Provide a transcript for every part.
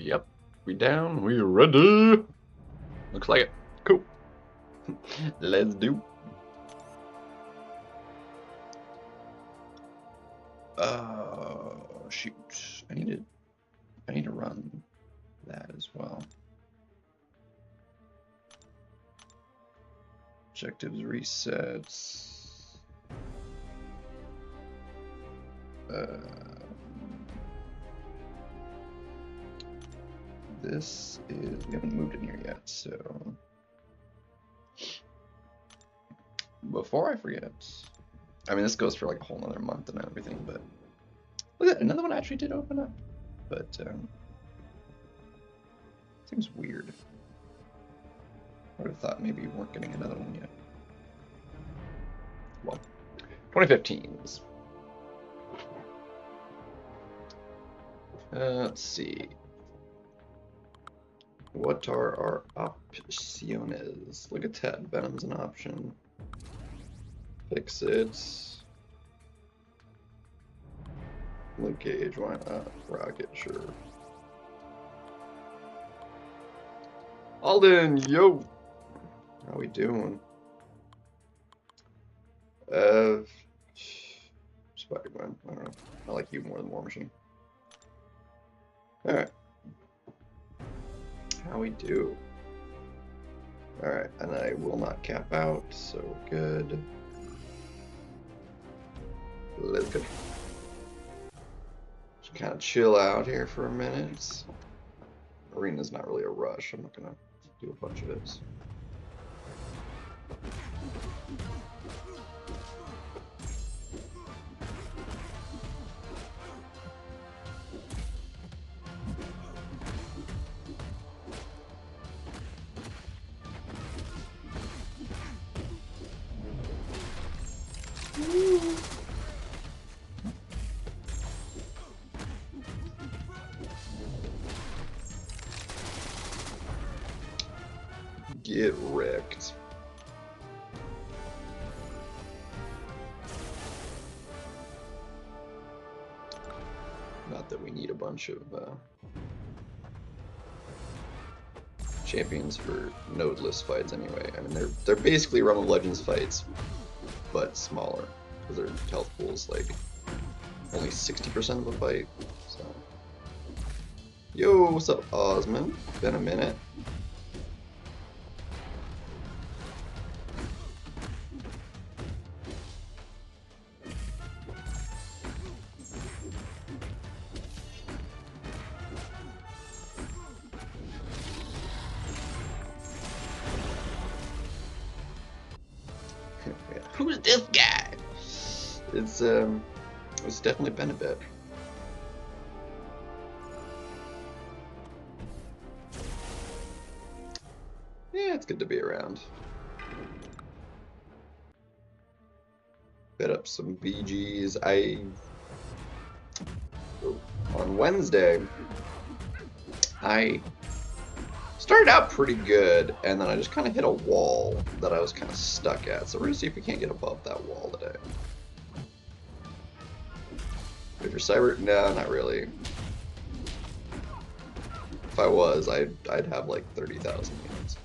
Yep. We down. We ready. Looks like it. Cool. Let's do. Shoot. I need to run that as well. Objectives resets. This is, we haven't moved in here yet, so before I forget, I mean, this goes for like a whole nother month and everything, but look at another one actually did open up, but seems weird. I would have thought maybe you weren't getting another one yet. Well, 2015s. Let's see. What are our opciones? Look at that. Venom's an option. Fix it. Luke Cage, why not? Rocket, sure. Alden, yo! How we doing? Spider-Man, I don't know. I like you more than War Machine. Alright. How we do? Alright, and I will not cap out, so good. Let's go. Just kind of chill out here for a minute. Arena's not really a rush. I'm not gonna do a bunch of this. Get wrecked. Not that we need a bunch of champions for nodeless fights anyway. I mean, they're basically Realm of Legends fights, but smaller, because their health pool is like only 60% of a fight. So, yo, what's up, Osmond? Been a minute. Who's this guy? It's definitely been a bit. Yeah, it's good to be around. Bit up some BGs. On Wednesday, I started out pretty good, and then I just kind of hit a wall that I was kind of stuck at. So we're gonna see if we can't get above that wall today. If you're cyber, no, not really. If I was, I'd have like 30,000 units.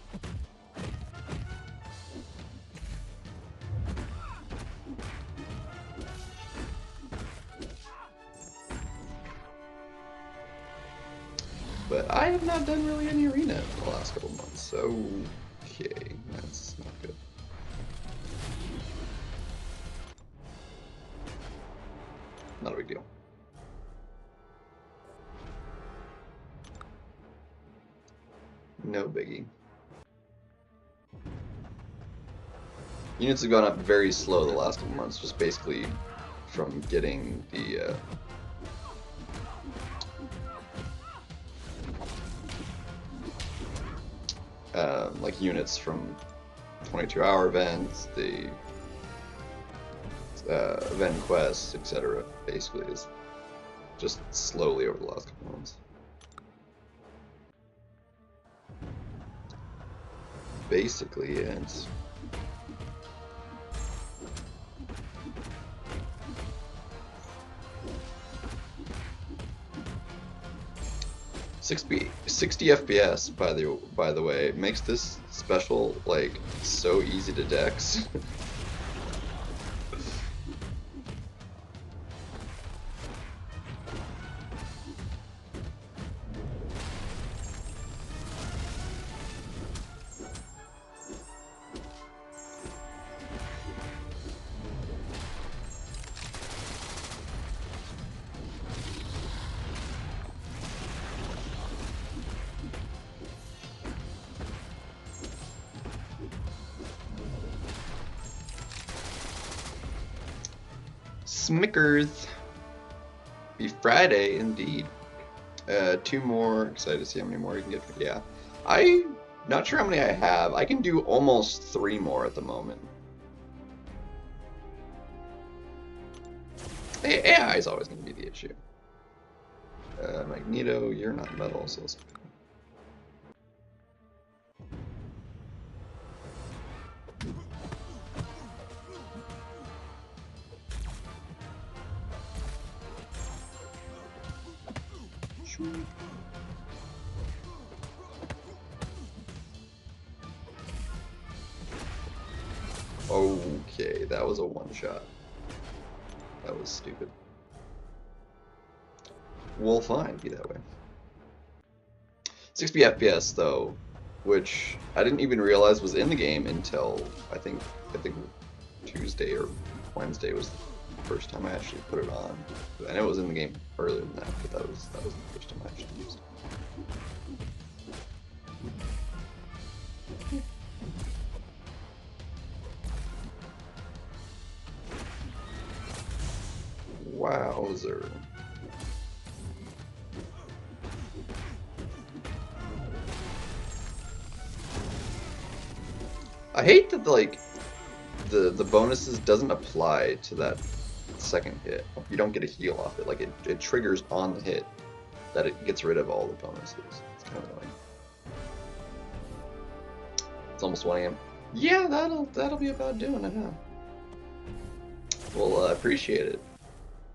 But I have not done really any arena in the last couple months, so okay, that's not good. Not a big deal. No biggie. Units have gone up very slow the last couple months, just basically from getting the like units from 22-hour events, the event quests, etc. Basically, is just slowly over the last couple months. Basically, it's 60 FPS by the way makes this special like so easy to dex. Smickers. Be Friday indeed. 2 more. Excited to see how many more you can get. Yeah, I'm not sure how many I have. I can do almost 3 more at the moment. AI is always going to be the issue. Magneto, you're not metal, so let's... Okay, that was a one-shot. That was stupid. Well, fine, be that way. 60 FPS though, which I didn't even realize was in the game until I think Tuesday or Wednesday was the first time I actually put it on. I know it was in the game earlier than that, but that was the first time I actually used it. Wowzer. I hate that like the bonuses doesn't apply to that second hit. You don't get a heal off it. Like it triggers on the hit that it gets rid of all the bonuses. It's kind of annoying. It's almost 1 AM. Yeah, that'll be about doing it, huh? Well, I appreciate it.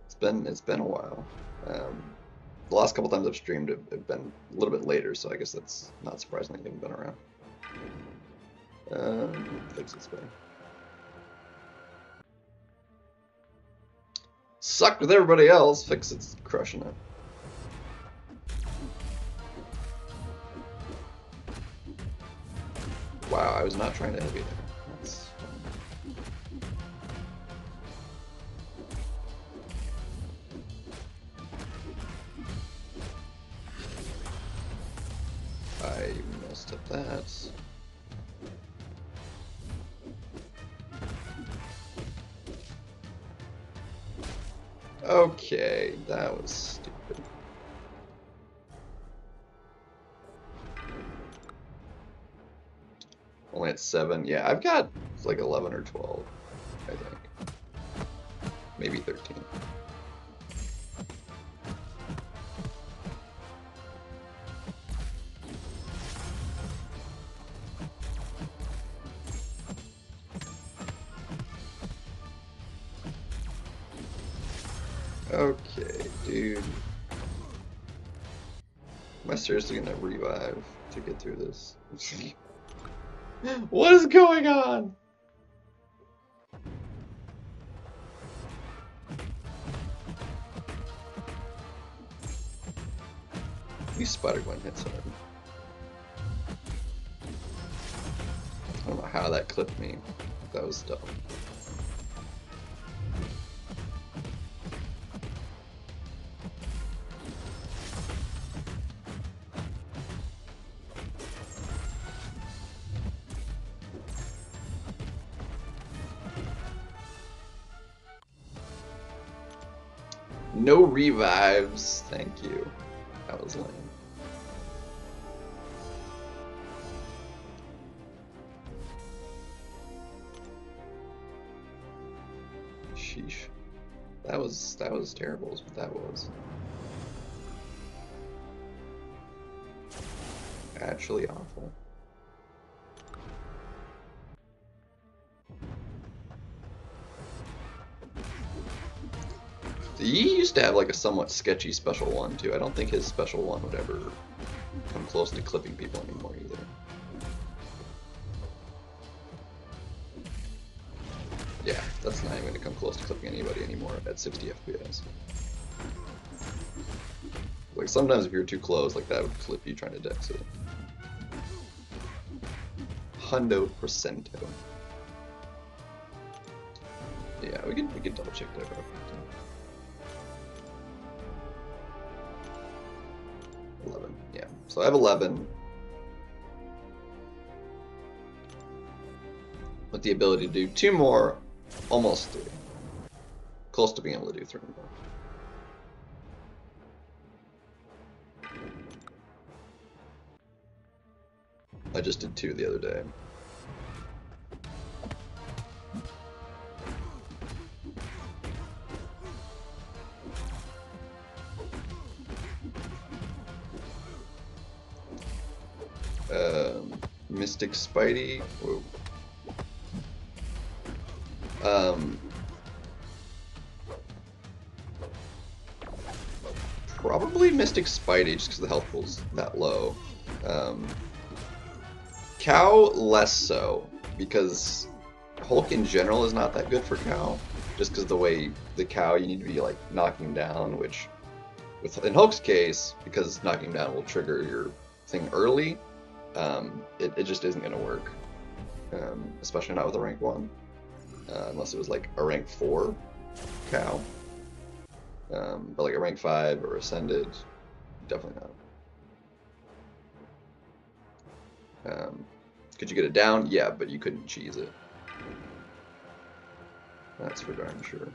It's been a while. The last couple times I've streamed have been a little bit later, so I guess that's not surprising that you haven't been around. Fix this guy. Sucked with everybody else. Fix it's crushing it. Wow, I was not trying to heavy there. That's I messed up that. Okay, that was stupid. Only at 7. Yeah, I've got like 11 or 12, I think. Maybe 13. Okay, dude. Am I seriously gonna revive to get through this? What is going on? These Spider-Gwen hits hard. I don't know how that clipped me. That was dumb. No revives, thank you. That was lame. Sheesh. That was terrible is what that was. Actually awful. He used to have like a somewhat sketchy special one too. I don't think his special one would ever close to clipping people anymore either. Yeah, that's not even going to come close to clipping anybody anymore at 60 FPS. Like, sometimes if you're too close, like, that would clip you trying to dex it. Hundo percento. Yeah, we can double check that real quick. 11, yeah. So I have 11. With the ability to do 2 more, almost 3. Close to being able to do 3 more. I just did 2 the other day. Mystic Spidey. Whoa. Probably Mystic Spidey, just because the health pool's that low. Cow, less so, because Hulk in general is not that good for Cow, just because the way the Cow you need to be like knocking down, which in Hulk's case, because knocking down will trigger your thing early, it just isn't going to work, especially not with a rank 1, unless it was like a rank 4 Cow, but like a rank 5 or Ascended, definitely not. Could you get it down? Yeah, but you couldn't cheese it. That's for darn sure.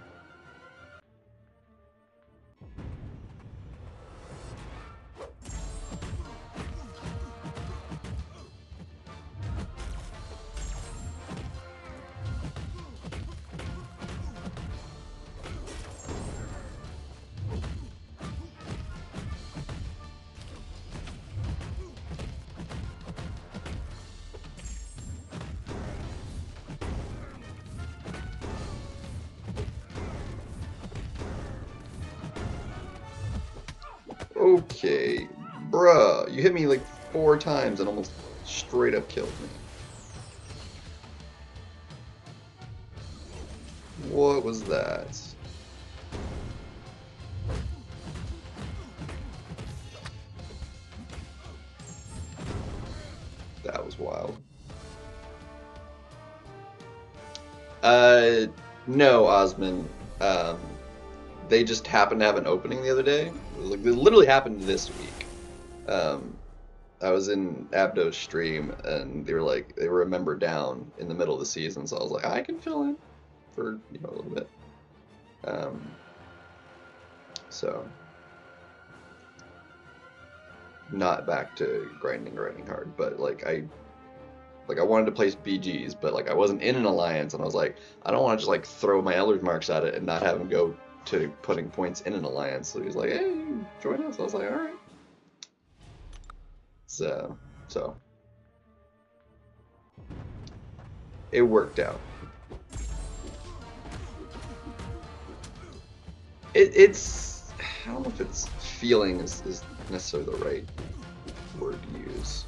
Okay, bruh, you hit me like 4 times and almost straight up killed me. What was that? That was wild. No, Osman. They just happened to have an opening the other day. Like, it literally happened this week. I was in Abdo's stream, and they were a member down in the middle of the season, so I was like, I can fill in for, a little bit. So, not back to grinding hard, but I wanted to place BGs, but I wasn't in an alliance, and I was like, I don't want to just throw my Elder's Marks at it and not have him go to putting points in an alliance. So he's like, hey, join us. I was like, all right. So it worked out. It's I don't know if it's feeling is necessarily the right word to use.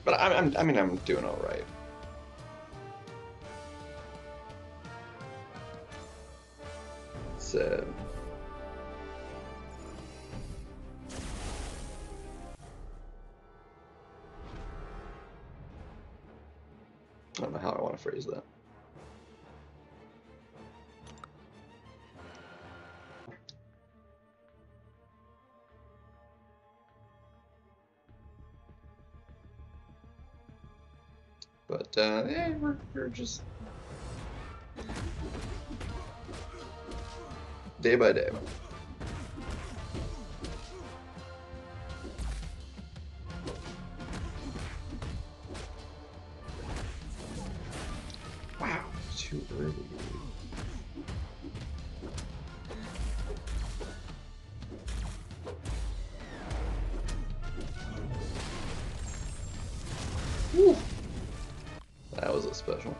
But I'm doing all right. So I don't know how I want to phrase that. But yeah, we're just day by day. too early. Whew. That was a special.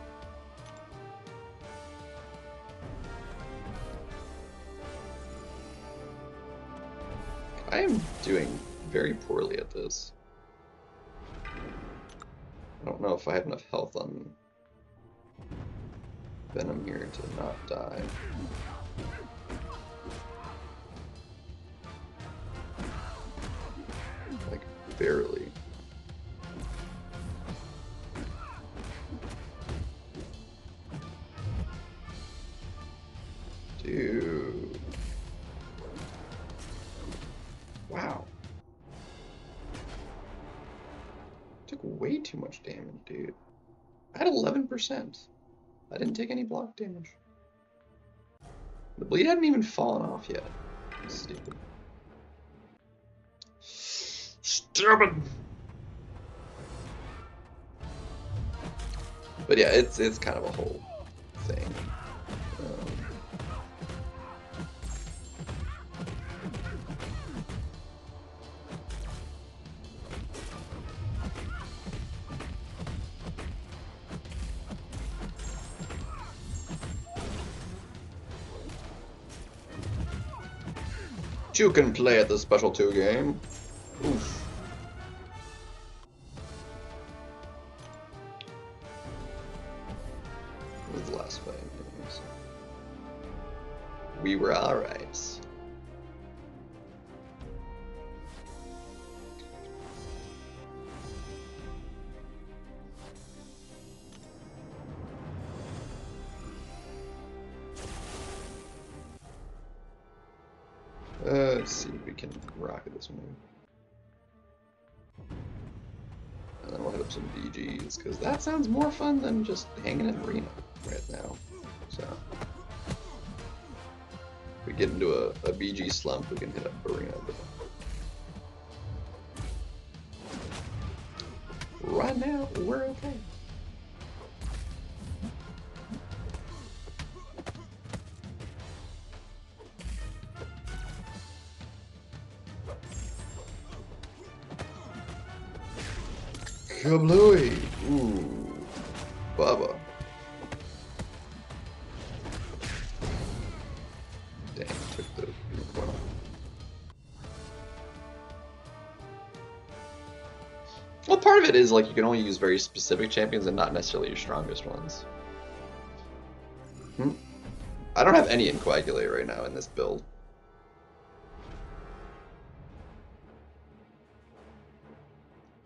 I am doing very poorly at this. I don't know if I have enough health on Venom here to not die. Like, barely. Dude. Wow. Took way too much damage, dude. I had 11%. I didn't take any block damage. The bleed hadn't even fallen off yet. Stupid. Stupid! But yeah, it's kind of a whole thing. You can play at the Special 2 game. Oof. What was the last fight? We were alright. Let's see if we can rocket this one. And then we'll hit up some BGs, because that sounds more fun than just hanging in arena right now. So, if we get into a BG slump, we can hit up arena. But right now, we're okay. Kablooey! Ooh. Bubba. Dang, took the unicorn off. Well, part of it is like you can only use very specific champions and not necessarily your strongest ones. I don't have any in Coagulate right now in this build.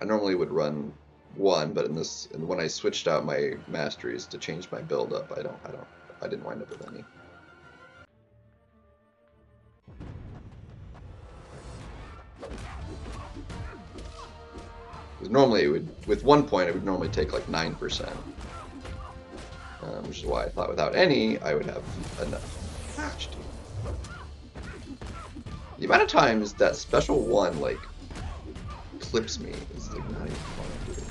I normally would run one, but in this, and when I switched out my masteries to change my build up, I didn't wind up with any. Because normally it would, with 1 point, it would normally take like 9%, which is why I thought without any, I would have enough. Ouch, dude. The amount of times that special one like clips me is like not even fun, dude.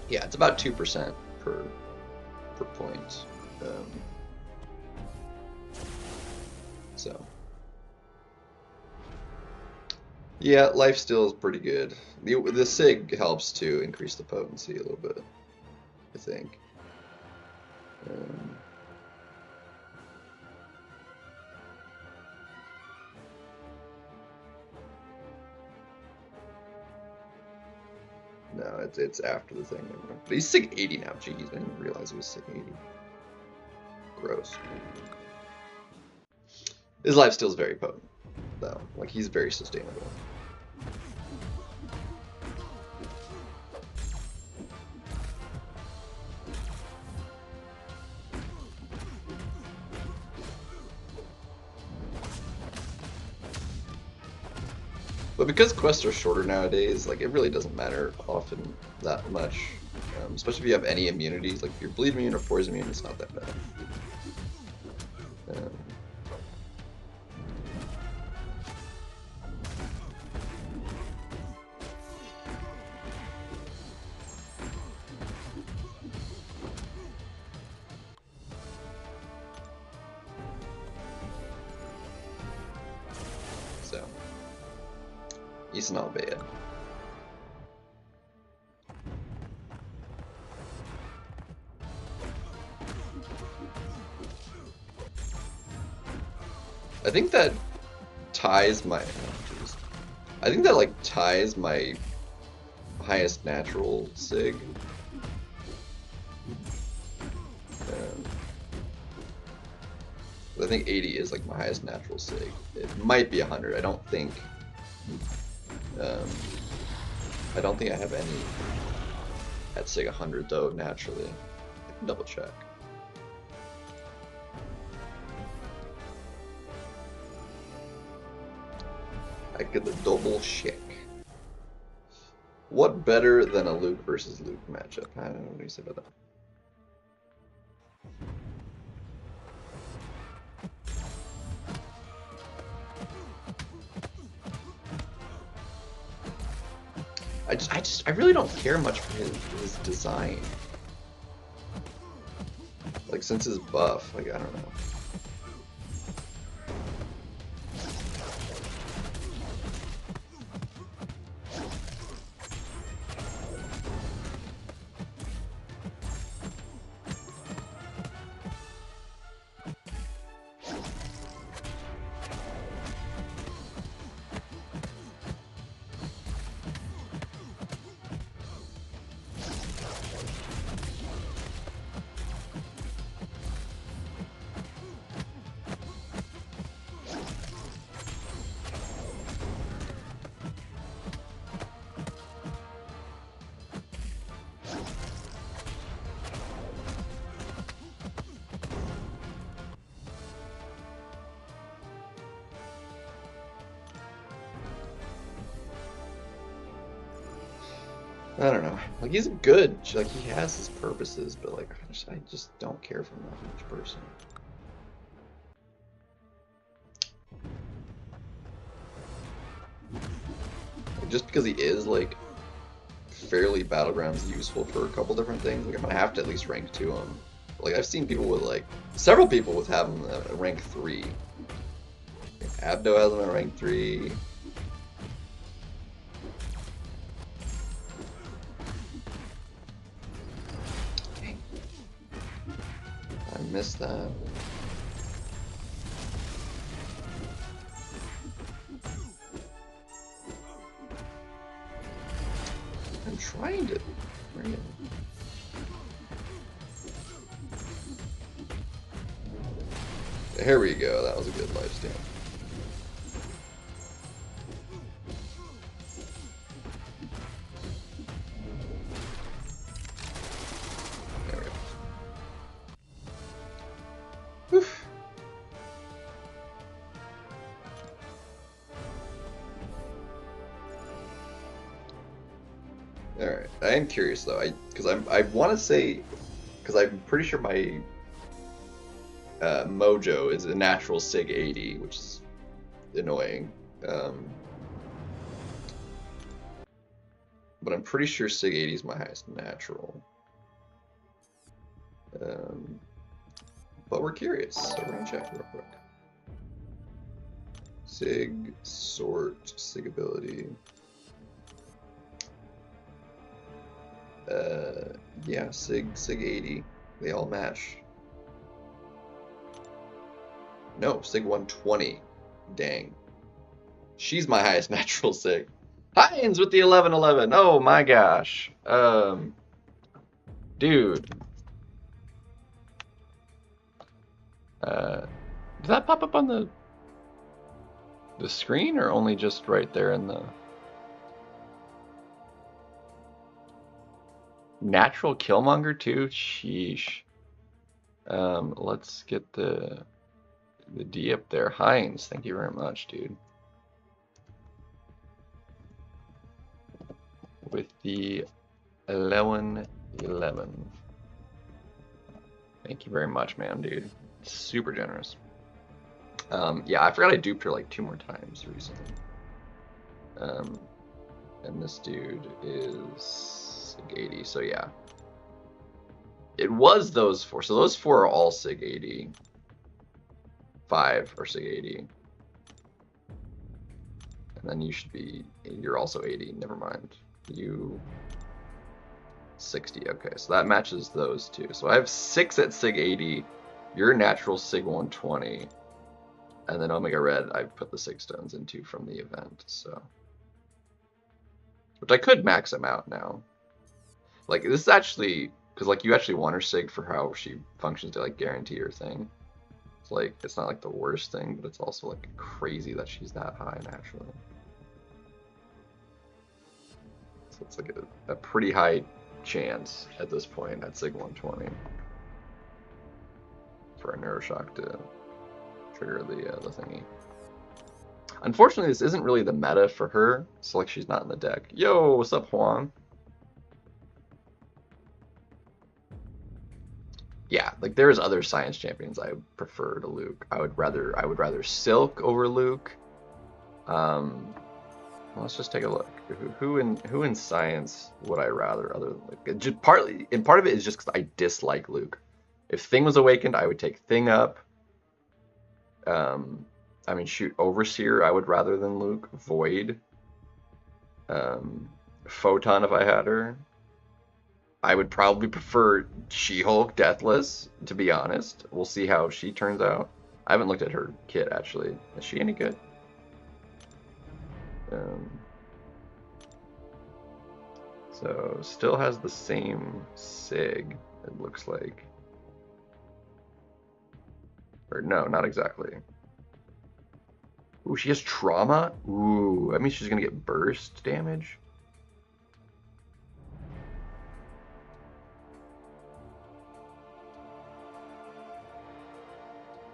Yeah, it's about 2% per point. So yeah, lifesteal is pretty good. The SIG helps to increase the potency a little bit, I think. No, it's after the thing. But he's SIG 80 now. Jeez, I didn't realize he was SIG 80. Gross. His lifesteal is very potent, though. Like, he's very sustainable. But because quests are shorter nowadays, like it really doesn't matter often that much. Especially if you have any immunities, like if you're bleed immune or poison immune, it's not that bad. So, it's not bad. I think that ties my. Oh, I think that like ties my highest natural sig. I think 80 is like my highest natural sig. It might be 100. I don't think I have any at sig 100 though. Naturally, I can double check. I could double check. What better than a Luke versus Luke matchup? I don't know what do you say about that. I really don't care much for his design. Like since his buff, like I don't know. I don't know. Like he's good. Like he has his purposes, but like I just don't care for him that much personally. Like, just because he is like fairly Battlegrounds useful for a couple different things, like I'm gonna have to at least rank 2 him. Like I've seen people with like several people with having rank 3. Abdo has him at rank 3. Missed that. I'm trying to bring it. Here we go. That was a good lifesteal. Alright, I am curious though, I want to say, because I'm pretty sure my mojo is a natural sig 80, which is annoying. But I'm pretty sure sig 80 is my highest natural. But we're curious, so we're gonna check real quick. Sig, sort, sig ability. Yeah, sig 80. They all match. No, sig 120. Dang. She's my highest natural sig. Hines with the 1111. Oh my gosh. Dude. Did that pop up on the screen or only just right there in the natural Killmonger too? Sheesh. Let's get the D up there. Hines, thank you very much, dude. with the 1111. Thank you very much, man, dude. Super generous. Yeah, I forgot I duped her like 2 more times recently. And this dude is Sig 80, so yeah. It was those 4, so those 4 are all Sig 80. 5 are Sig 80. And then you should be, you're also 80, never mind. You 60, okay, so that matches those 2. So I have 6 at Sig 80, you're natural Sig 120, and then Omega Red I put the 6 stones into from the event, so. Which I could max them out now. Like, this is actually, because like you actually want her Sig for how she functions to like guarantee her thing. It's like, it's not like the worst thing, but it's also like crazy that she's that high naturally. So it's like a pretty high chance at this point at Sig 120 for a Neuroshock to trigger the thingy. Unfortunately, this isn't really the meta for her, so like she's not in the deck. Yo, what's up, Huang? Yeah, like there's other science champions I prefer to Luke. I would rather Silk over Luke. Let's just take a look. Who in science would I rather other than Luke? Just part of it is just because I dislike Luke. If Thing was awakened, I would take Thing up. I mean, shoot, Overseer I would rather than Luke. Void. Photon if I had her. I would probably prefer She-Hulk Deathless, to be honest. We'll see how she turns out. I haven't looked at her kit, actually. Is she any good? So, still has the same Sig, it looks like. Or no, not exactly. Ooh, she has trauma? Ooh, that means she's gonna get burst damage?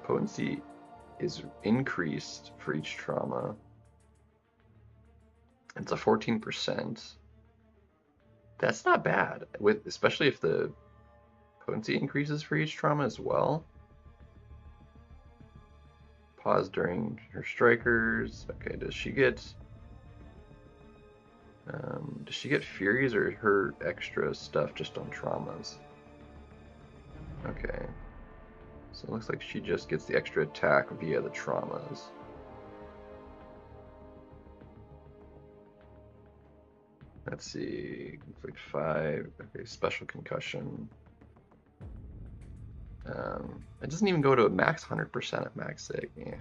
Potency is increased for each trauma. It's a 14%. That's not bad, especially if the potency increases for each trauma as well. Pause during her strikers. Okay, does she get Furies or her extra stuff just on traumas? Okay. So it looks like she just gets the extra attack via the traumas. Let's see, conflict 5, okay, special concussion. It doesn't even go to a max 100% at max Sig. Yeah.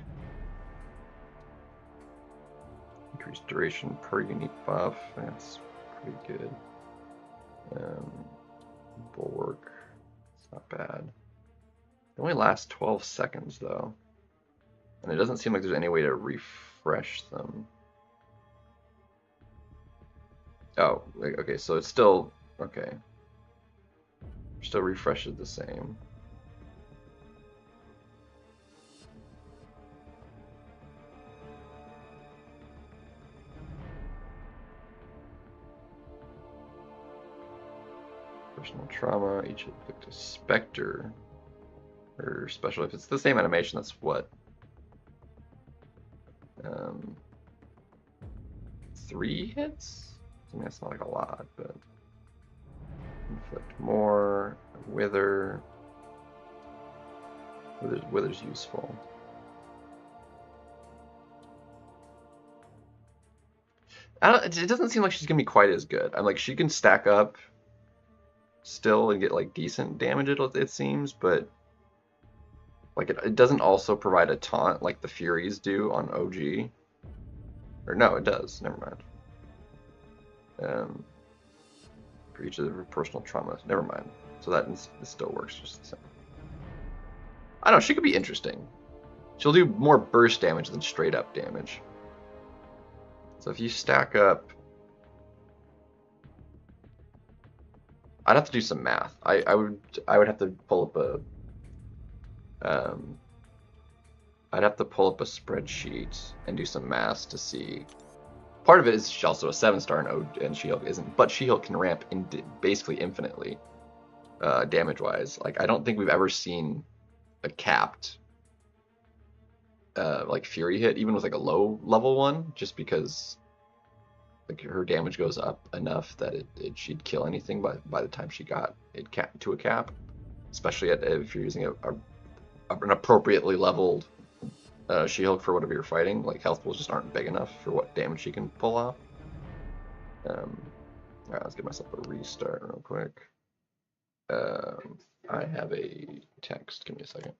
Increased duration per unique buff, that's pretty good. Bulwark, it's not bad. It only lasts 12 seconds though. And it doesn't seem like there's any way to refresh them. Oh, okay, so it's still, okay. Still refreshes the same. Personal trauma, each inflict a specter. Or special, if it's the same animation, that's what? 3 hits? I mean, that's not like a lot, but inflict more, wither. Wither's useful. It doesn't seem like she's gonna be quite as good. I'm like, she can stack up still and get like decent damage, it seems, but like it doesn't also provide a taunt like the Furies do on OG. Or no, it does. Never mind. For each of the personal traumas. Never mind. So that still works just the same. I don't know, she could be interesting. She'll do more burst damage than straight up damage. So if you stack up, I'd have to do some math. I would have to pull up a I'd have to pull up a spreadsheet and do some math to see. part of it is she's also a 7-star and She-Hulk isn't, but She-Hulk can ramp in basically infinitely, damage-wise. Like I don't think we've ever seen a capped like Fury hit, even with like a low level one, just because like her damage goes up enough that she'd kill anything by the time she got it to a cap, especially if you're using an appropriately leveled She-Hulk for whatever you're fighting. Like health pools just aren't big enough for what damage she can pull off. Alright, let's give myself a restart real quick. I have a text. Give me a second.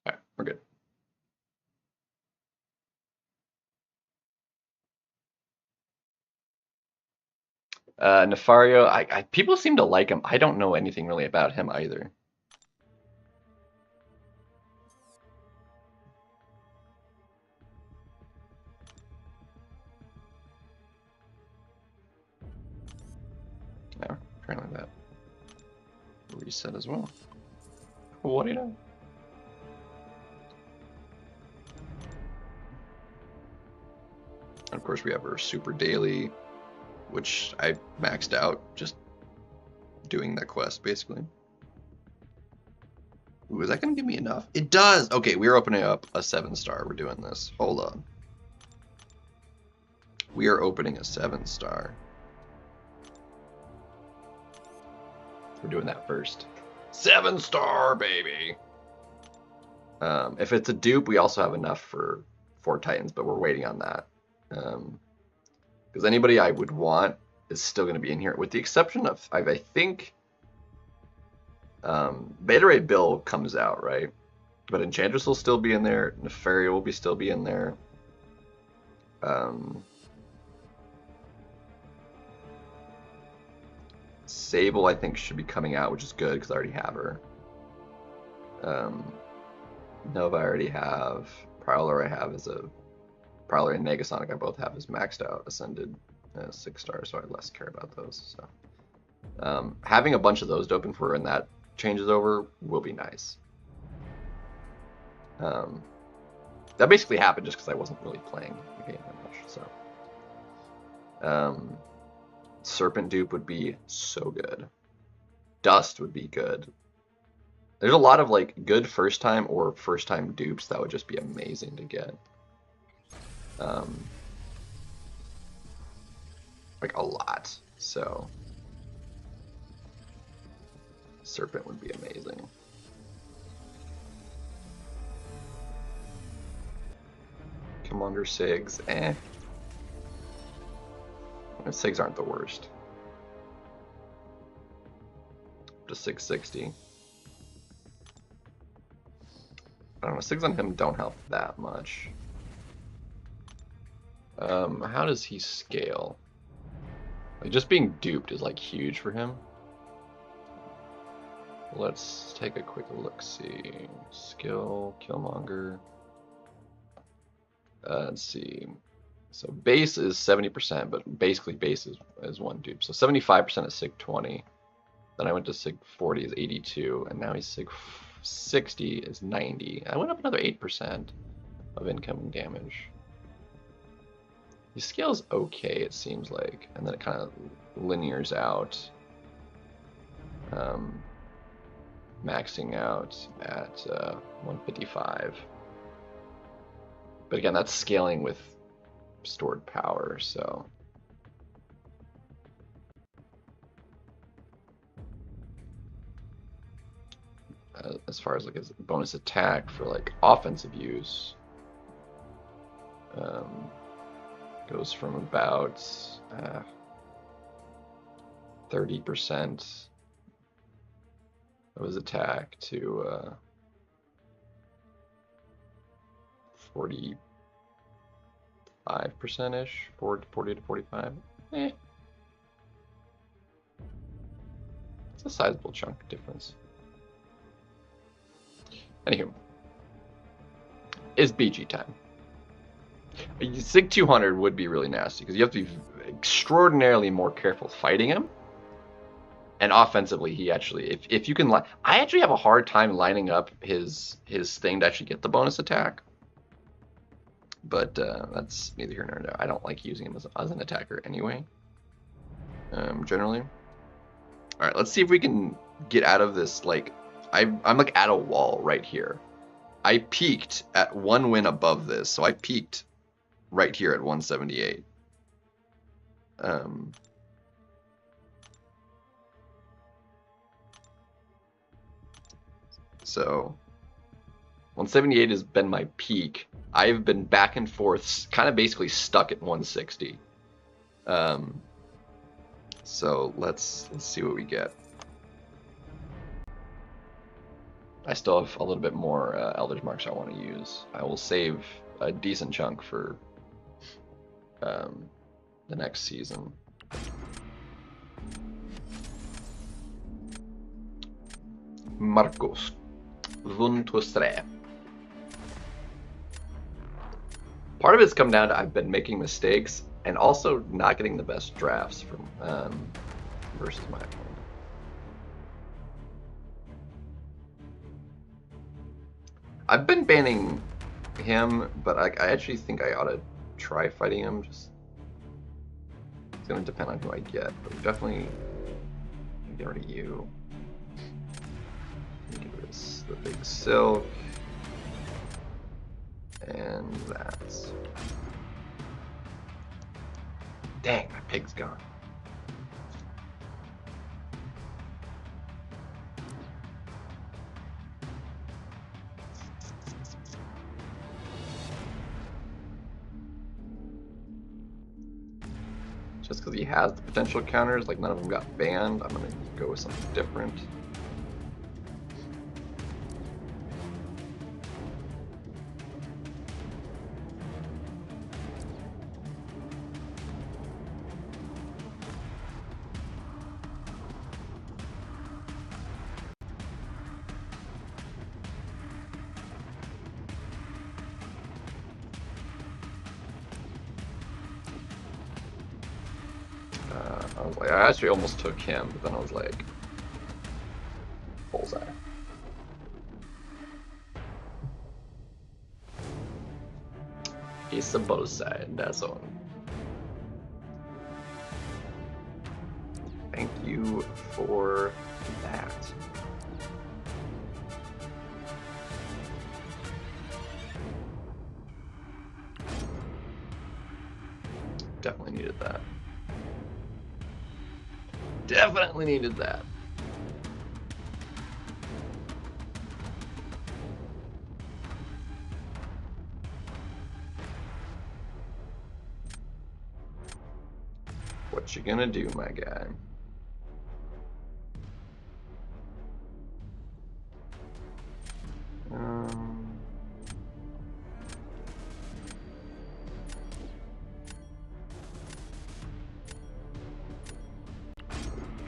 Alright, we're good. Nefario, people seem to like him. I don't know anything really about him either. No, apparently that reset as well. What do you know? And of course we have our super daily, which I maxed out just doing that quest basically. Ooh, is that gonna give me enough? It does! Okay, we're opening up a 7-star. We're doing this. Hold on. We are opening a 7-star. We're doing that first. 7-star, baby! If it's a dupe, we also have enough for 4 Titans, but we're waiting on that. Because anybody I would want is still going to be in here, with the exception of, I think, Beta Ray Bill comes out, right? But Enchantress will still be in there, Nefaria will still be in there. Sable, I think, should be coming out, which is good, because I already have her. Nova I already have. Prowler I have as a... Prowler and Negasonic I both have as maxed out, Ascended 6-star, so I less care about those. So having a bunch of those to open for when that changes over will be nice. That basically happened just because I wasn't really playing the game that much. So Serpent dupe would be so good. Dust would be good. There's a lot of like good first time or first time dupes that would just be amazing to get. Like a lot. So Serpent would be amazing. Commander Sigs, eh. Sigs aren't the worst. Just 660. I don't know, Sigs on him don't help that much. How does he scale? Like, just being duped is like huge for him. Let's take a quick look-see. Skill, Killmonger. Let's see. So base is 70%, but basically base is one dupe. So 75% is Sig 20. Then I went to Sig 40 is 82, and now he's Sig 60 is 90. I went up another 8% of incoming damage. He scales okay, it seems like, and then it kind of linears out, maxing out at 155. But again, that's scaling with stored power, so as far as like his bonus attack for like offensive use, goes from about 30% of his attack to 45%-ish, 40 to 45. Eh. It's a sizable chunk difference. Anywho, it's BG time. Sig 200 would be really nasty because you have to be extraordinarily more careful fighting him. And offensively, he actually, if you can, I actually have a hard time lining up his thing to actually get the bonus attack. But that's neither here nor there. I don't like using him as an attacker anyway, generally. All right, let's see if we can get out of this. Like, I'm like at a wall right here. I peaked at 1 win above this, so I peaked right here at 178. So 178 has been my peak. I've been back and forth, kind of basically stuck at 160. So let's see what we get. I still have a little bit more Eldritch Marks I want to use. I will save a decent chunk for the next season. Marcos. 23. Part of it's come down to I've been making mistakes and also not getting the best drafts from versus my opponent. I've been banning him, but I actually think I ought to try fighting him. Just it's gonna depend on who I get, but we definitely get rid of you. Get rid of the big silk. And that's... Dang, my pig's gone. Just because he has the potential counters, like none of them got banned, I'm going to go with something different. I actually almost took him, but then I was like, bullseye. It's a bullseye, that's all. Thank you for that. Definitely needed that. Definitely needed that. What you gonna do, my guy?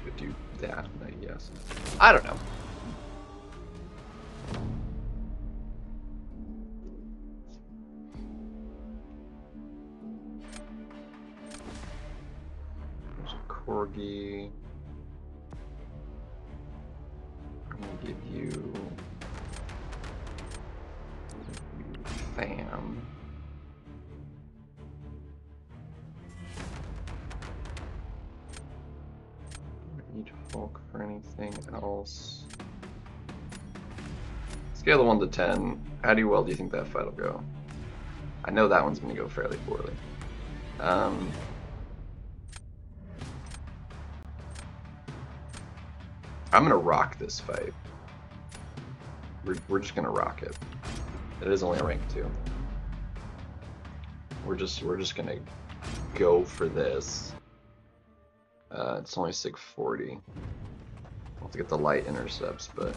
Could do that, I guess. I don't know. There's a corgi. I'm gonna give you fam. Need Hulk for anything else? Scale of 1 to 10. How well do you think that fight will go? I know that one's going to go fairly poorly. I'm going to rock this fight. We're just going to rock it. It is only a rank 2. We're just going to go for this. It's only sig 40. I'll have to get the light intercepts, but...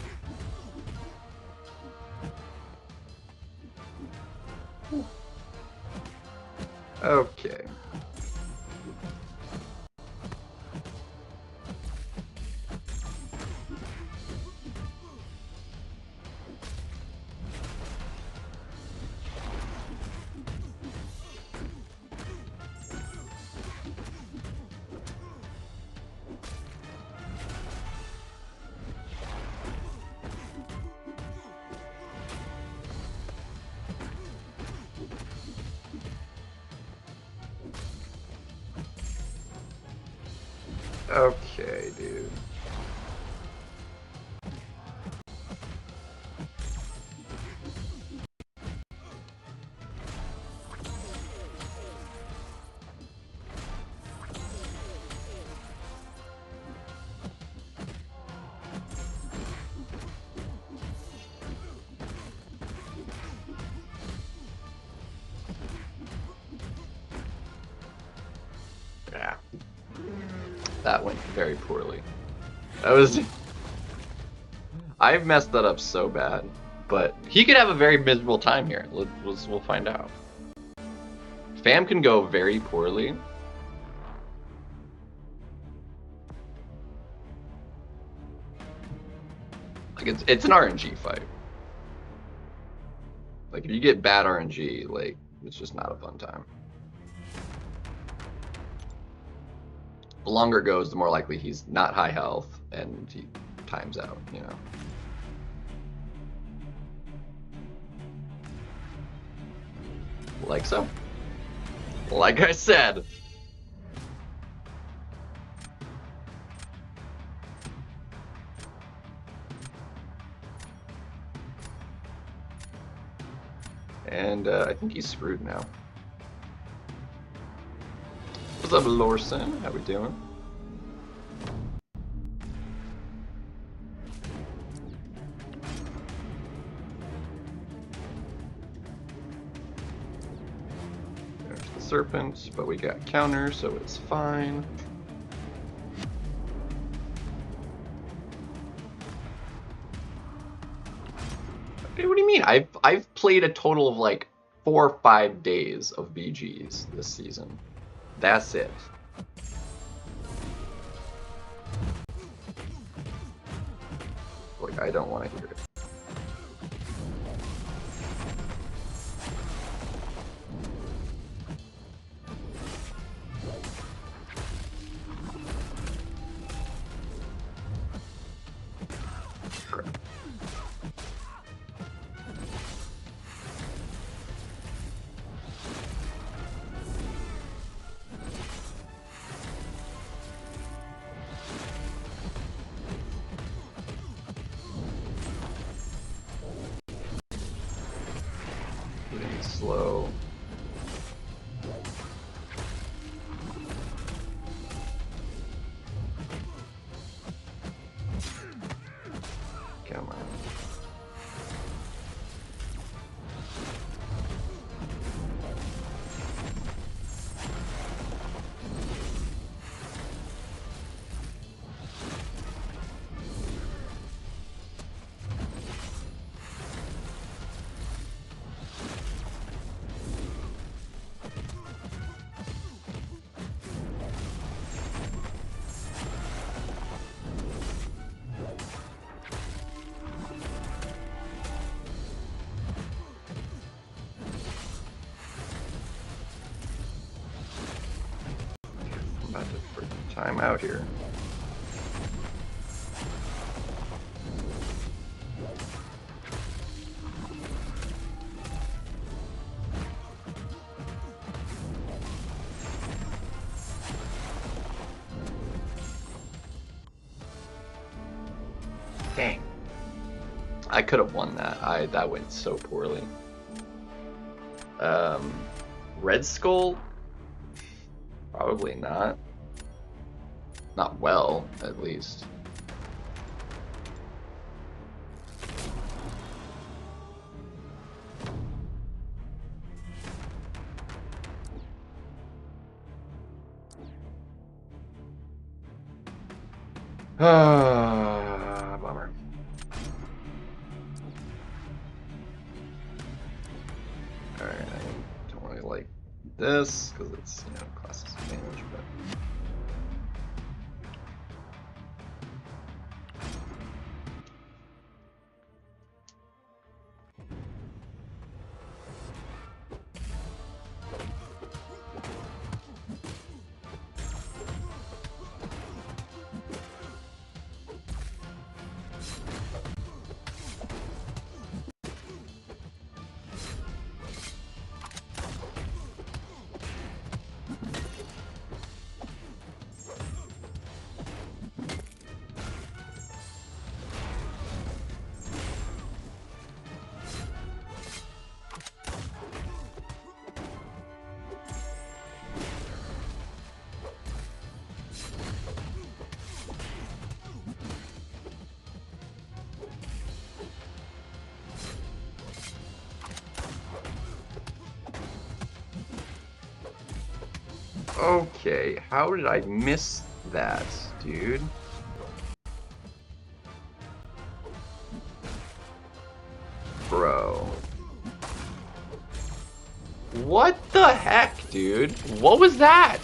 Okay. Okay, dude. Yeah. That went very poorly. That was... I've messed that up so bad. But he could have a very miserable time here. We'll find out. Fam can go very poorly. Like it's an RNG fight. Like if you get bad RNG, like it's just not a fun time. The longer it goes, the more likely he's not high health and he times out, you know. Like so. Like I said. And I think he's screwed now. What's up, Lorson? How we doing? There's the serpent, but we got counter, so it's fine. What do you mean? I've played a total of like 4 or 5 days of BGs this season. That's it. Like I don't want to hear it. Slow. Come on. Time out here. Dang. I could have won that. That went so poorly. Red Skull? Probably not. Not well, at least. Bummer. Alright, I don't really like this, because it's, you know, class disadvantage, but... Okay, how did I miss that, dude? Bro. What the heck, dude? What was that?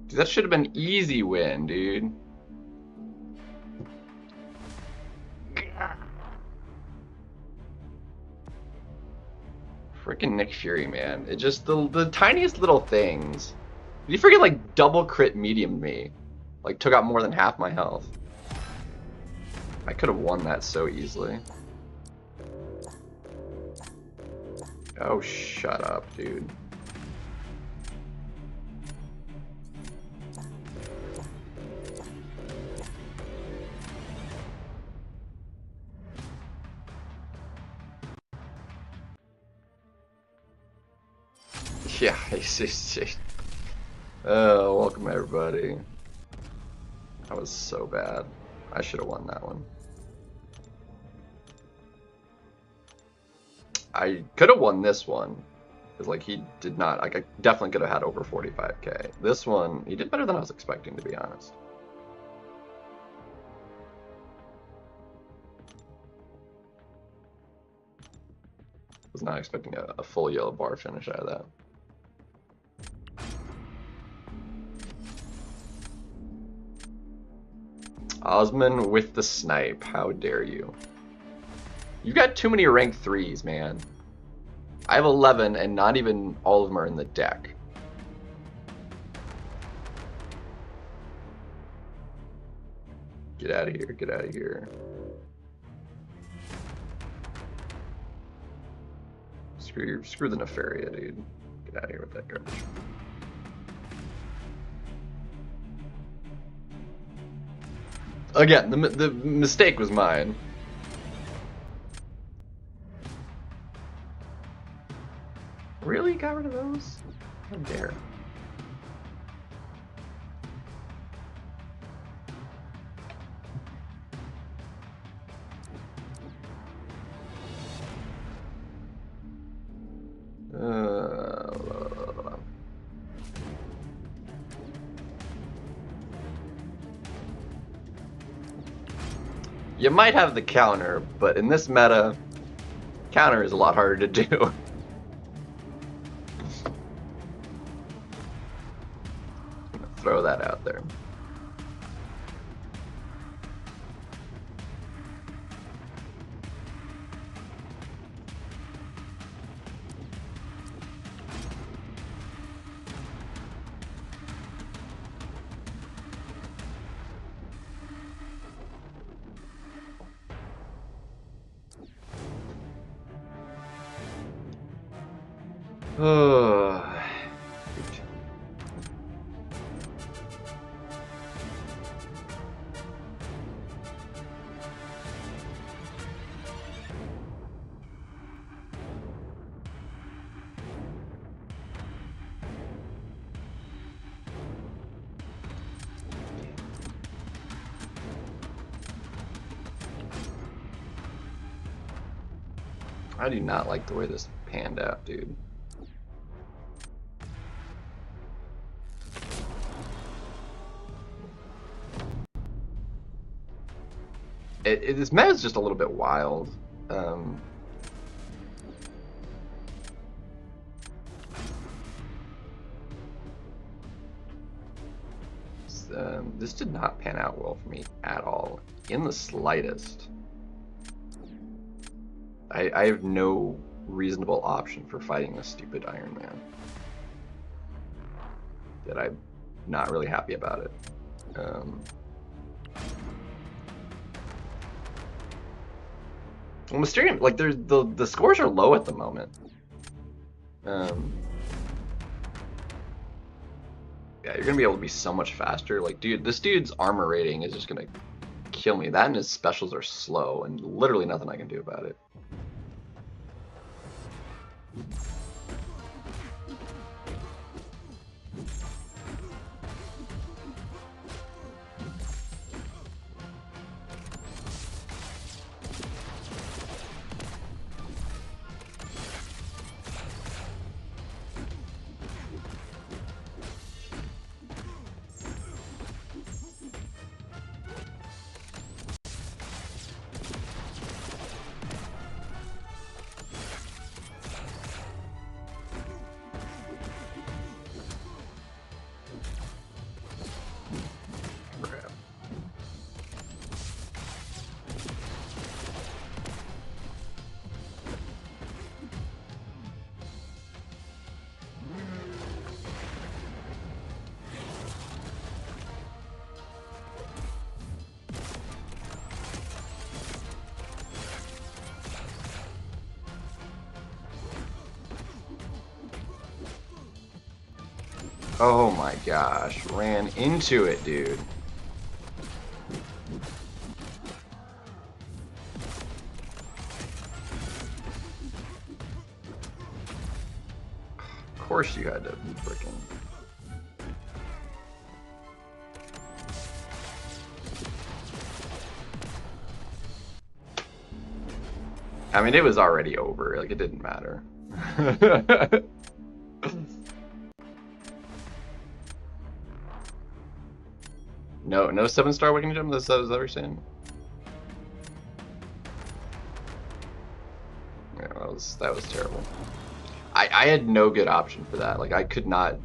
Dude, that should have been easy win, dude. Freaking Nick Fury, man. It just, the tiniest little things. You freaking, like, double crit mediumed me. Like, took out more than half my health. I could have won that so easily. Oh, shut up, dude. Yeah, oh, welcome everybody. That was so bad. I should have won that one. I could have won this one. Because, like, he did not. Like, I definitely could have had over 45k. This one, he did better than I was expecting, to be honest. Was not expecting a full yellow bar finish out of that. Osman with the snipe. How dare you? You've got too many rank 3s, man. I have 11, and not even all of them are in the deck. Get out of here, get out of here. Screw the Nefaria, dude. Get out of here with that garbage. Again, the mistake was mine. Really? Got rid of those? How dare. You might have the counter, but in this meta, counter is a lot harder to do. Throw that out there. I do not like the way this panned out, dude. This meta is just a little bit wild. This did not pan out well for me at all, in the slightest. I have no reasonable option for fighting this stupid Iron Man. That I'm not really happy about it. Well, Mysterium, like, there's the scores are low at the moment. Yeah, you're gonna be able to be so much faster. Like, dude, this dude's armor rating is just gonna kill me. That and his specials are slow, and literally nothing I can do about it. Oh my gosh, ran into it, dude. Of course you had to freaking. I mean, it was already over. Like, it didn't matter. No 7-star Wicking Gem? Is that what you're saying? Yeah, that was terrible. I had no good option for that. Like, I did not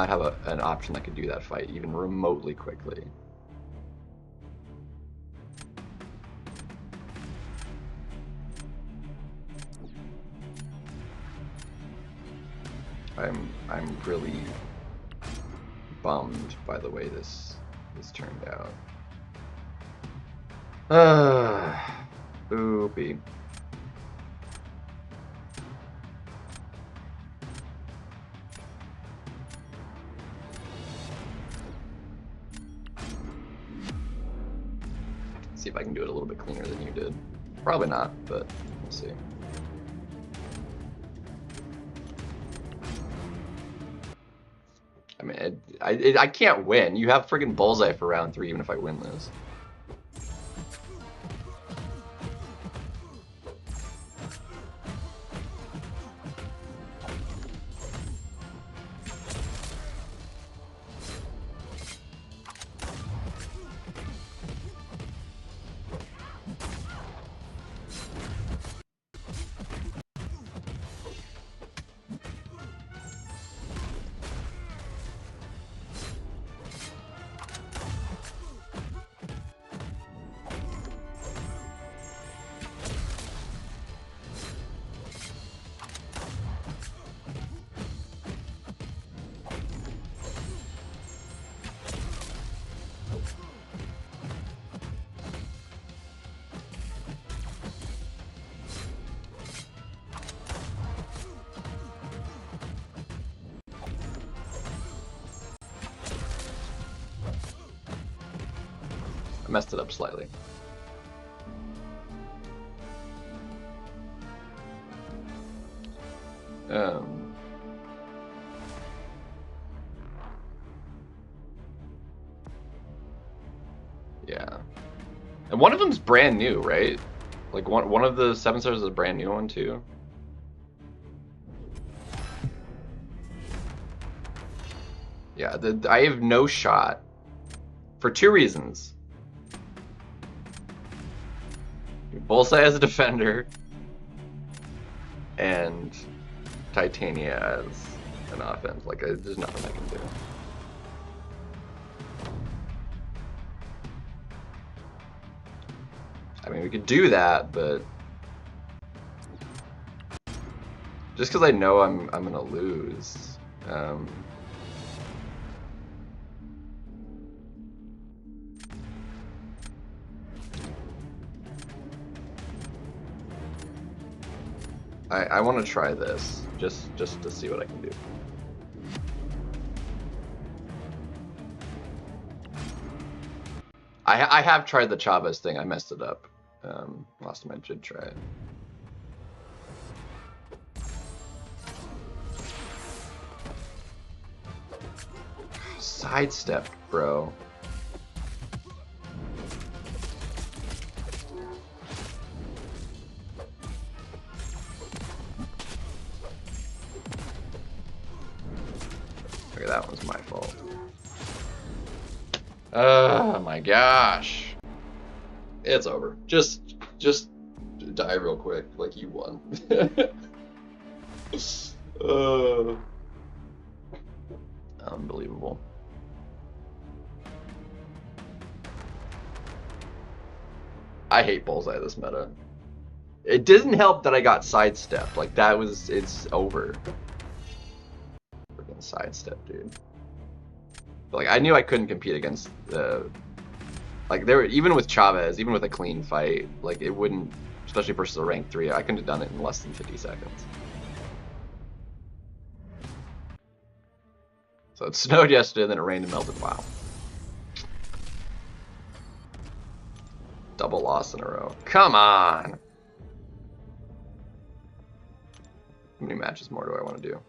have an option that could do that fight even remotely quickly. I'm really bummed by the way this turned out. Oopie. See if I can do it a little bit cleaner than you did. Probably not, but we'll see. I mean, I can't win. You have friggin' bullseye for round 3 even if I win this. Messed it up slightly. Yeah. And one of them's brand new, right? Like one of the 7-stars is a brand new one too. Yeah, I have no shot for 2 reasons. Bullseye as a defender, and Titania as an offense. Like, there's nothing I can do. I mean, we could do that, but just because I know I'm gonna lose. I want to try this just to see what I can do. I have tried the Chavez thing. I messed it up. Last time I did try it. Sidestep, bro. Okay, that was my fault. Oh my gosh. It's over. Just die real quick, like you won. Unbelievable. I hate Bullseye this meta. It didn't help that I got sidestepped. Like, that was, it's over. Freaking sidestep, dude. But, like, I knew I couldn't compete against like, there, even with Chavez, even with a clean fight, like, it wouldn't, especially versus a rank 3, I couldn't have done it in less than 50 seconds. So it snowed yesterday, then it rained and melted. Wow. Double loss in a row. Come on! How many matches more do I want to do?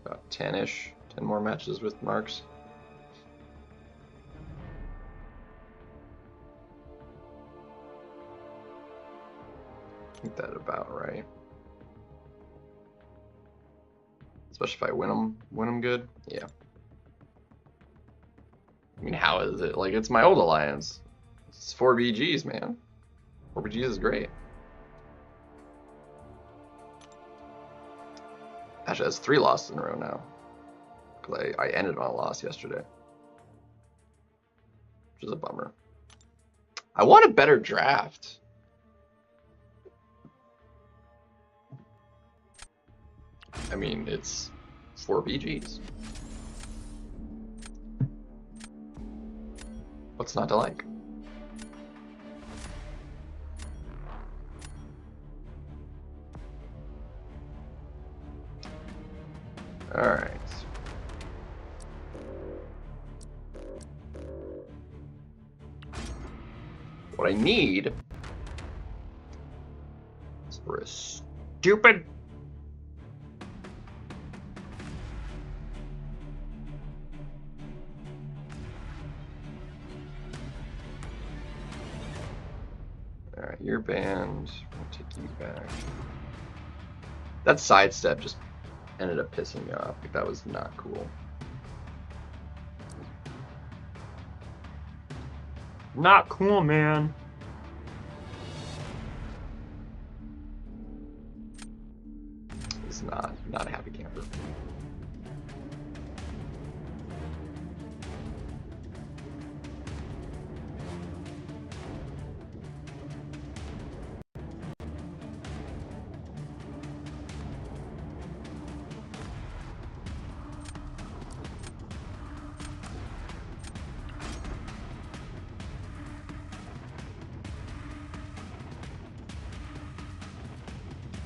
About 10-ish. 10 more matches with marks. I think that's about right. Especially if I win them good. Yeah. I mean, how is it? Like, it's my old alliance. It's 4 BGs, man. 4 BGs is great. Actually, that's 3 losses in a row now. Because I ended on a loss yesterday. Which is a bummer. I want a better draft. I mean, it's 4 BGs. What's not to like? Alright. What I need is for a stupid Alright, you're banned. I'll take you back. That sidestep just ended up pissing me off. Like, that was not cool. Not cool, man. It's not a happy camper.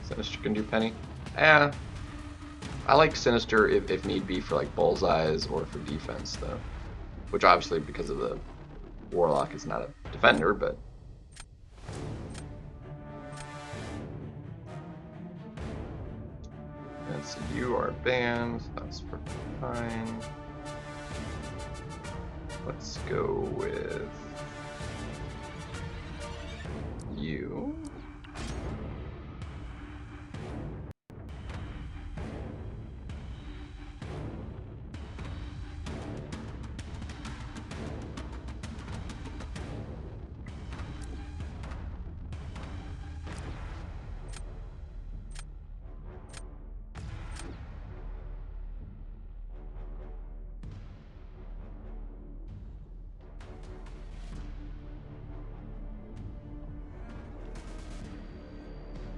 Sinister can do Penny. I like Sinister if need be for like bullseyes or for defense though. Which obviously because of the Warlock is not a defender, but let's see, you are banned. That's fine. Let's go with you.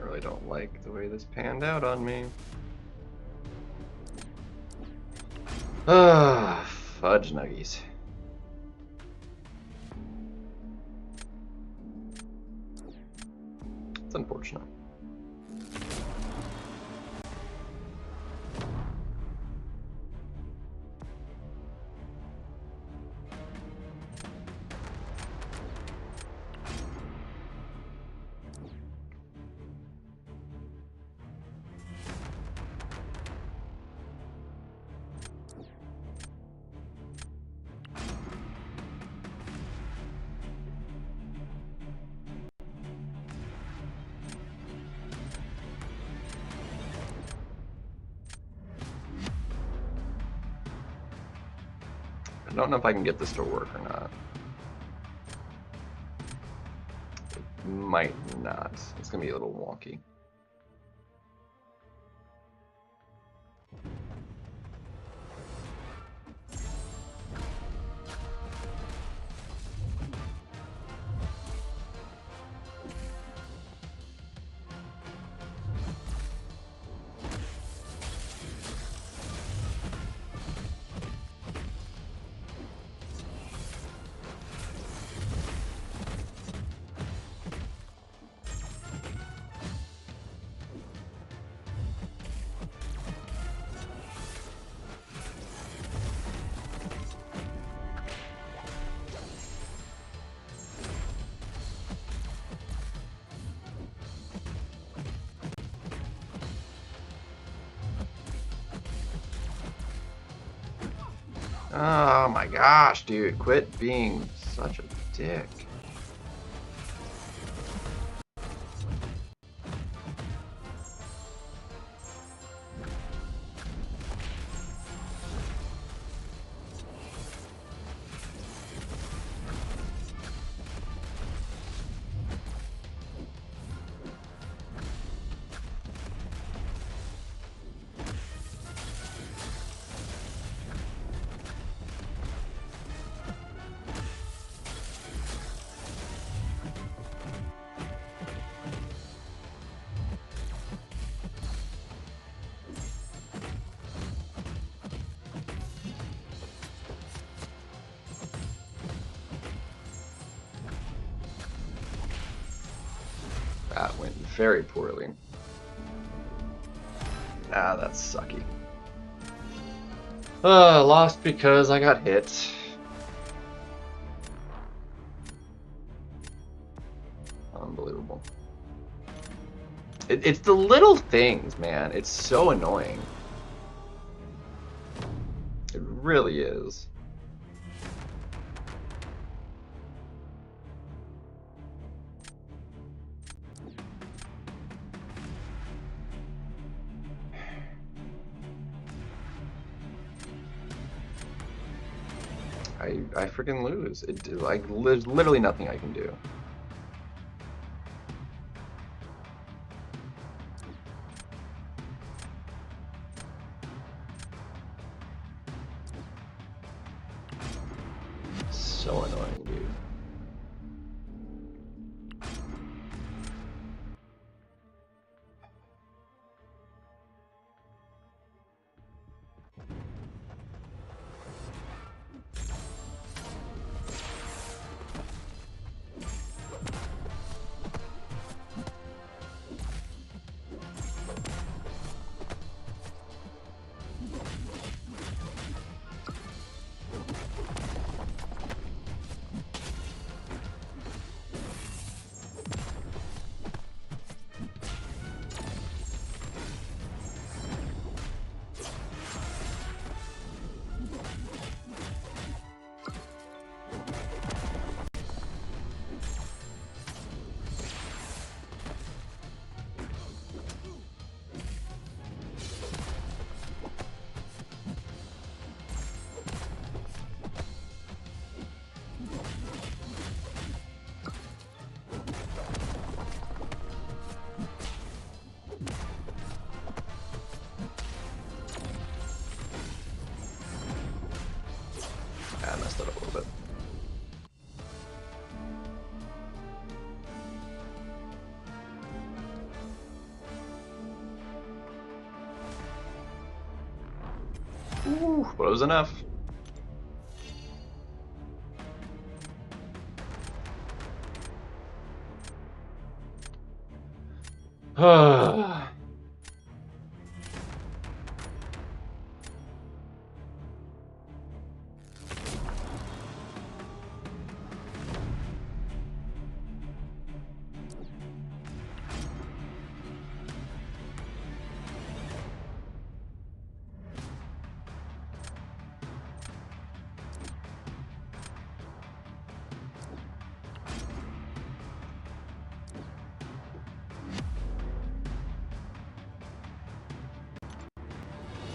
I really don't like the way this panned out on me. Fudge nuggies. It's unfortunate. I don't know if I can get this to work or not. It might not. It's gonna be a little wonky. Oh my gosh, dude. Quit being such a dick. That went very poorly. Ah, that's sucky. Lost because I got hit. Unbelievable. It's the little things, man. It's so annoying. It really is. I freaking lose. Like, there's literally nothing I can do. So annoying, dude. I messed it up a little bit. Ooh, but it was enough.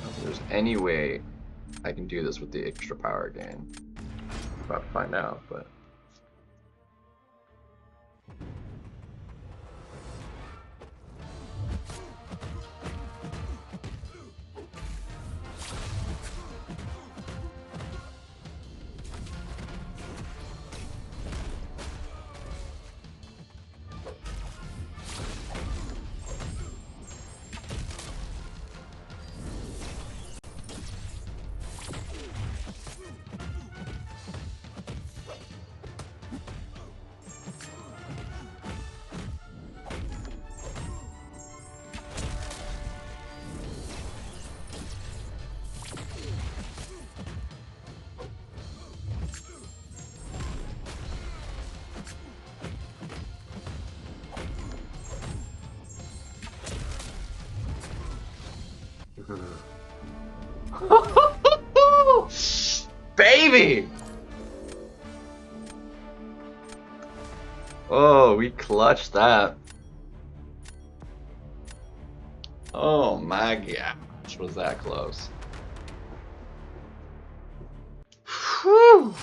If there's any way I can do this with the extra power gain. About to find out, but baby! Oh, we clutched that. Oh my gosh, was that close. Whew.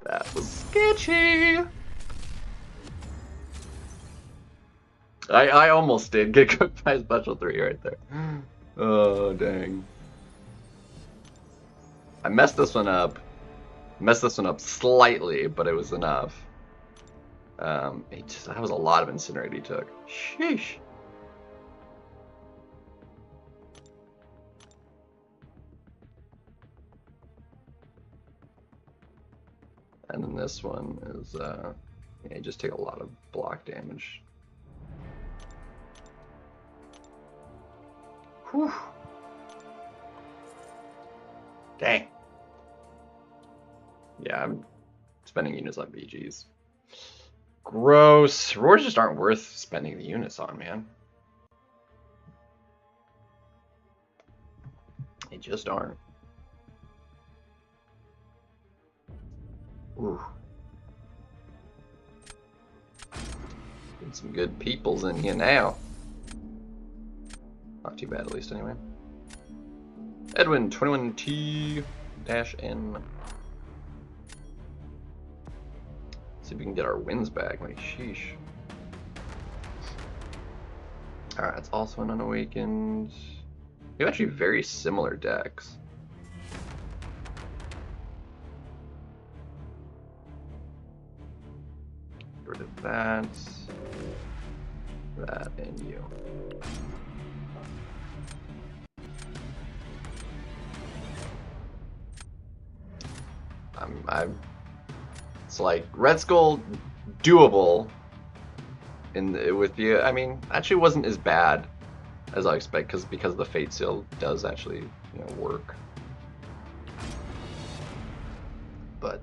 That was sketchy. I almost did get cooked by special 3 right there. Oh, dang. I messed this one up. Messed this one up slightly, but it was enough. That was a lot of incinerate he took. Sheesh. And then this one is, yeah, you just take a lot of block damage. Whew. Dang. Yeah, I'm spending units on BGs. Gross. Roars just aren't worth spending the units on, man. They just aren't. Ooh. Getting some good peoples in here now. Not too bad, at least, anyway. Edwin, 21T-N. See if we can get our wins back. Like, sheesh. Alright, it's also an Unawakened. We have actually very similar decks. Get rid of that. That, and you. It's like Red Skull doable with you. I mean, actually wasn't as bad as I expect because the Fate Seal does actually, you know, work. But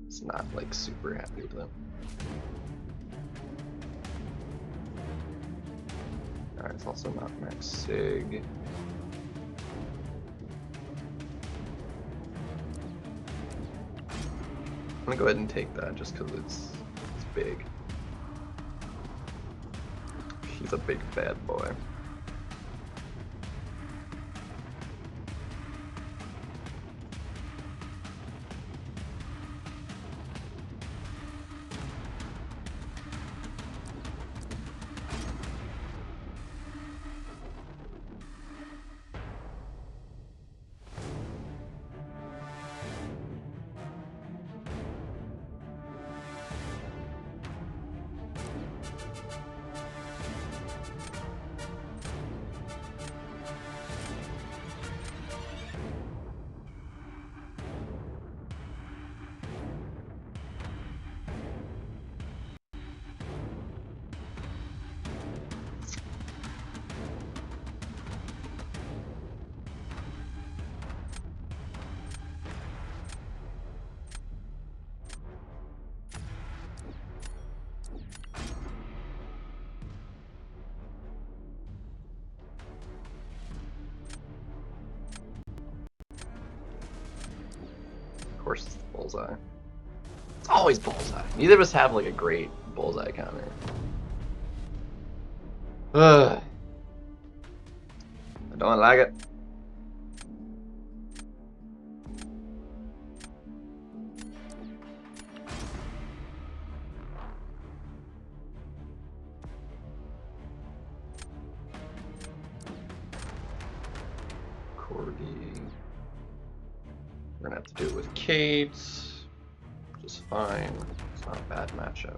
it's not like super happy with them. All right, it's also not max sig. I'm gonna go ahead and take that just because it's big. He's a big bad boy. Of course it's the bullseye. It's always bullseye. Neither of us have like a great bullseye counter. Ugh. I don't like it. We're gonna have to do it with Kate, which is fine. It's not a bad matchup.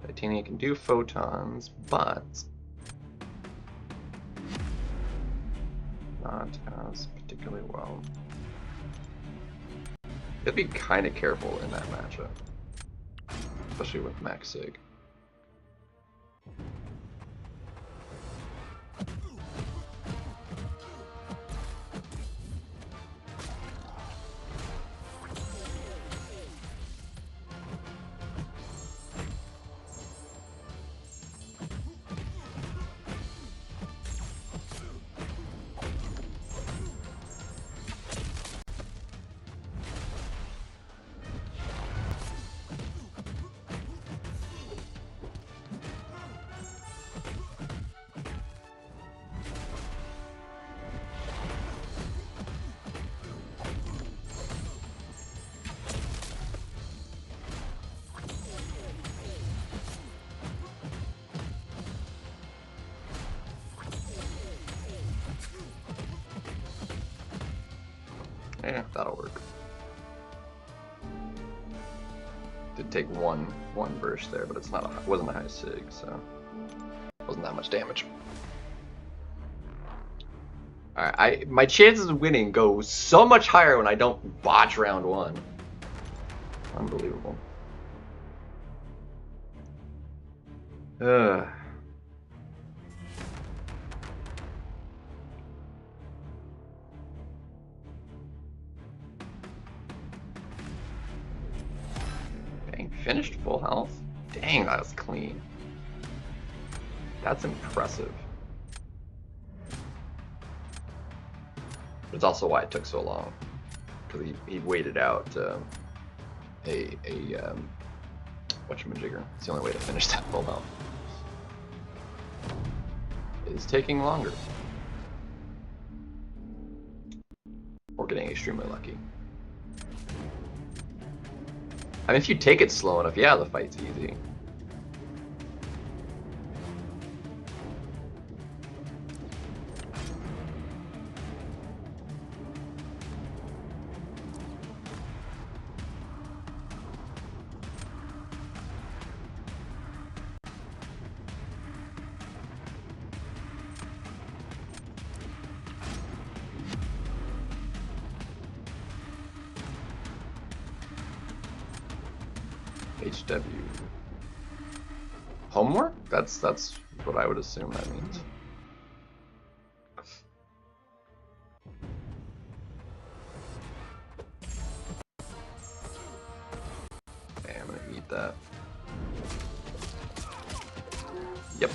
Titania can do photons, but not as particularly well. You have to be kind of careful in that matchup, especially with Max Sig. That'll work. Did take one burst there, but it's not wasn't a high sig, so wasn't that much damage. Alright, my chances of winning go so much higher when I don't botch round 1. Unbelievable. Ugh. Dang, finished full health? Dang, that was clean. That's impressive. It's also why it took so long, because he waited out whatchamajigger. It's the only way to finish that full health. It's taking longer. Or getting extremely lucky. I mean, if you take it slow enough, yeah, the fight's easy. HW. Homework? That's what I would assume that means. Okay, I'm gonna eat that. Yep.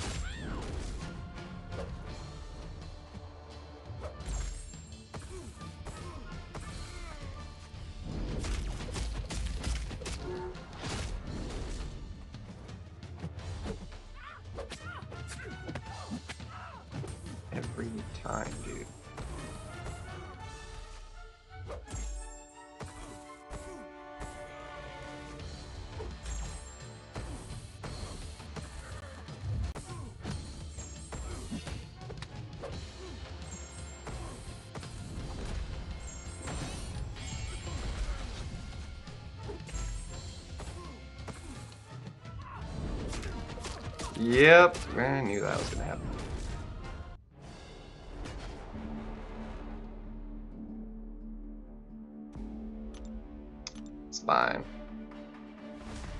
Every time, dude. Yep, I knew that was gonna happen. It's fine.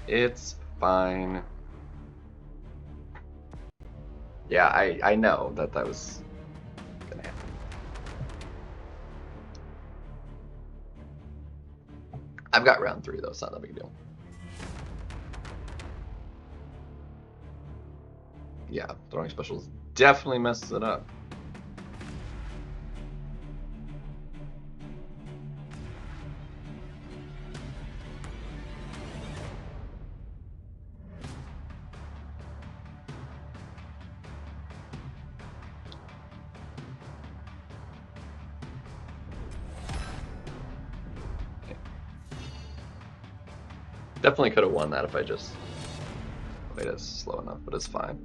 It's fine. Yeah, I know that was gonna happen. I've got round 3 though, it's not that big a deal. Yeah, throwing specials definitely messes it up. Definitely could have won that if I just played it slow enough, but it's fine.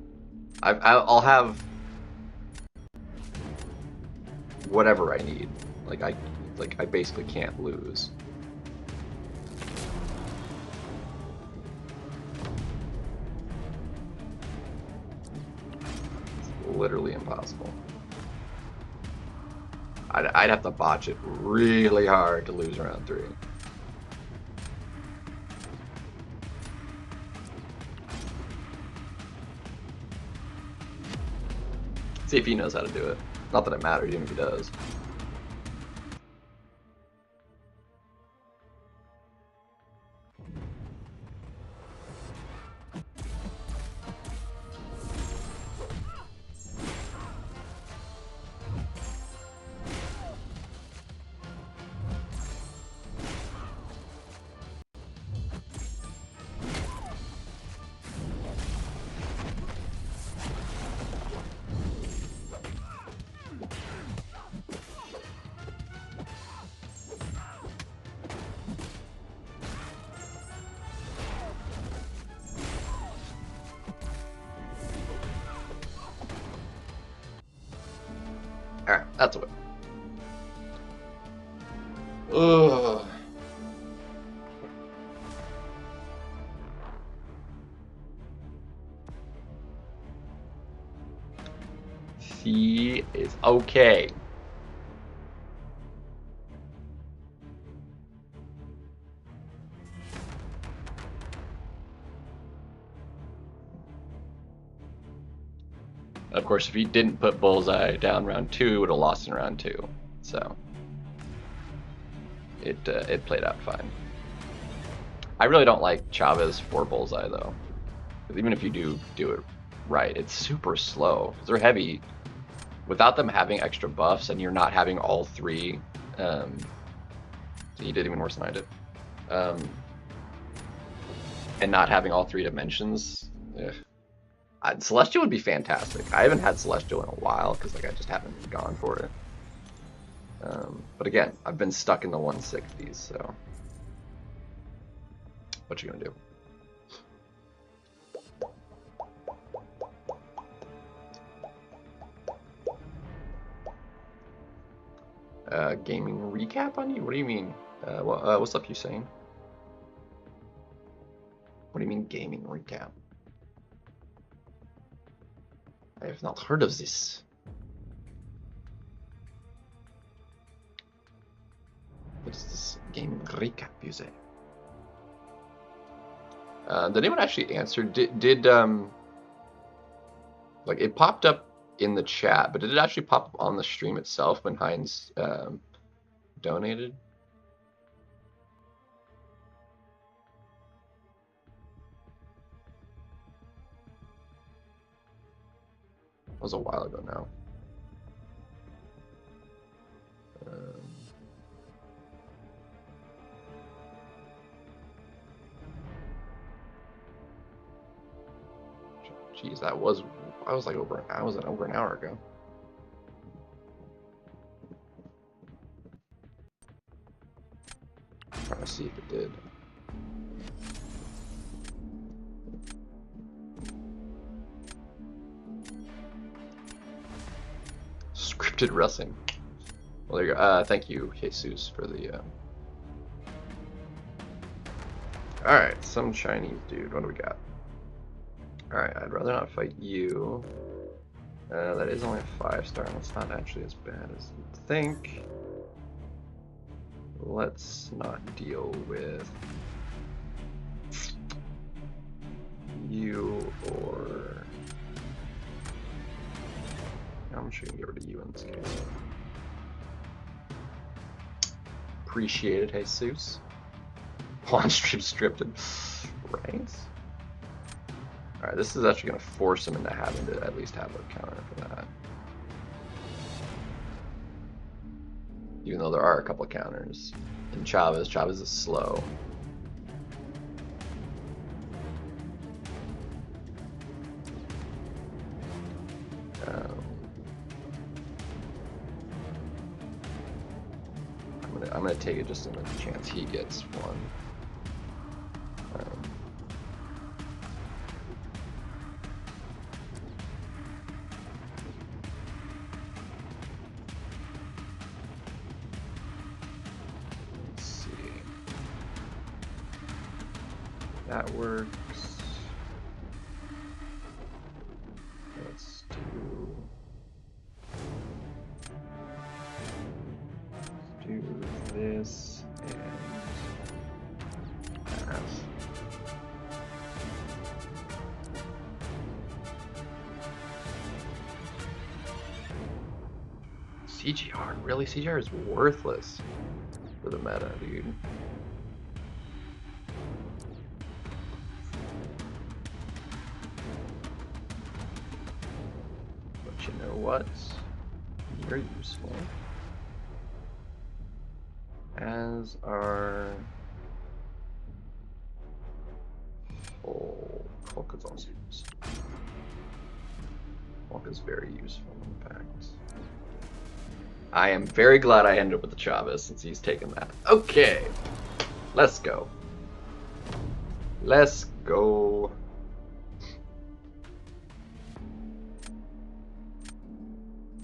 I'll have whatever I need. Like I basically can't lose. It's literally impossible. I'd have to botch it really hard to lose round 3. See if he knows how to do it. Not that it matters, even if he does. Alright, that's a win. Ugh. He is okay. Of course, if he didn't put Bullseye down round 2, he would have lost in round 2. So it played out fine. I really don't like Chavez for Bullseye though. Even if you do it right, it's super slow. They're heavy. Without them having extra buffs, and you're not having all 3, so you did even worse than I did. And not having all 3 dimensions. Ugh. Celestial would be fantastic. I haven't had Celestial in a while because like I just haven't gone for it. But again, I've been stuck in the 160s, so what you gonna do? Gaming recap on you? What do you mean? What's up, you saying? What do you mean gaming recap? I have not heard of this. What is this gaming recap, you say? Did anyone actually answer? Did like it popped up in the chat, but did it actually pop up on the stream itself when Heinz donated? That was a while ago now. Geez, I was like over an hour ago. I'm trying to see if it did. Scripted wrestling. Well, there you go. Thank you, Jesus, for the. All right, some Chinese dude. What do we got? All right, I'd rather not fight you. That is only a 5-star, and that's not actually as bad as you'd think. Let's not deal with you or. I'm sure you can get rid of you in this case. Appreciate it, Jesus. Launch stream scripted. Right? Alright, this is actually going to force him into having to at least have a counter for that. Even though there are a couple of counters. And Chavez is slow. I'm gonna take it just in the chance he gets one. Let's see. That works. Let's do this and that. CGR, really? CGR is worthless for the meta, dude. But you know what? You're useful. As are Hulk is also useful. Hulk is very useful, in fact. I am very glad I ended up with the Chavez since he's taken that. Okay, let's go. Let's go.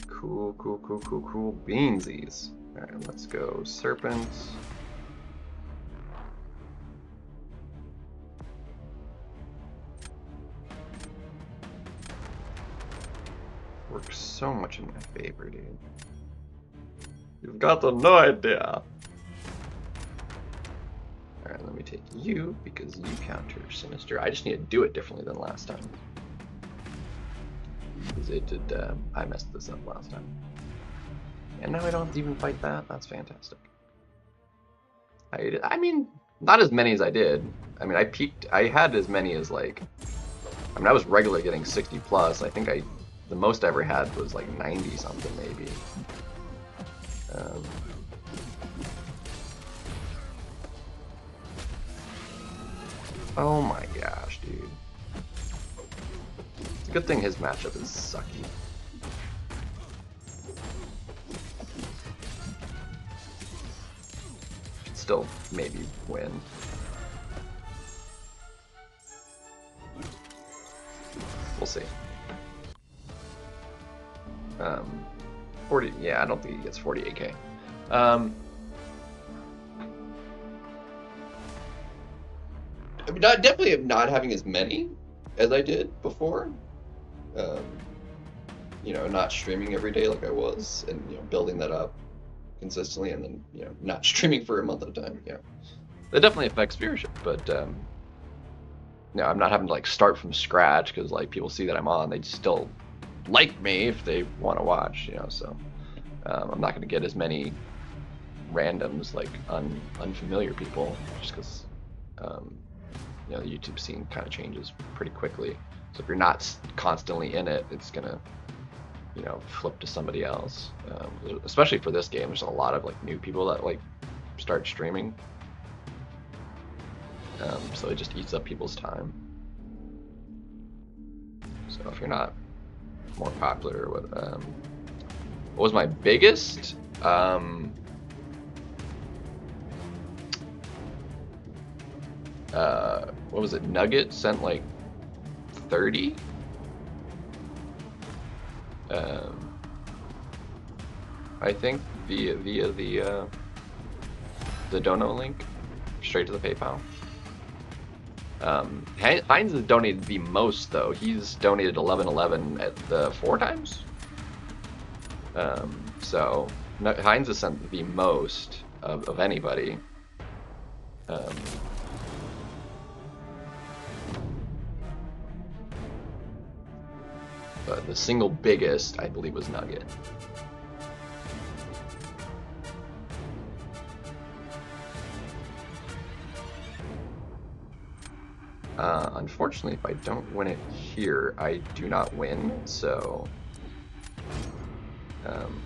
Cool beansies. Alright, let's go Serpent. Works so much in my favor, dude. You've got no idea. Alright, let me take you because you counter Sinister. I just need to do it differently than last time. Because it did, I messed this up last time. And now I don't have to even fight that? That's fantastic. I mean, not as many as I did. I mean, I had as many as like, I mean, I was regularly getting 60 plus. I think the most I ever had was like 90 something maybe. Oh my gosh, dude. It's a good thing his matchup is sucky. Should still maybe win. We'll see. 40, yeah, I don't think he gets 48k. I mean, definitely not having as many as I did before. You know, not streaming every day like I was, and you know, building that up consistently, and then you know, not streaming for a month at a time. Yeah, that definitely affects viewership. But no, I'm not having to like start from scratch because like people see that I'm on, they still like me if they want to watch. You know, so I'm not going to get as many randoms like unfamiliar people just because. You know, the YouTube scene kind of changes pretty quickly. So if you're not constantly in it, it's gonna, you know, flip to somebody else. Especially for this game, there's a lot of like new people that like start streaming. So it just eats up people's time. So if you're not more popular, what was my biggest? What was it? Nugget sent like 30. I think via the dono link straight to the PayPal. Heinz has donated the most though. He's donated 1111 at the 4 times. So Heinz has sent the most of anybody. But the single biggest, I believe, was Nugget. Unfortunately, if I don't win it here, I do not win, so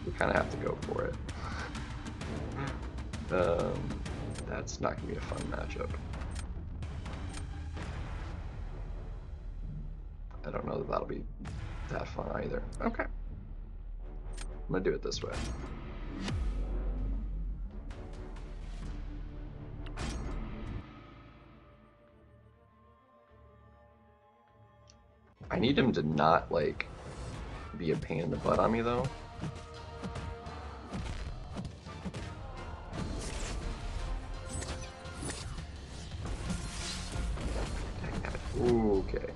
we kind of have to go for it. That's not going to be a fun matchup. I don't know that that'll be that fun either. Okay. I'm gonna do it this way. I need him to not, like, be a pain in the butt on me, though. Okay.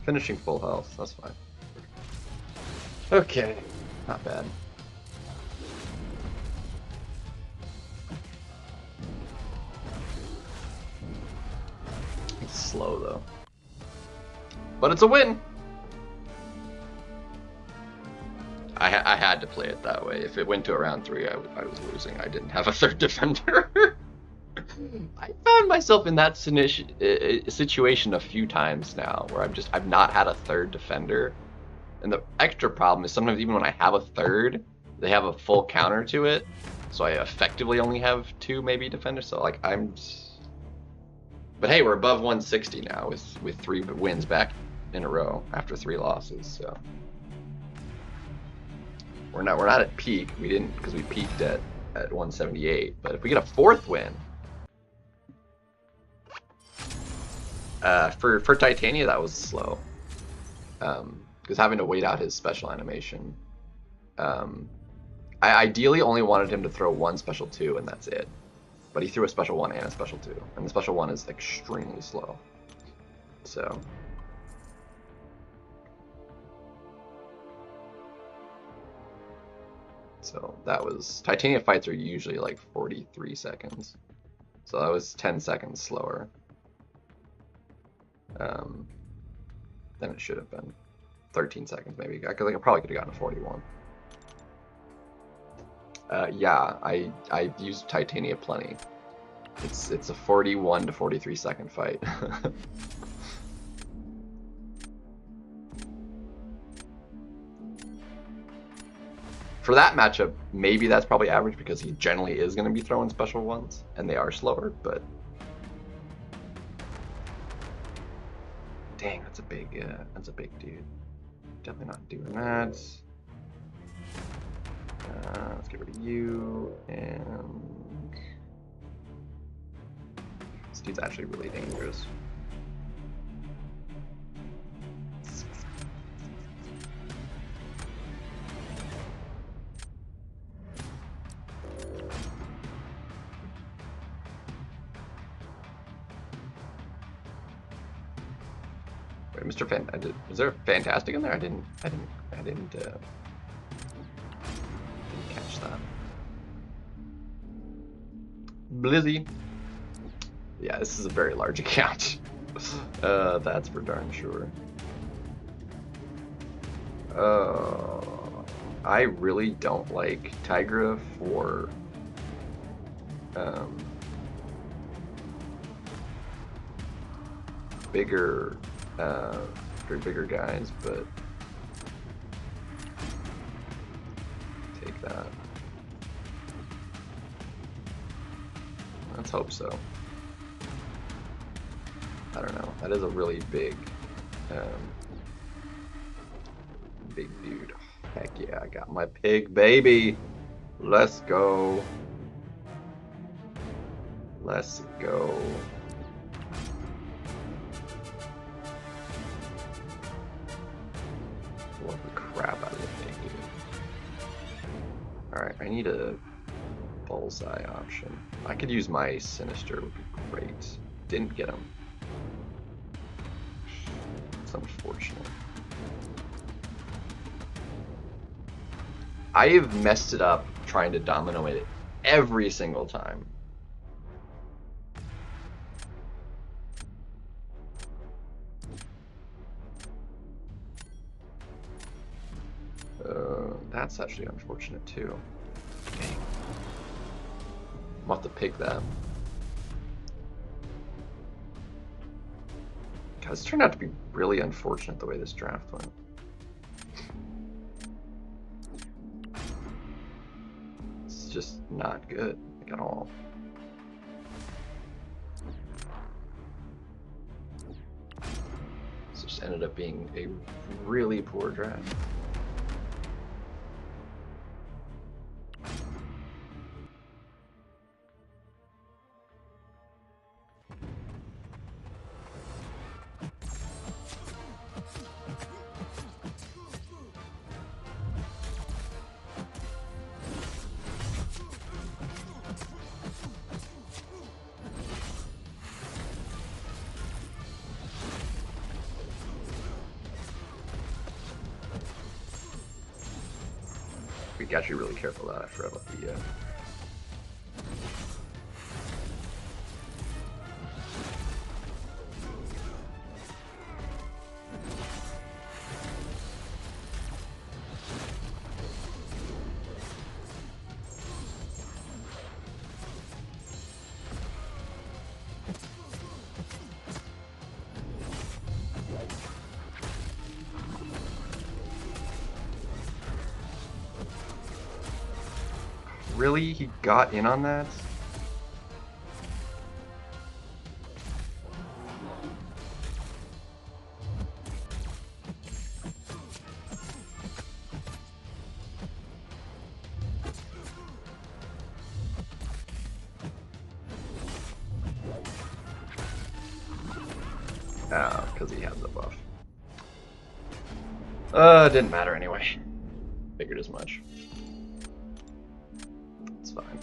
Finishing full health, that's fine. Okay, not bad. It's slow though. But it's a win! I had to play it that way. If it went to a round 3, I was losing. I didn't have a third defender. I found myself in that situation a few times now, where I've not had a third defender, and the extra problem is sometimes even when I have a third, they have a full counter to it, so I effectively only have 2 maybe defenders. So like But hey, we're above 160 now with 3 wins back in a row after 3 losses. So we're not at peak. We didn't, because we peaked at 178. But if we get a 4th win, for Titania, that was slow. Because having to wait out his special animation. I ideally only wanted him to throw 1 special 2, and that's it. But he threw a special 1 and a special 2, and the special 1 is extremely slow. So that was, Titania fights are usually like 43 seconds. So that was 10 seconds slower than it should have been. 13 seconds maybe. I probably could have gotten a 41. Yeah, I used Titania plenty. It's a 41 to 43 second fight. For that matchup, maybe that's probably average because he generally is going to be throwing special 1s, and they are slower, but dang, that's a big dude. Definitely not doing that. Let's get rid of you, and this dude's actually really dangerous. Wait, Mr. Is there a Fantastic in there? I didn't catch that. Blizzy. Yeah, this is a very large account. That's for darn sure. I really don't like Tigra for bigger guys, but take that. Let's hope so. I don't know. That is a really big dude. Heck yeah, I got my pig baby. Let's go. Let's go. Love the crap out of the pig, dude. Alright, I need a bullseye option. I could use my Sinister, would be great. Didn't get him. It's unfortunate. I've messed it up trying to domino it every single time. That's actually unfortunate too. Dang. I'll have to pick that. God, this turned out to be really unfortunate the way this draft went. It's just not good, like, at all. This just ended up being a really poor draft. We got to be really careful that I forgot about the Really? He got in on that? It didn't matter anyway. Figured as much. It's fine.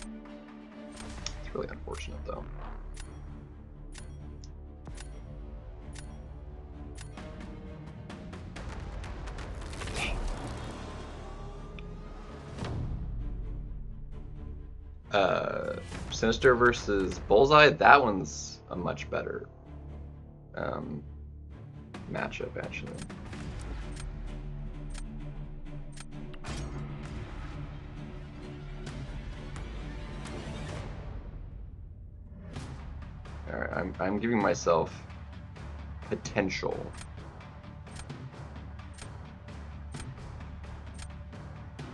It's really unfortunate though. Sinister versus Bullseye, that one's a much better matchup, actually. Alright, I'm giving myself potential.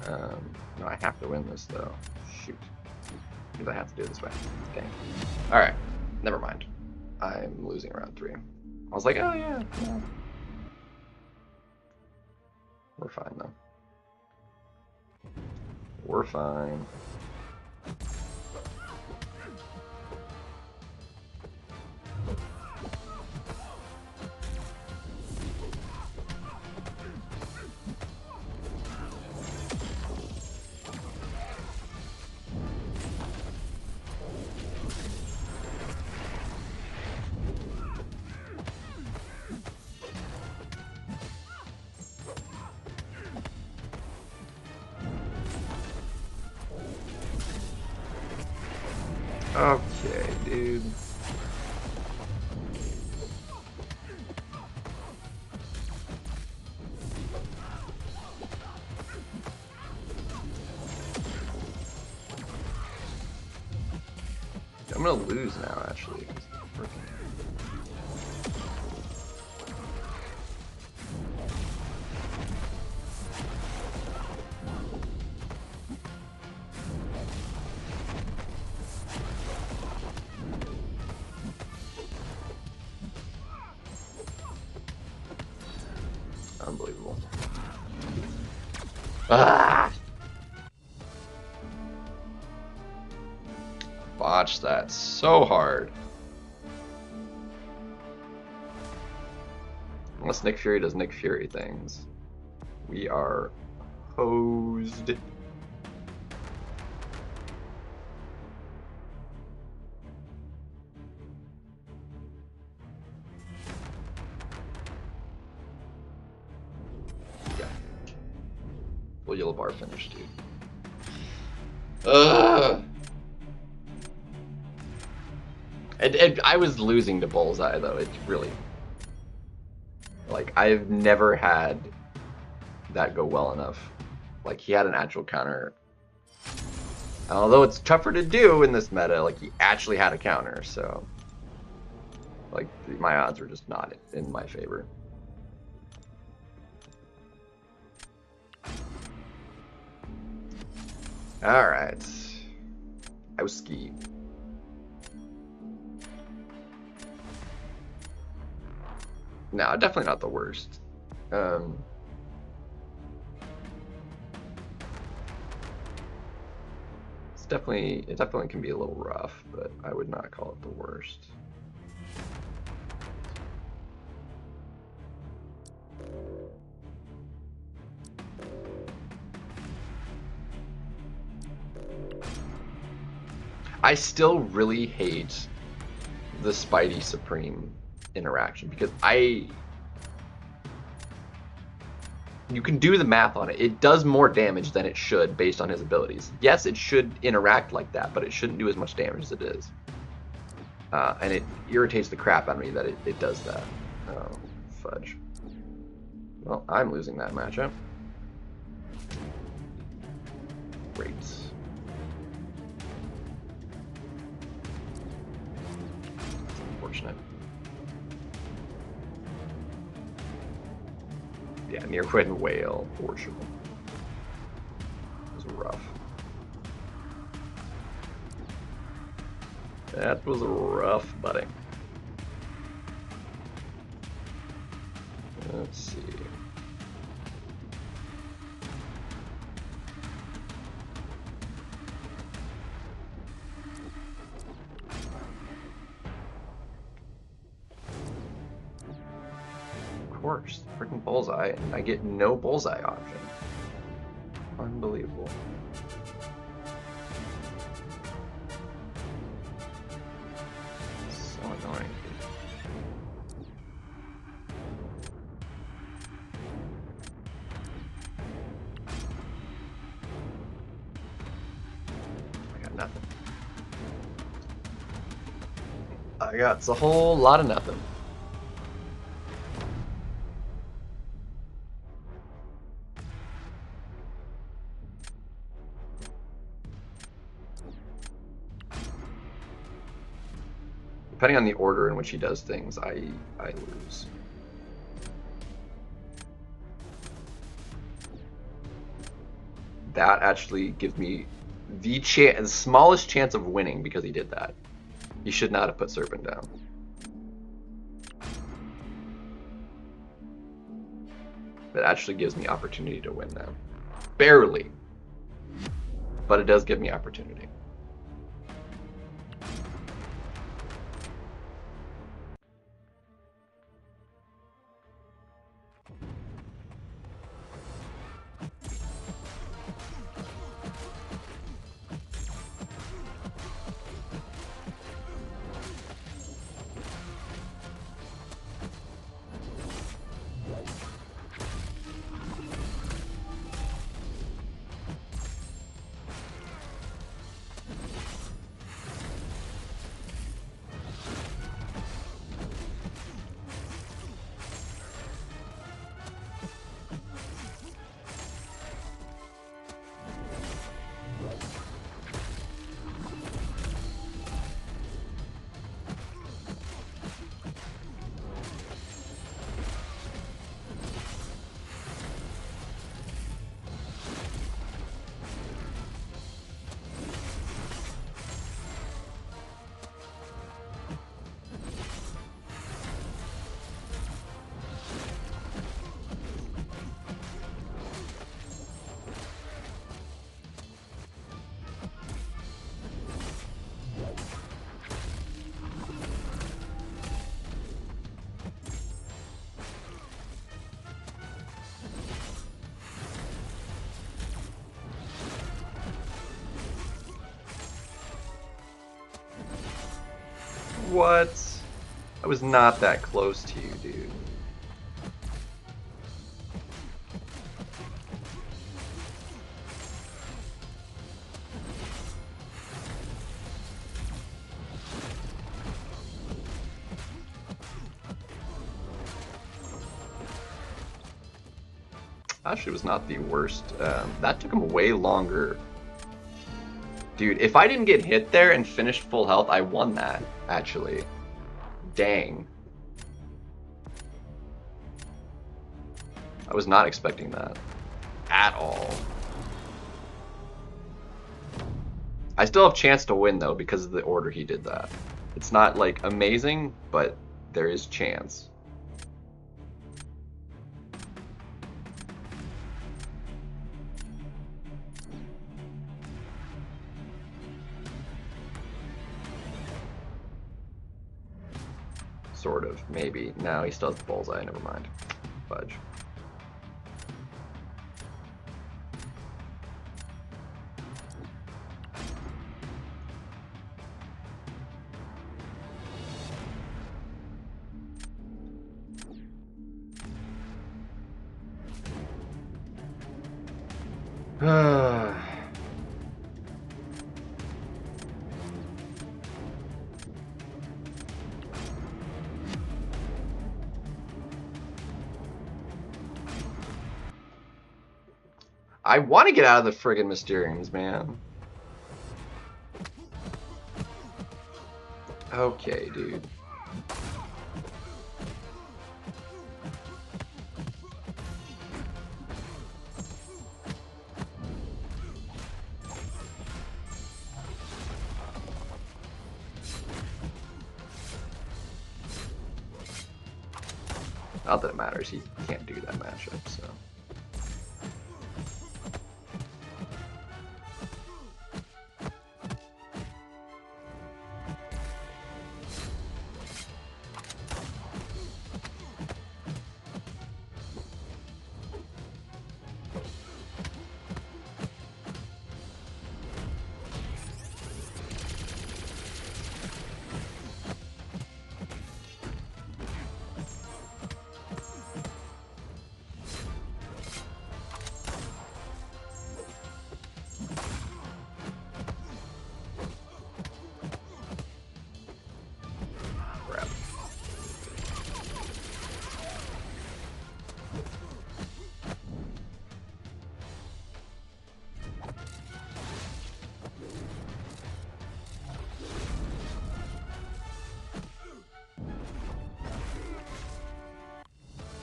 No, I have to win this though. Shoot. Because I have to do it this way. Okay. Alright. Never mind. I'm losing round 3. I was like, oh yeah. We're fine though. We're fine. Okay, dude. I'm gonna lose now, actually. Unbelievable. Ah! Botched that so hard. Unless Nick Fury does Nick Fury things, we are hosed. Yeah. Full yellow bar finish, dude. Ugh. I was losing to Bullseye though. It's really, like, I've never had that go well enough. Like, he had an actual counter. And although it's tougher to do in this meta, like, he actually had a counter, so like, my odds were just not in my favor. Alright. I was skied. No, definitely not the worst. It definitely can be a little rough, but I would not call it the worst. I still really hate the Spidey Supreme interaction because you can do the math on it. It does more damage than it should based on his abilities. Yes, it should interact like that, but it shouldn't do as much damage as it is. And it irritates the crap out of me that it does that. Oh, fudge. Well, I'm losing that matchup. Great. That's unfortunate. Yeah, near Quinn Whale, Portugal. It was rough. That was rough, buddy. Let's see. course. Freaking bullseye. And I get no bullseye option. Unbelievable. So annoying. I got nothing. I got a whole lot of nothing. Depending on the order in which he does things, I lose. That actually gives me the smallest chance of winning because he did that. He should not have put Serpent down. That actually gives me opportunity to win now. Barely. But it does give me opportunity. What? I was not that close to you, dude. Actually, was not the worst. That took him way longer. Dude, if I didn't get hit there and finished full health, I won that, actually. Dang. I was not expecting that. At all. I still have a chance to win, though, because of the order he did that. It's not, like, amazing, but there is chance. Sort of, maybe. No, he still has the bullseye, never mind. Fudge. I want to get out of the friggin' Mysteriums, man. Okay, dude. Not that it matters, he can't do that matchup, so.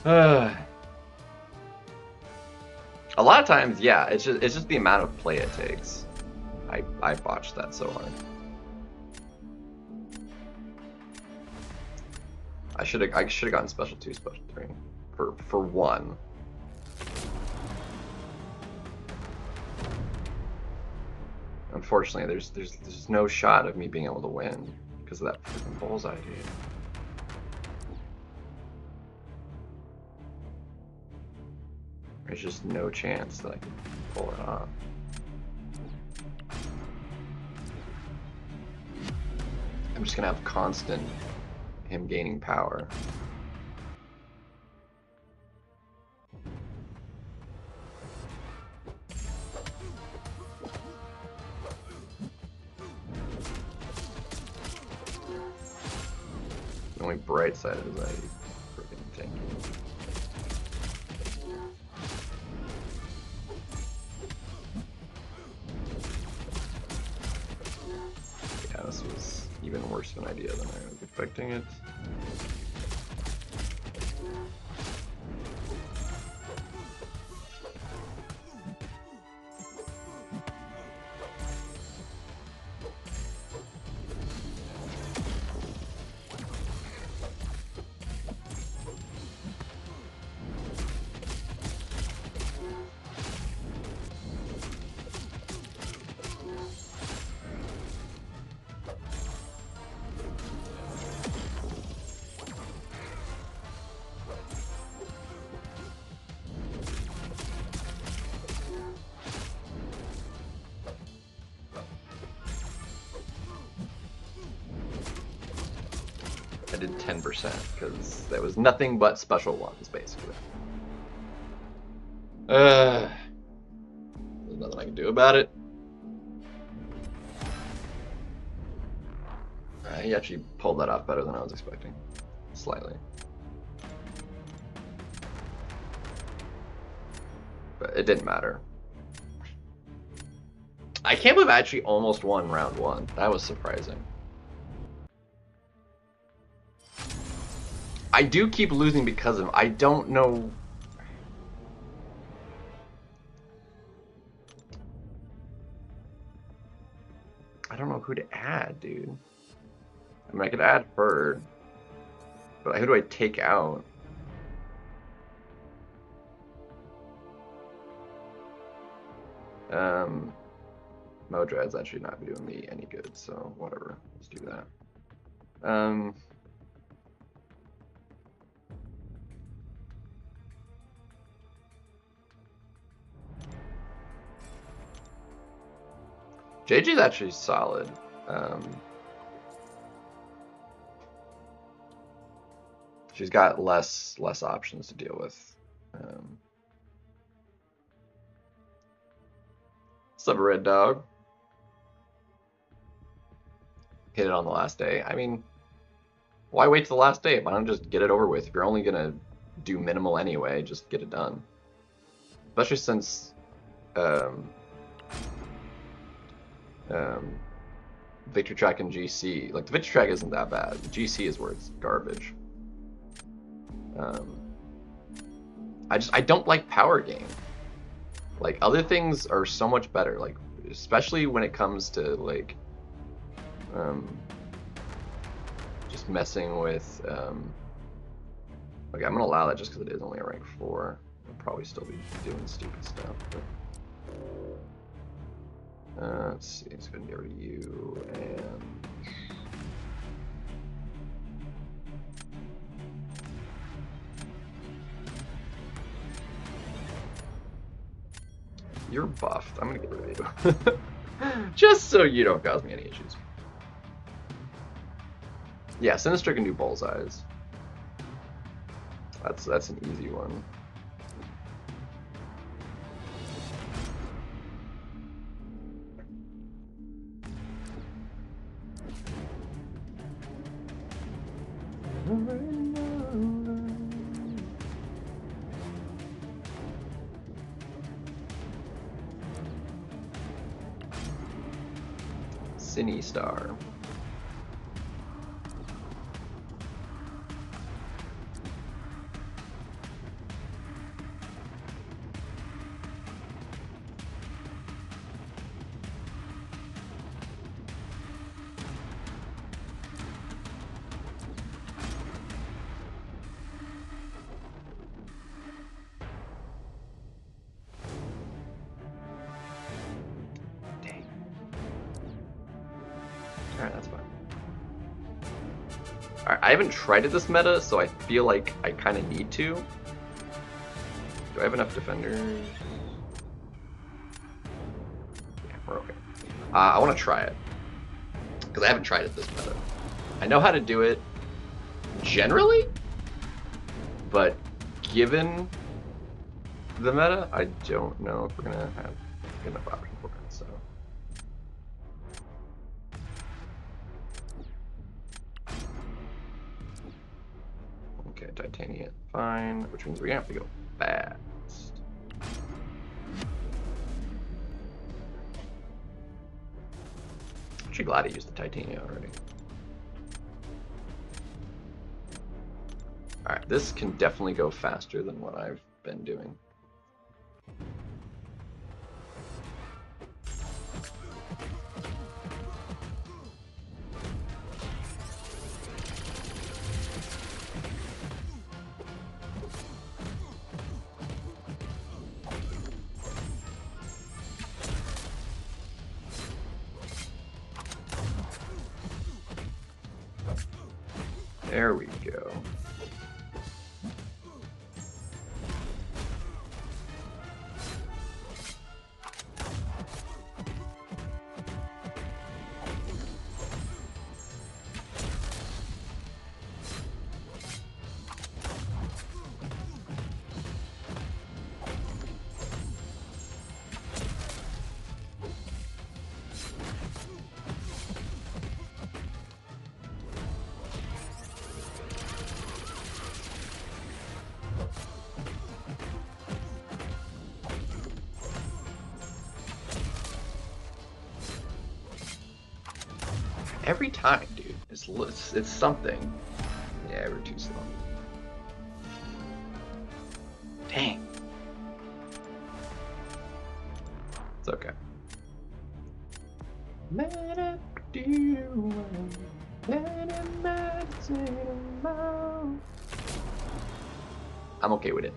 A lot of times, yeah, it's just the amount of play it takes. I botched that so hard. I should have gotten special 2, special 3 for 1. Unfortunately, there's no shot of me being able to win because of that freaking bullseye, dude. There's just no chance that I can pull it off. I'm just gonna have constant him gaining power. The only bright side is I freaking tank it. Yeah, this was even worse of an idea than I was expecting it. I did 10% because that was nothing but special ones, basically. There's nothing I can do about it. He actually pulled that off better than I was expecting. Slightly. But it didn't matter. I can't believe I actually almost won round 1. That was surprising. I do keep losing because of him. I don't know. I don't know who to add, dude. I mean, I could add her, but who do I take out? Modrad's actually not doing me any good, so whatever. Let's do that. JJ's actually solid. She's got less options to deal with. What's up, Red Dog? Hit it on the last day. I mean, why wait till the last day? Why don't just get it over with? If you're only gonna do minimal anyway, just get it done. Especially since Victory Track and GC, like the Victory Track isn't that bad. GC is where it's garbage. I don't like power game. Like other things are so much better. Like especially when it comes to like just messing with. Okay, I'm gonna allow that just because it is only a rank 4. I'll probably still be doing stupid stuff. But let's see. It's gonna get rid of you and. You're buffed. I'm gonna get rid of you. Just so you don't cause me any issues. Yeah, Sinister can do bullseyes. That's an easy one. Star. Alright, that's fine. Alright, I haven't tried it this meta, so I feel like I kind of need to. Do I have enough defenders? Yeah, we're okay. I want to try it. Because I haven't tried it this meta. I know how to do it generally, but given the meta, I don't know if we're going to have enough options for it, so... Okay, titanium, fine, which means we have to go fast. Actually glad I used the titanium already. Alright, this can definitely go faster than what I've been doing. There we go. Every time, dude. It's something. Yeah, we're too slow. Dang. It's okay. I'm okay with it.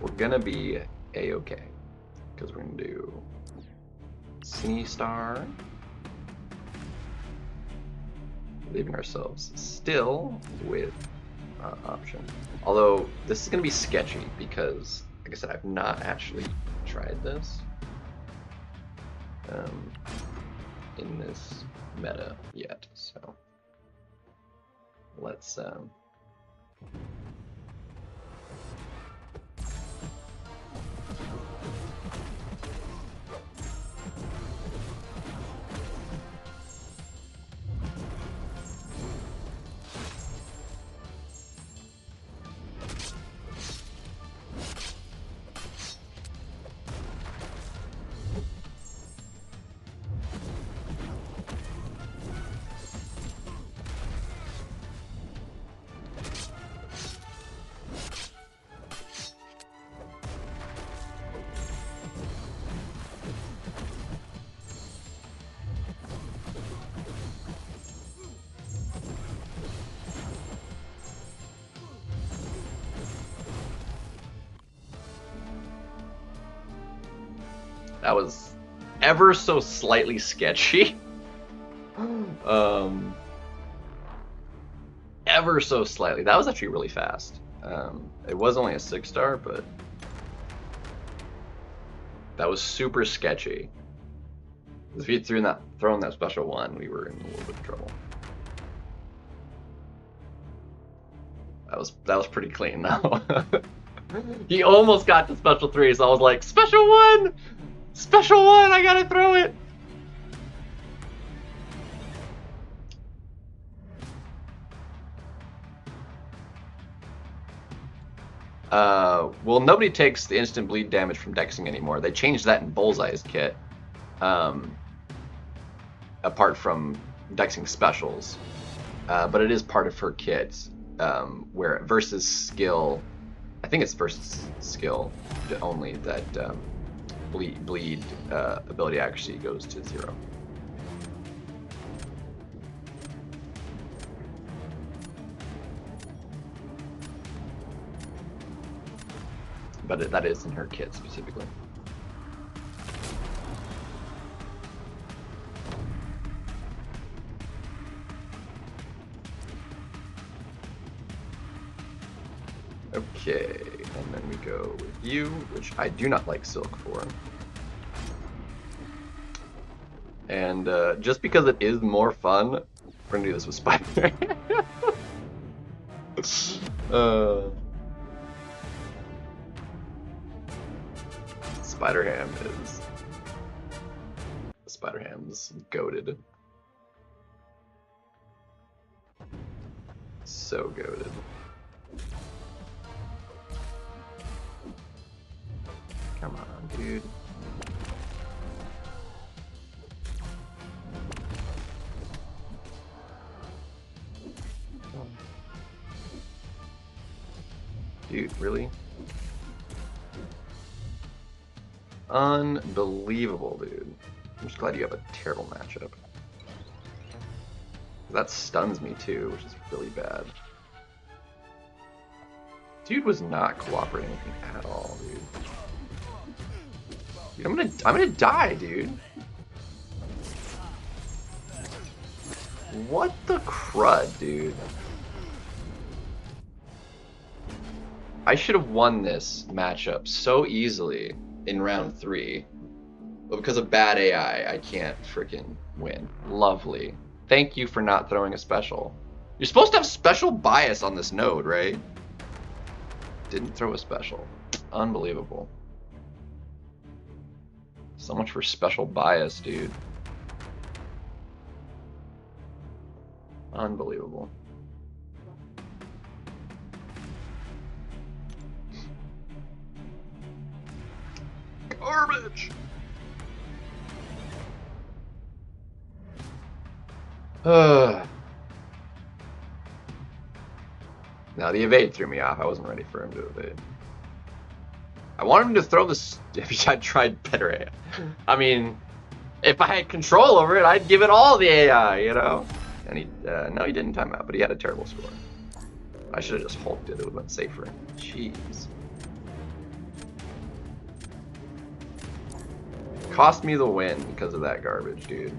We're gonna be a-okay. Because we're gonna do Cine Star, leaving ourselves still with option. Although this is going to be sketchy because, like I said, I've not actually tried this in this meta yet. So let's that was ever so slightly sketchy. Ever so slightly. That was actually really fast. It was only a 6-star, but that was super sketchy. If he had thrown that special one, we were in a little bit of trouble. That was pretty clean though. He almost got to special 3, so I was like, special 1! Special 1! I gotta throw it! Well, nobody takes the instant bleed damage from dexing anymore. They changed that in Bullseye's kit. Apart from dexing specials. But it is part of her kit. Where versus skill, I think it's versus skill only that bleed ability accuracy goes to 0. But that is in her kit specifically. Okay, and then we go with you, which I do not like Silk for. And just because it is more fun, we're gonna do this with Spider. Spider-Ham's goated. So goated. Come on, dude. Dude, really? Unbelievable, dude. I'm just glad you have a terrible matchup. That stuns me too, which is really bad. Dude was not cooperating with me at all, dude. Dude, I'm gonna die, dude. What the crud, dude? I should have won this matchup so easily in round 3. But because of bad AI, I can't freaking win. Lovely. Thank you for not throwing a special. You're supposed to have special bias on this node, right? Didn't throw a special. Unbelievable. So much for special bias, dude. Unbelievable. Garbage! Now the evade threw me off. I wasn't ready for him to evade. I wanted him to throw this. If I tried better AI. I mean, if I had control over it, I'd give it all the AI, you know? And he, no, he didn't time out, but he had a terrible score. I should have just hulked it. It would have been safer. Jeez. Cost me the win because of that garbage, dude.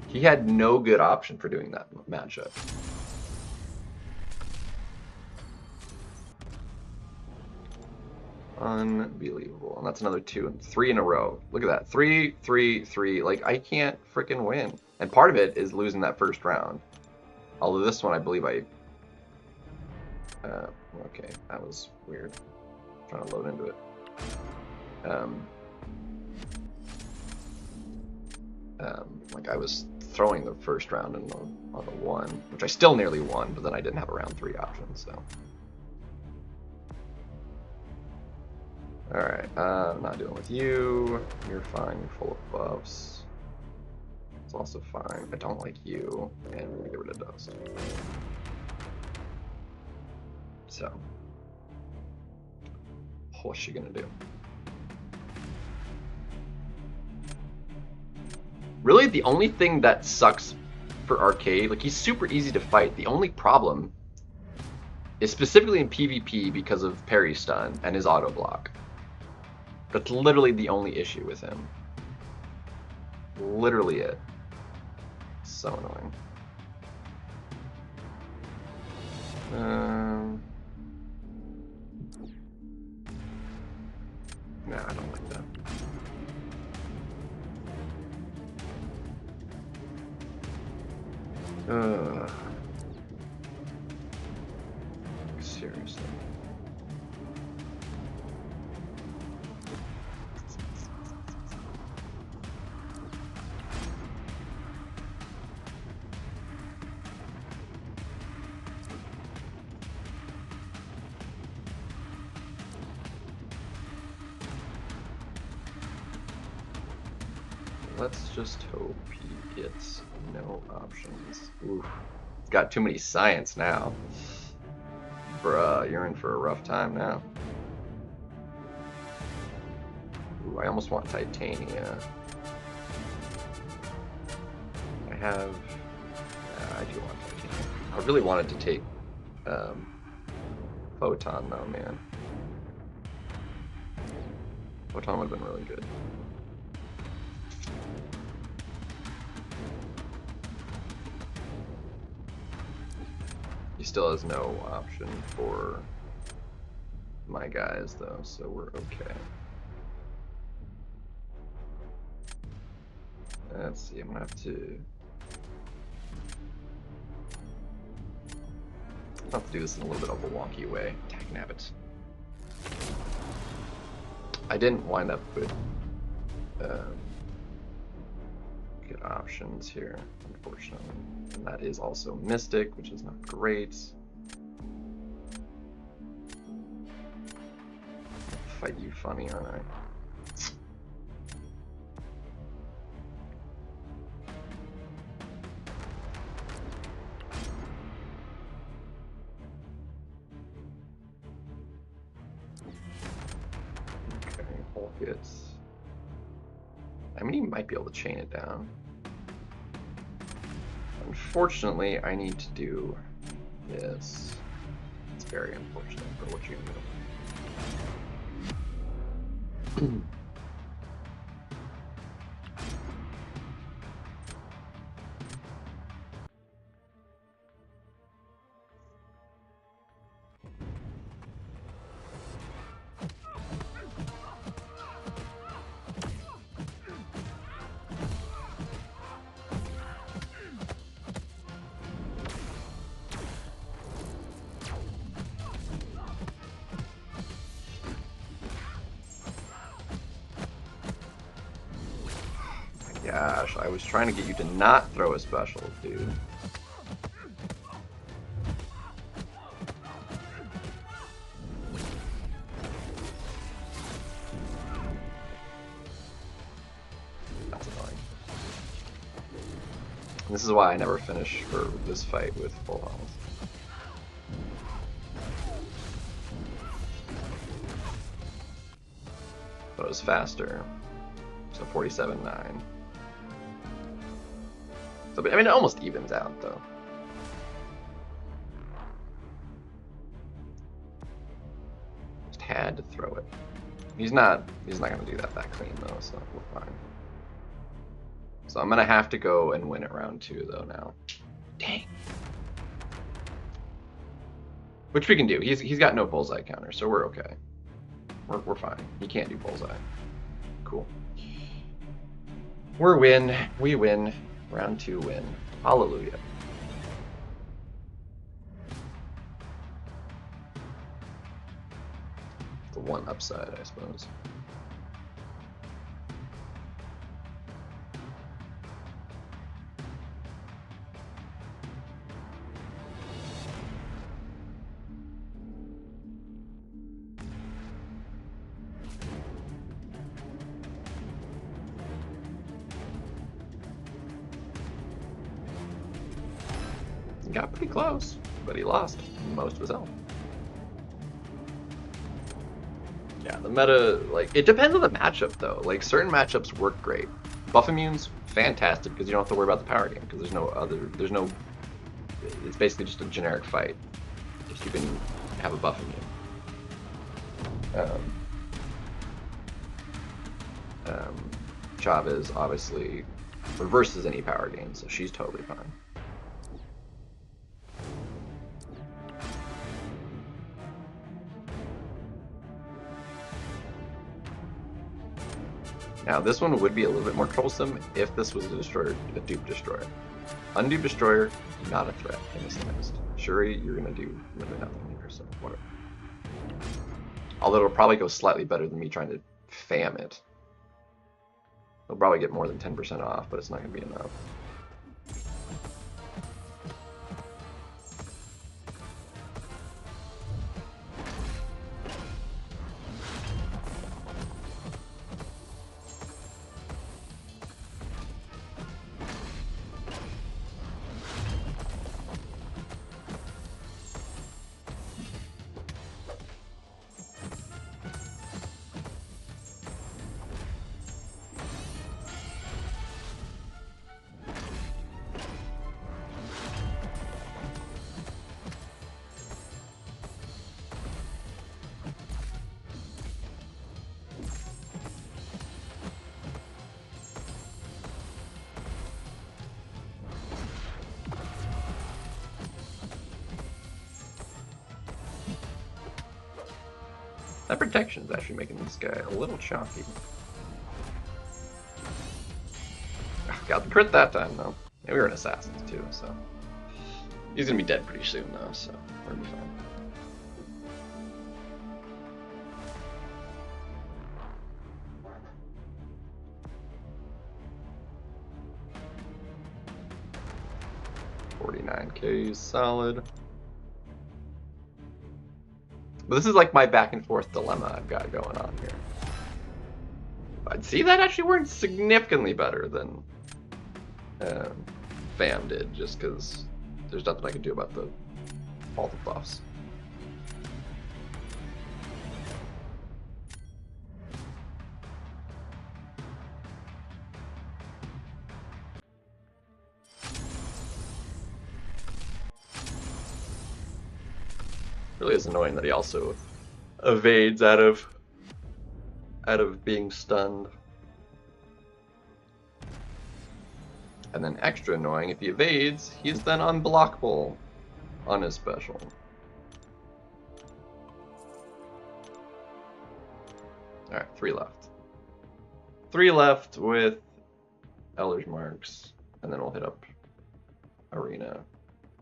He had no good option for doing that matchup. Unbelievable. And that's another 2 and 3 in a row. Look at that. 3, 3, 3. Like, I can't freaking win. And part of it is losing that first round. Although this one, I believe I... okay, that was weird. I'm trying to load into it. Like, I was throwing the first round on the 1, which I still nearly won, but then I didn't have a round 3 option, so... Alright, I'm not dealing with you. You're fine, you're full of buffs. It's also fine. I don't like you, and we're gonna get rid of Dust. So, what's she gonna do? Really, the only thing that sucks for Arcade, like, he's super easy to fight. The only problem is specifically in PvP because of parry stun and his auto block. That's literally the only issue with him. Literally it. So annoying. Nah, I don't like that. Seriously. Let's just hope he gets no options. Oof. He's got too many science now. Bruh, you're in for a rough time now. Ooh, I almost want Titania. I have... I do want Titania. I really wanted to take Photon though, man. Photon would have been really good. still has no option for my guys though, so we're okay. Let's see, I'm gonna have to do this in a little bit of a wonky way. Attack nabbit. I didn't wind up with good options here, unfortunately. And that is also Mystic, which is not great. Fight you funny, aren't I? I mean, he might be able to chain it down. Unfortunately, I need to do this. It's very unfortunate for what you're gonna do. Gosh, I was trying to get you to not throw a special, dude. That's annoying. And this is why I never finish for this fight with full health. But it was faster. So 47.9. So, I mean, it almost evens out, though. Just had to throw it. He's not gonna do that clean, though, so we're fine. So I'm gonna have to go and win it round 2, though, now. Dang. Which we can do. He's got no bullseye counter, so we're okay. We're fine. He can't do bullseye. Cool. We win. Round 2 win. Hallelujah. The one upside, I suppose. Got pretty close, but he lost most of his health. Yeah, the meta, like, it depends on the matchup, though. Like, certain matchups work great. Buff immune's fantastic because you don't have to worry about the power game because it's basically just a generic fight. Just you can have a buff immune. Chavez obviously reverses any power gain, so she's totally fine. Now, this one would be a little bit more troublesome if this was a dupe destroyer. Undupe destroyer, not a threat in this list. Shuri, you're gonna do really nothing here, so whatever. Although it'll probably go slightly better than me trying to fam it. It'll probably get more than 10% off, but it's not gonna be enough. That protection is actually making this guy a little choppy. Got the crit that time, though. Yeah, we were an assassin, too, so... He's gonna be dead pretty soon, though, so we're gonna be fine. $49K is solid. But this is like my back and forth dilemma I've got going on here. I'd see that actually worked significantly better than Fam did, just because there's nothing I can do about all the buffs. Really is annoying that he also evades out of being stunned. And then extra annoying, if he evades, he's then unblockable on his special. Alright, 3 left. 3 left with Elder's Marks, and then we'll hit up Arena,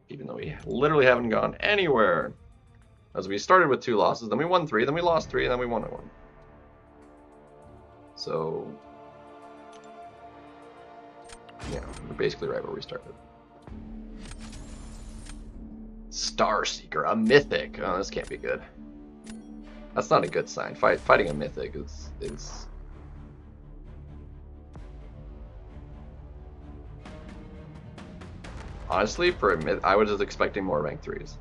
even though we literally haven't gone anywhere. As we started with 2 losses, then we won 3, then we lost 3, and then we won 1. So, yeah, we're basically right where we started. Starseeker, a mythic. Oh, this can't be good. That's not a good sign. Fighting a mythic is honestly, for a myth, I was just expecting more rank 3s.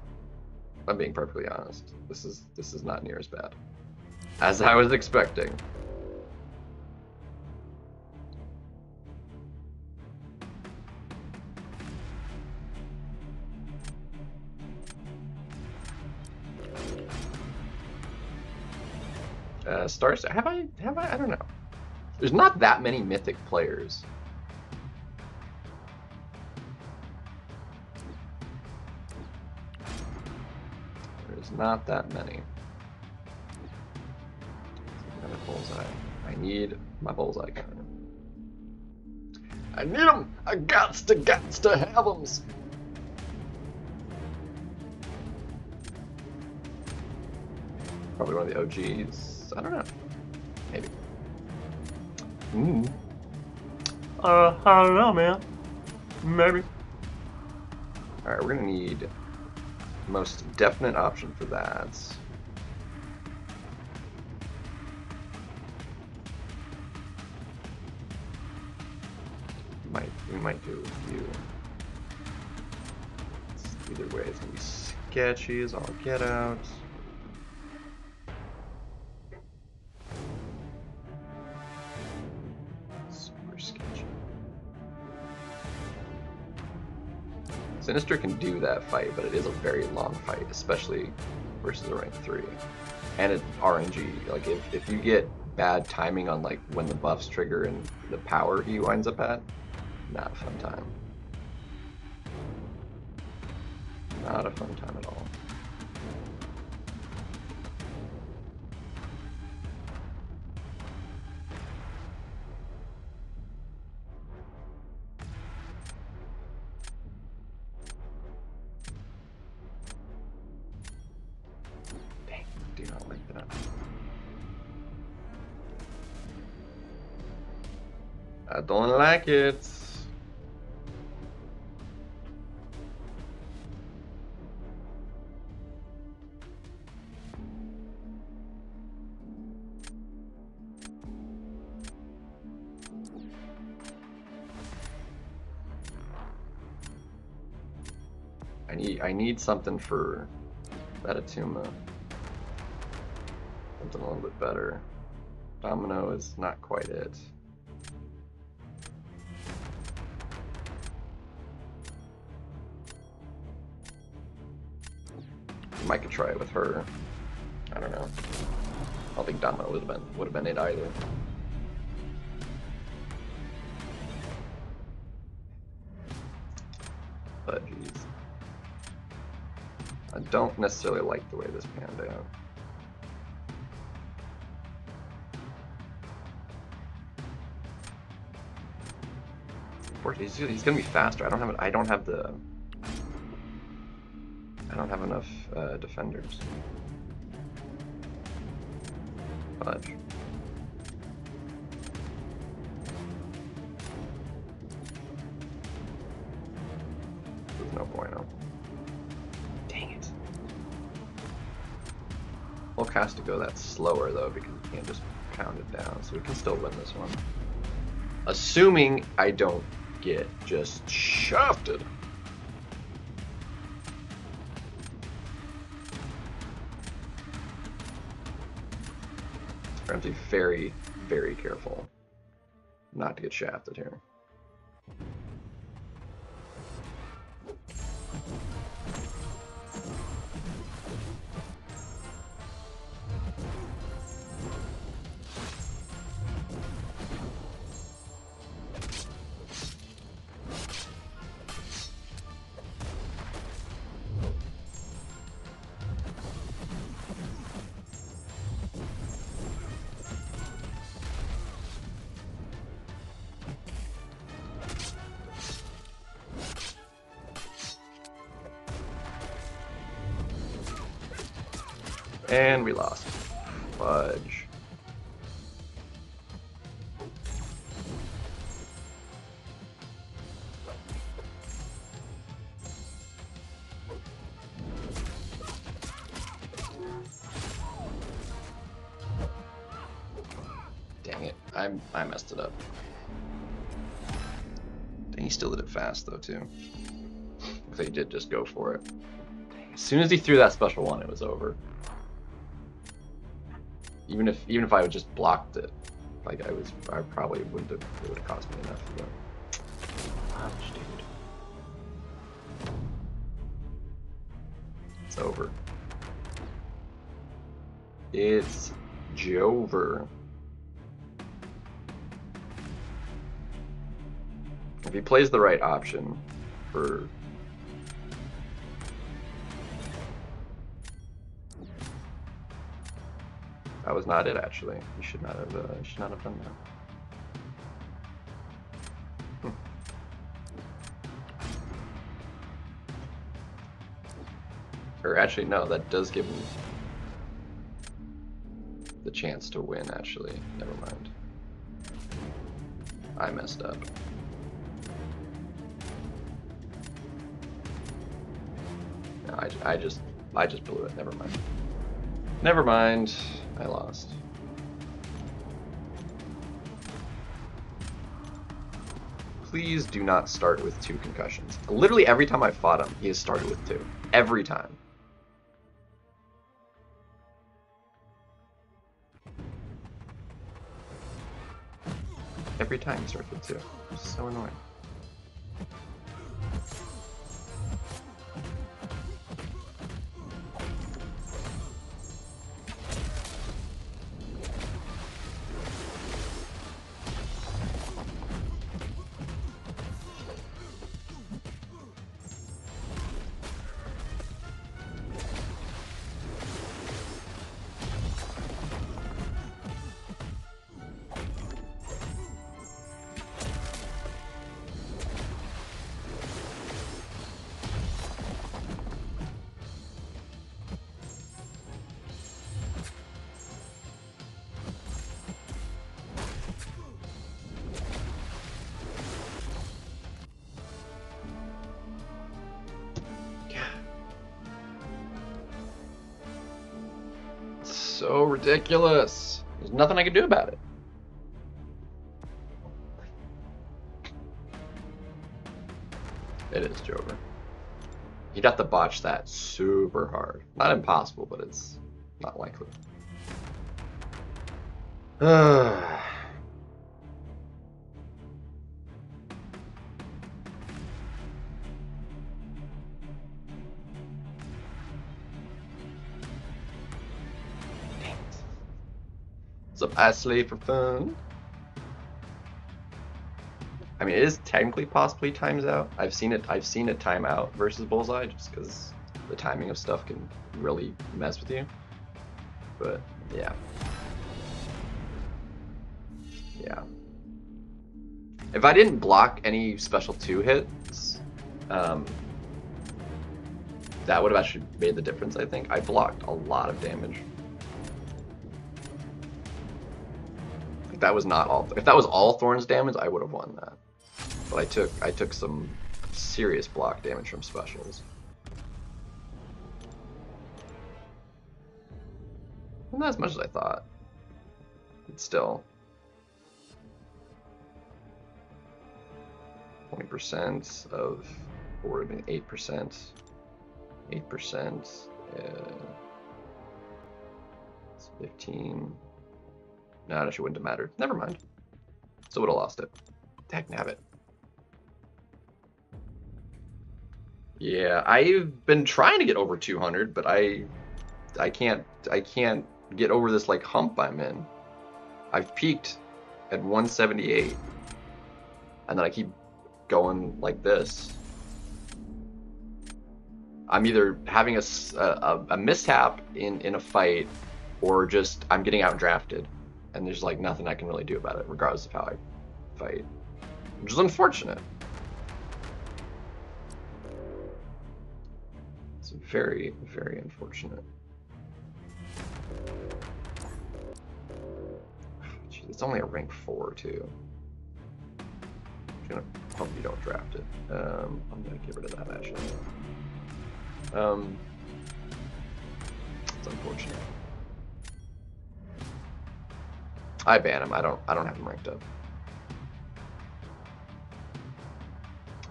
I'm being perfectly honest. This is not near as bad as I was expecting. Stars, have I, I don't know. There's not that many mythic players. There's not that many. Another bullseye. I need my bullseye gunner. I need them! I gots to have them! Probably one of the OGs. I don't know. Maybe. I don't know, man. Maybe. Alright, we're gonna need the most definite option for that. We might do a few. Either way, it's gonna be sketchy as all get out. Sinister can do that fight, but it is a very long fight, especially versus a rank 3. And it's RNG. Like, if you get bad timing on like when the buffs trigger and the power he winds up at, not a fun time. Not a fun time at all. I don't like it. I need something for Battlegrounds. Something a little bit better. Domino is not quite it. I could try it with her. I don't know. I don't think Domino would have been it either. But geez, I don't necessarily like the way this panned out. Unfortunately, he's gonna be faster. I don't have enough defenders. Fudge. There's no bueno. Dang it. Hulk has to go that slower though, because you can't just pound it down, so we can still win this one. Assuming I don't get just shafted. I have to be very, very careful not to get shafted here. And we lost. Fudge. Dang it. I messed it up. Dang, he still did it fast though too. Looks like he did just go for it. Dang, as soon as he threw that special one, it was over. Even if I would just blocked it, like I probably wouldn't have. It would have cost me enough. But ouch, dude. It's over. It's Jover. If he plays the right option for. That was not it, actually. You should not have done that. Or actually, no, that does give me the chance to win, actually. Never mind. I messed up. No, I just blew it. Never mind. Never mind. I lost. Please do not start with 2 concussions. Literally every time I fought him, he has started with 2. Every time. Every time he starts with 2. It's so annoying. So ridiculous. There's nothing I can do about it. It is Jover. You'd have to botch that super hard. Not impossible, but it's not likely. What's up, Ashley, for fun? I mean, it is technically possibly times out. I've seen it time out versus Bullseye, just because the timing of stuff can really mess with you. But yeah. If I didn't block any special 2 hits, that would have actually made the difference, I think. I blocked a lot of damage. If that was not all, if that was all Thorn's damage, I would have won that. But I took some serious block damage from specials. Not as much as I thought. But still. 20% of, or would have been 8%. 8%. It's 15. No, it actually wouldn't have mattered. Never mind. So would have lost it. Dagnabbit. Yeah, I've been trying to get over 200, but I can't get over this like hump I'm in. I've peaked at 178, and then I keep going like this. I'm either having a mishap in a fight, or just I'm getting outdrafted, and there's like nothing I can really do about it, regardless of how I fight, which is unfortunate. It's very, very unfortunate. Jeez, it's only a rank 4 too. I'm gonna hope you don't draft it. I'm gonna get rid of that actually. It's unfortunate. I ban him. I don't have him ranked up.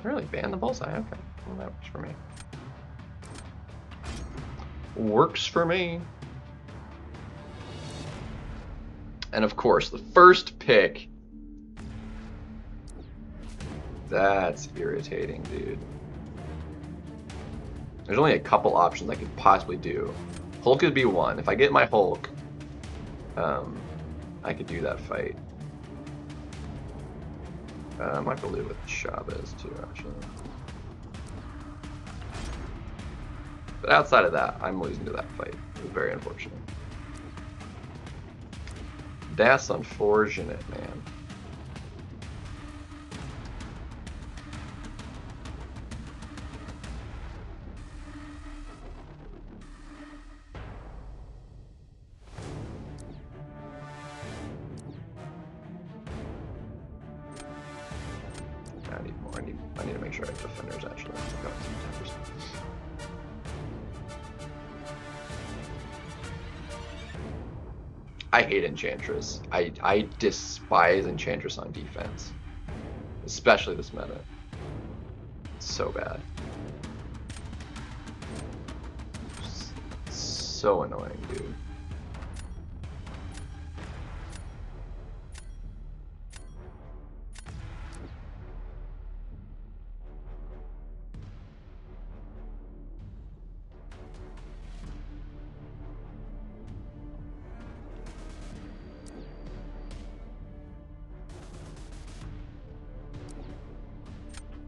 I really ban the bullseye. Okay, well, that works for me. Works for me. And of course, the first pick. That's irritating, dude. There's only a couple options I could possibly do. Hulk could be one. If I get my Hulk, I could do that fight. I might be able to do it with Chavez too, actually. But outside of that, I'm losing to that fight. It's very unfortunate. That's unfortunate, man. I need to make sure I have defenders actually. I've got some 10%. I hate Enchantress. I despise Enchantress on defense. Especially this meta. It's so bad. It's so annoying, dude.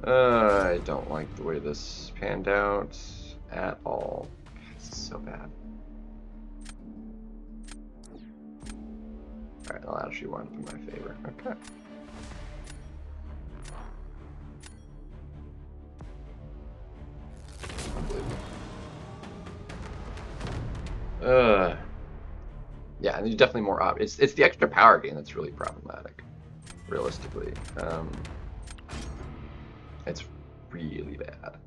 I don't like the way this panned out at all. This is so bad. Alright, I'll actually wind up in my favor. Okay. Yeah, and there's definitely more it's the extra power gain that's really problematic, realistically. It's really bad.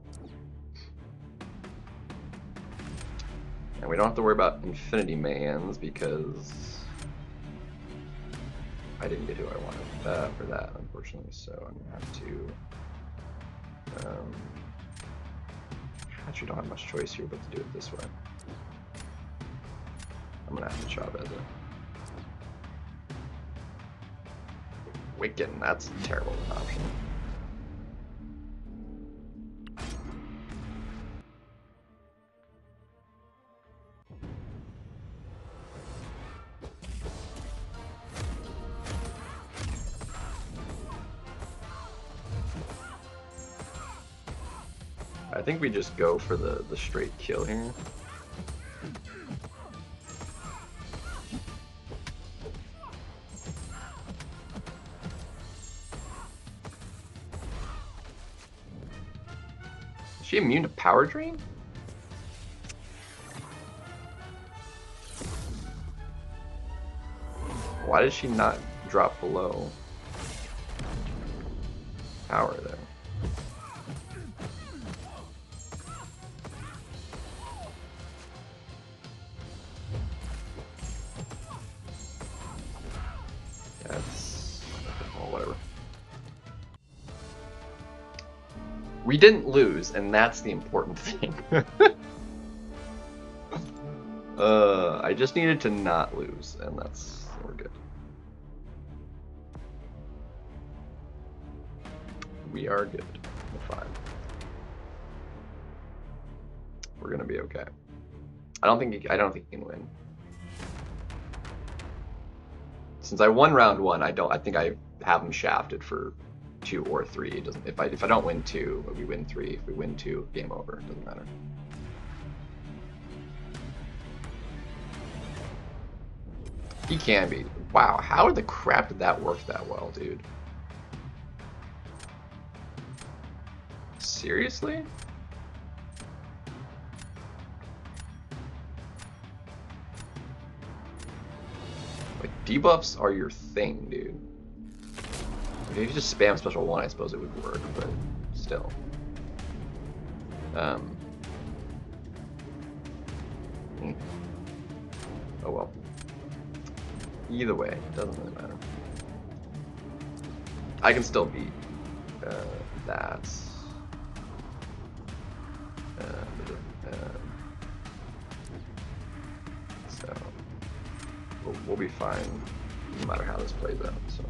And we don't have to worry about Infinity Mans because I didn't get who I wanted for that, unfortunately, so I'm going to have to... I actually don't have much choice here but to do it this way. I'm going to have to Chavez it. Wiccan, that's a terrible option. I think we just go for the straight kill here. she immune to power drain? Why did she not drop below power there? That's... well, whatever. We didn't lose, and that's the important thing. I just needed to not lose, and we're good. We are good. We're fine. We're gonna be okay. I don't think he can win. Since I won round 1, I think I have him shafted for 2 or 3. It doesn't. If I don't win 2, we win 3. If we win 2, game over. It doesn't matter. He can be. Wow, how the crap did that work that well, dude? Seriously? Like, debuffs are your thing, dude. If you just spam special 1, I suppose it would work, but still. Oh well. Either way, it doesn't really matter. I can still beat that. So we'll be fine no matter how this plays out. So.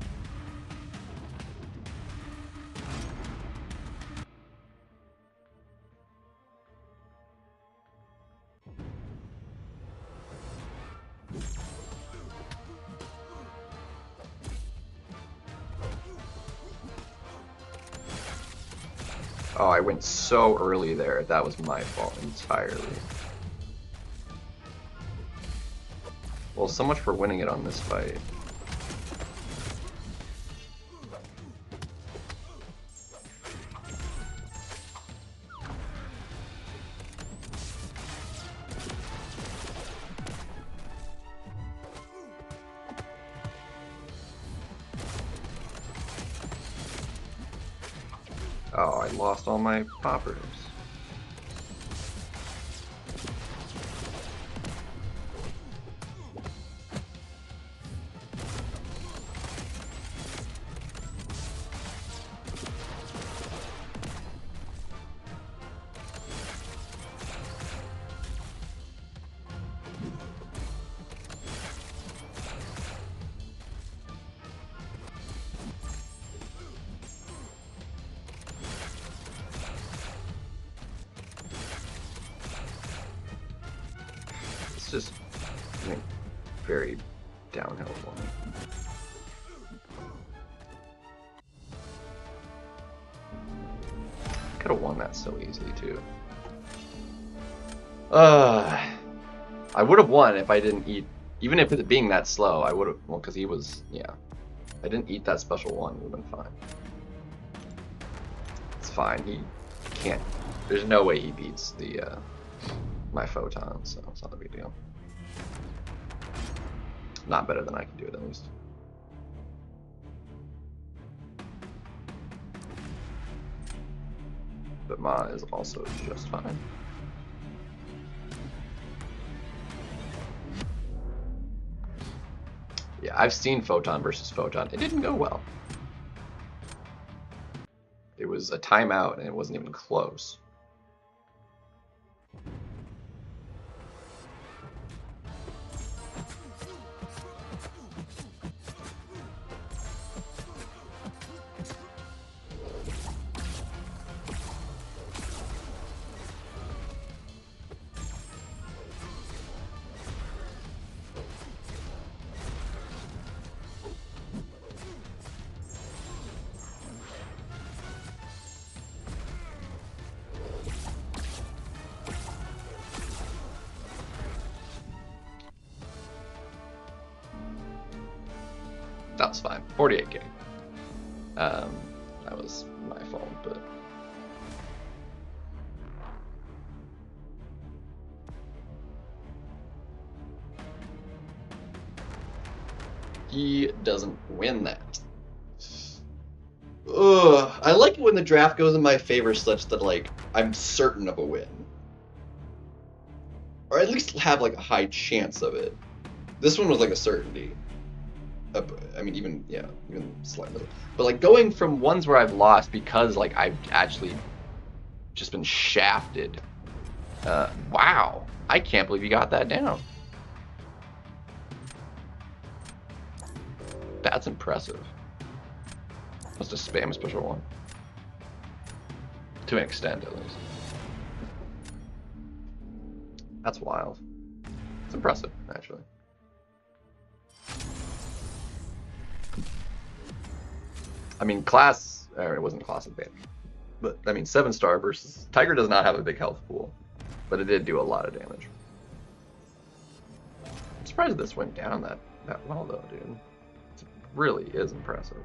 Oh, I went so early there. That was my fault entirely. Well, so much for winning it on this fight. Oh, I lost all my poppers. It's just very downhill for me. Could have won that so easily too. I would have won if I didn't eat, even if it being that slow, I would have, well, because he was, yeah. I didn't eat that special 1, it would have been fine. It's fine, he can't, there's no way he beats the, my photon, so it's not a big deal. Not better than I can do it, at least. But Ma is also just fine. Yeah, I've seen Photon versus Photon. It didn't go well. It was a timeout and it wasn't even close. That was fine. 48k. That was my fault, but He doesn't win that. Ugh, I like it when the draft goes in my favor such that, like, I'm certain of a win. Or at least have, like, a high chance of it. This one was, like, a certainty. I mean, even slightly. But, like, going from ones where I've lost because, like, I've actually just been shafted. Wow. I can't believe you got that down. That's impressive. Must have spam a special one. To an extent, at least. That's wild. It's impressive, actually. I mean, it wasn't class advantage. But, I mean, 7-star versus... Tiger does not have a big health pool. But it did do a lot of damage. I'm surprised this went down that well, though, dude. It really is impressive.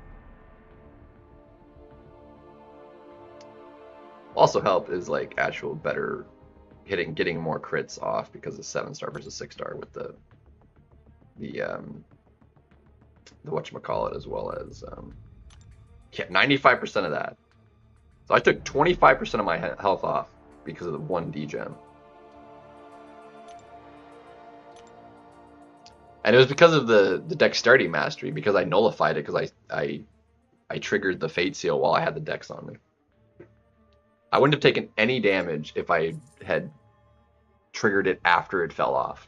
Also help is, like, actual better getting more crits off because of 7-star versus 6-star with the whatchamacallit, as well as yeah, 95% of that. So I took 25% of my health off because of the 1 degen. And it was because of the dexterity mastery, because I nullified it because I triggered the fate seal while I had the dex on me. I wouldn't have taken any damage if I had triggered it after it fell off.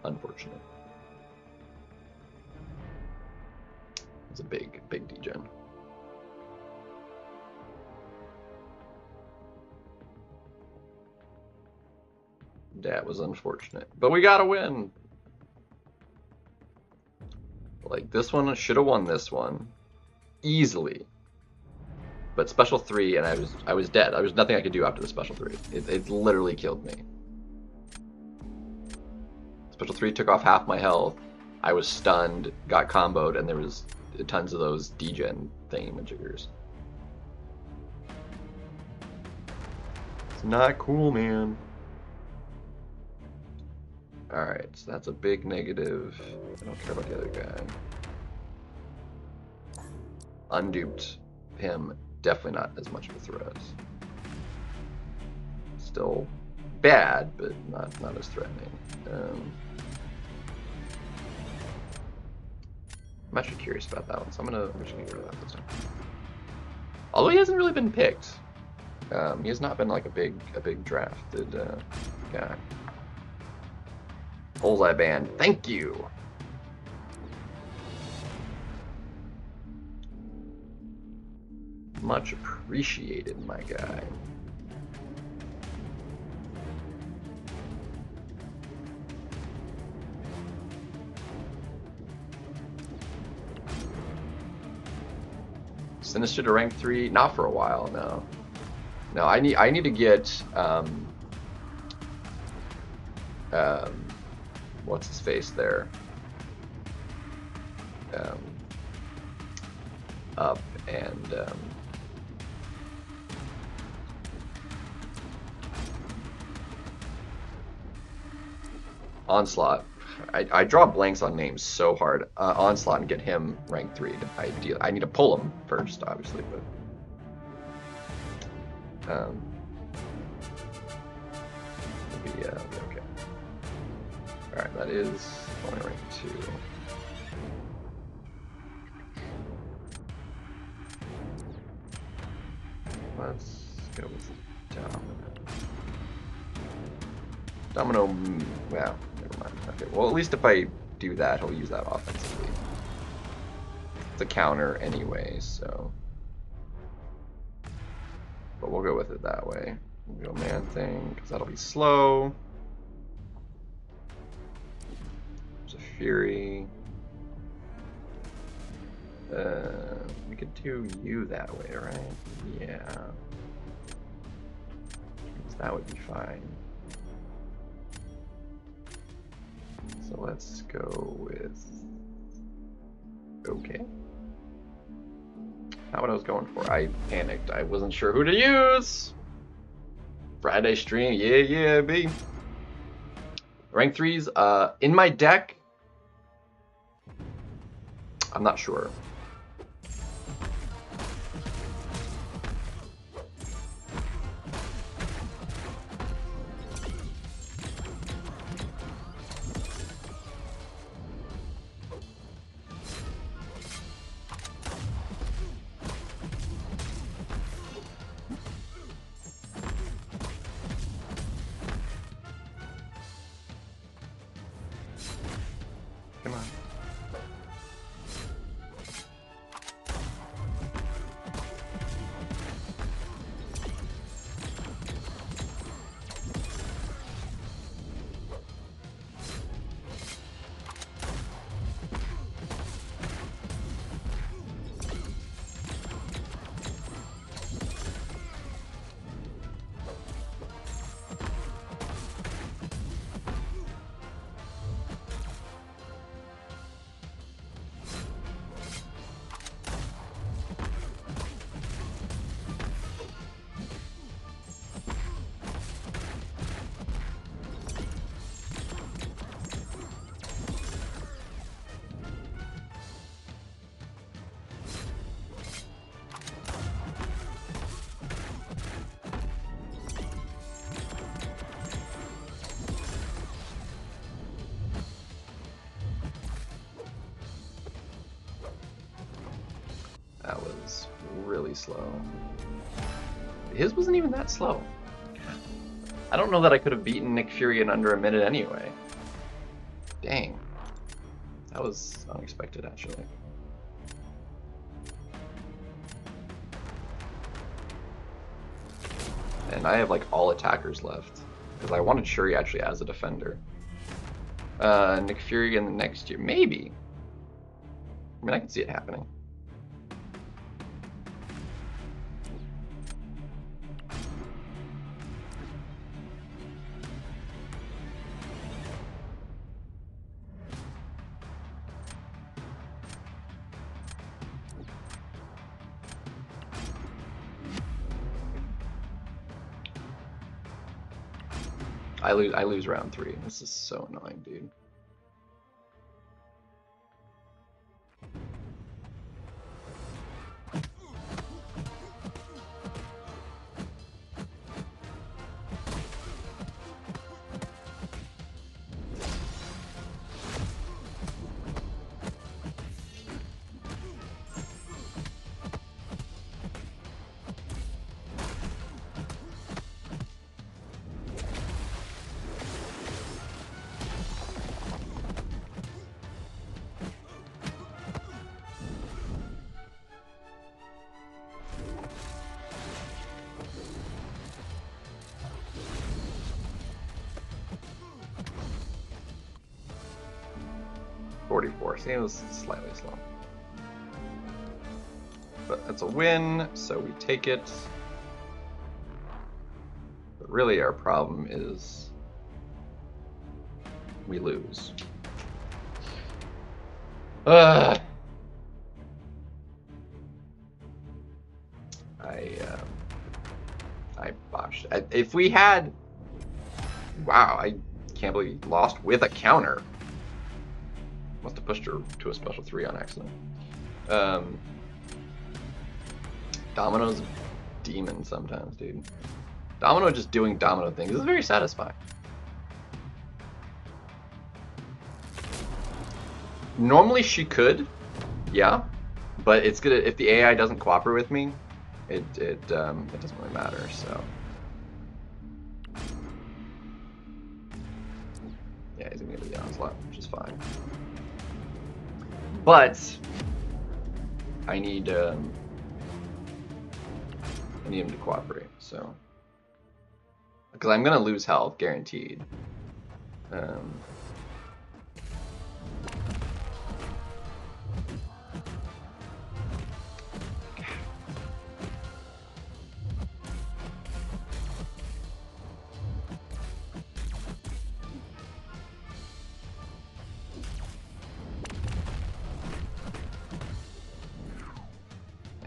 Unfortunate. It's a big degen. That was unfortunate, but we got a win. Like, this one should have won this one easily, but special 3 and I was dead. There was nothing I could do after the special 3. It literally killed me. Special 3 took off half my health. I was stunned, got comboed, and there was tons of those degen thingamajiggers. It's not cool, man. Alright, so that's a big negative. I don't care about the other guy. Unduped him, definitely not as much of a threat. Still bad, but not as threatening. I'm actually curious about that one, so I'm just gonna get rid of that this time. Although he hasn't really been picked. He has not been like a big drafted guy. Bullseye band, thank you. Much appreciated, my guy. Sinister to rank 3? Not for a while, no. No, I need to get what's his face there? Up and Onslaught. I draw blanks on names so hard. Onslaught and get him rank 3. I need to pull him first, obviously, but be okay. Alright, that is only rank 2. Let's go with Domino. Well, never mind. Okay, well, at least if I do that, he'll use that offensively. It's a counter anyway, so. But we'll go with it that way. We'll go man thing, because that'll be slow. There's a Fury. We could do you that way, right? Yeah. That would be fine. So let's go with... Okay. Not what I was going for. I panicked. I wasn't sure who to use. Friday stream, yeah, B. Rank 3s, in my deck, I'm not sure. Come on. That was really slow. His wasn't even that slow. I don't know that I could have beaten Nick Fury in under a minute anyway. Dang. That was unexpected, actually. And I have like all attackers left. Because I wanted Shuri actually as a defender. Nick Fury in the next year. Maybe. I mean, I can see it happening. I lose round 3. This is so annoying, dude. See, it was slightly slow. But that's a win, so we take it. But really our problem is we lose. I botched. If we had... Wow, I can't believe we lost with a counter. Must have pushed her to a special 3 on accident. Domino's a demon sometimes, dude. Domino just doing Domino things is very satisfying. Normally she could, yeah, but it's gonna, if the AI doesn't cooperate with me, it doesn't really matter. So yeah, he's gonna get the onslaught, which is fine. But I need him to cooperate, so because I'm gonna lose health guaranteed.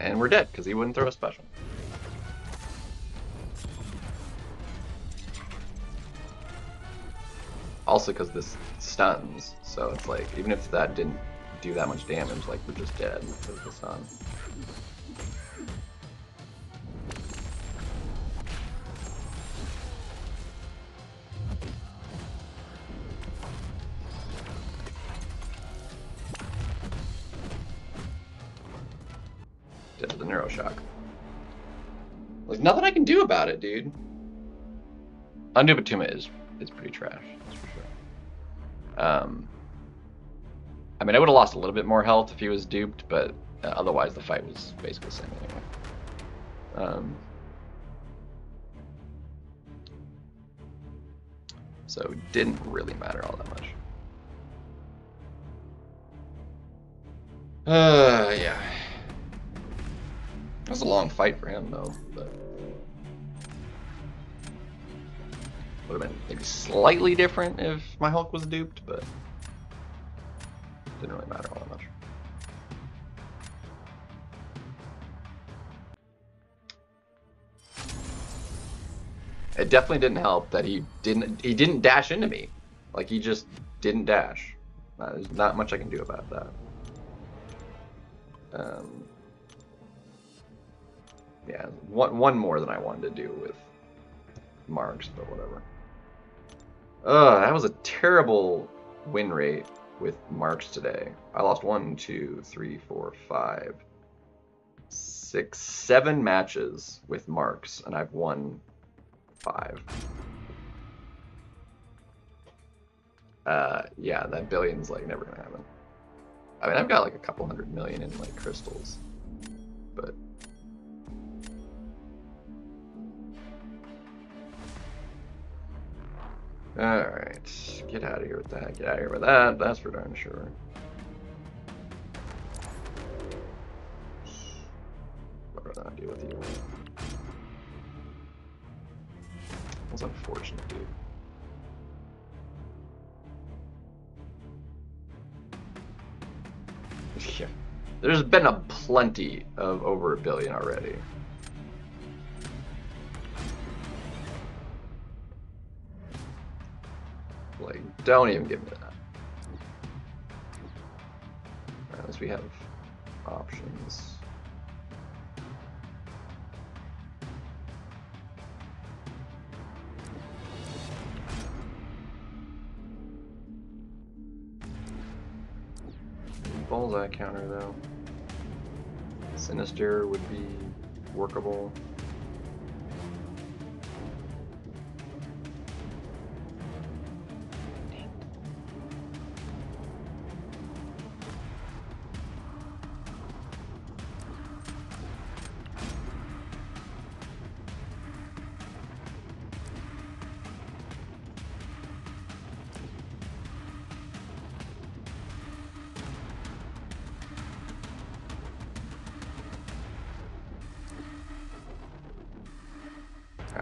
And we're dead, because he wouldn't throw a special. Also because this stuns, so it's like, even if that didn't do that much damage, like, we're just dead because of the stun. Dead to the Neuroshock. There's nothing I can do about it, dude. Undo Batuma is pretty trash, that's for sure. I mean, I would have lost a little bit more health if he was duped, but otherwise the fight was basically the same anyway. So it didn't really matter all that much. Yeah. It was a long fight for him, though, but would have been maybe slightly different if my Hulk was duped, but didn't really matter all that much. It definitely didn't help that he didn't dash into me. Like, he just didn't dash. There's not much I can do about that. Yeah, one more than I wanted to do with Marks, but whatever. That was a terrible win rate with Marks today. I lost 1, 2, 3, 4, 5, 6, 7 matches with Marks, and I've won 5. Yeah, that billion's like never gonna happen. I mean, I've got like a couple $100 million in like crystals, but alright, get out of here with that, get out of here with that, that's for darn sure. What do I deal with you? That's unfortunate, dude. Yeah. There's been a plenty of over $1 billion already. Like, don't even give me that. At least we have options. Bullseye counter though. Sinister would be workable.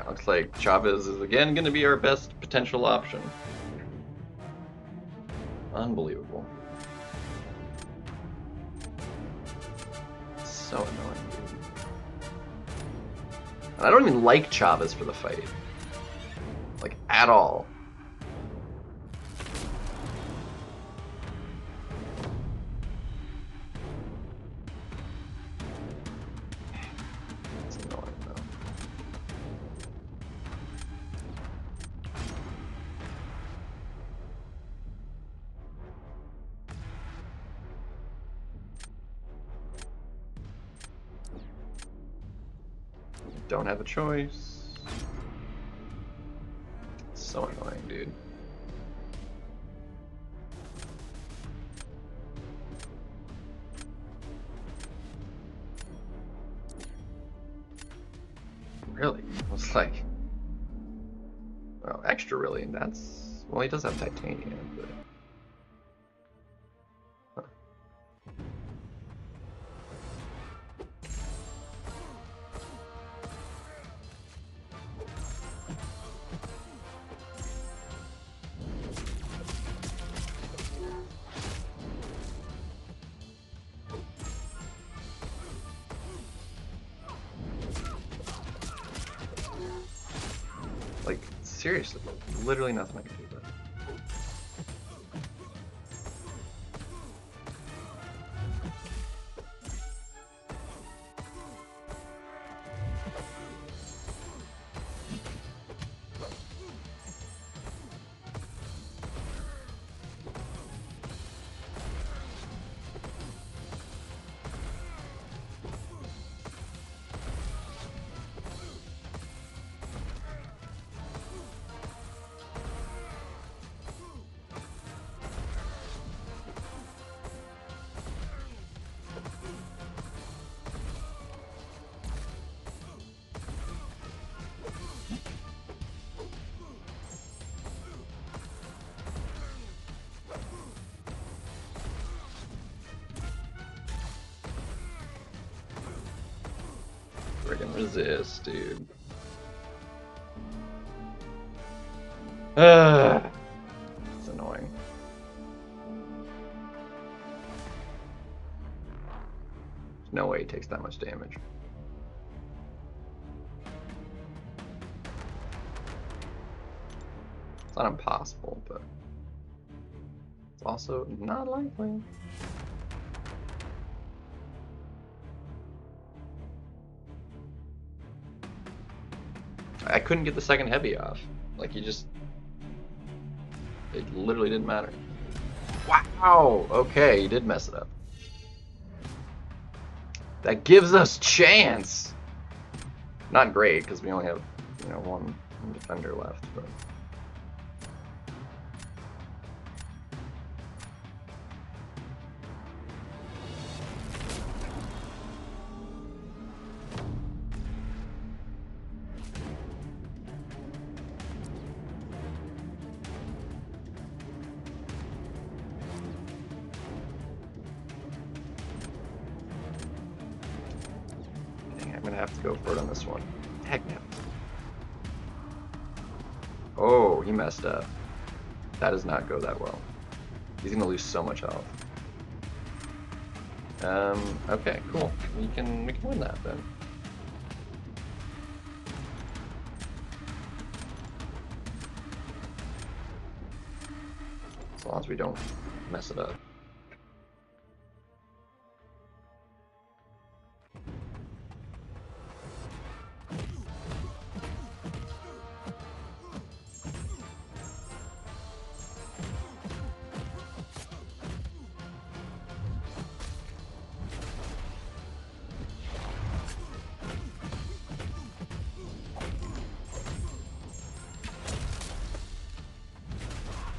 Looks like Chavez is again going to be our best potential option. Unbelievable. So annoying, dude. And I don't even like Chavez for the fight. Like, at all. Don't have a choice. So annoying, dude. Really? It's like, well, extra really, and that's, well, he does have titanium, but seriously, literally nothing I can do about it. Friggin' resist, dude. It's annoying. There's no way he takes that much damage. It's not impossible, but it's also not likely. I couldn't get the second heavy off. Like, it literally didn't matter. Wow! Okay, he did mess it up. That gives us chance! Not great, because we only have, you know, one defender left, but... I'm gonna have to go for it on this one. Heck no. Oh, he messed up. That does not go that well. He's gonna lose so much health. Okay, cool. We can win that then. As long as we don't mess it up.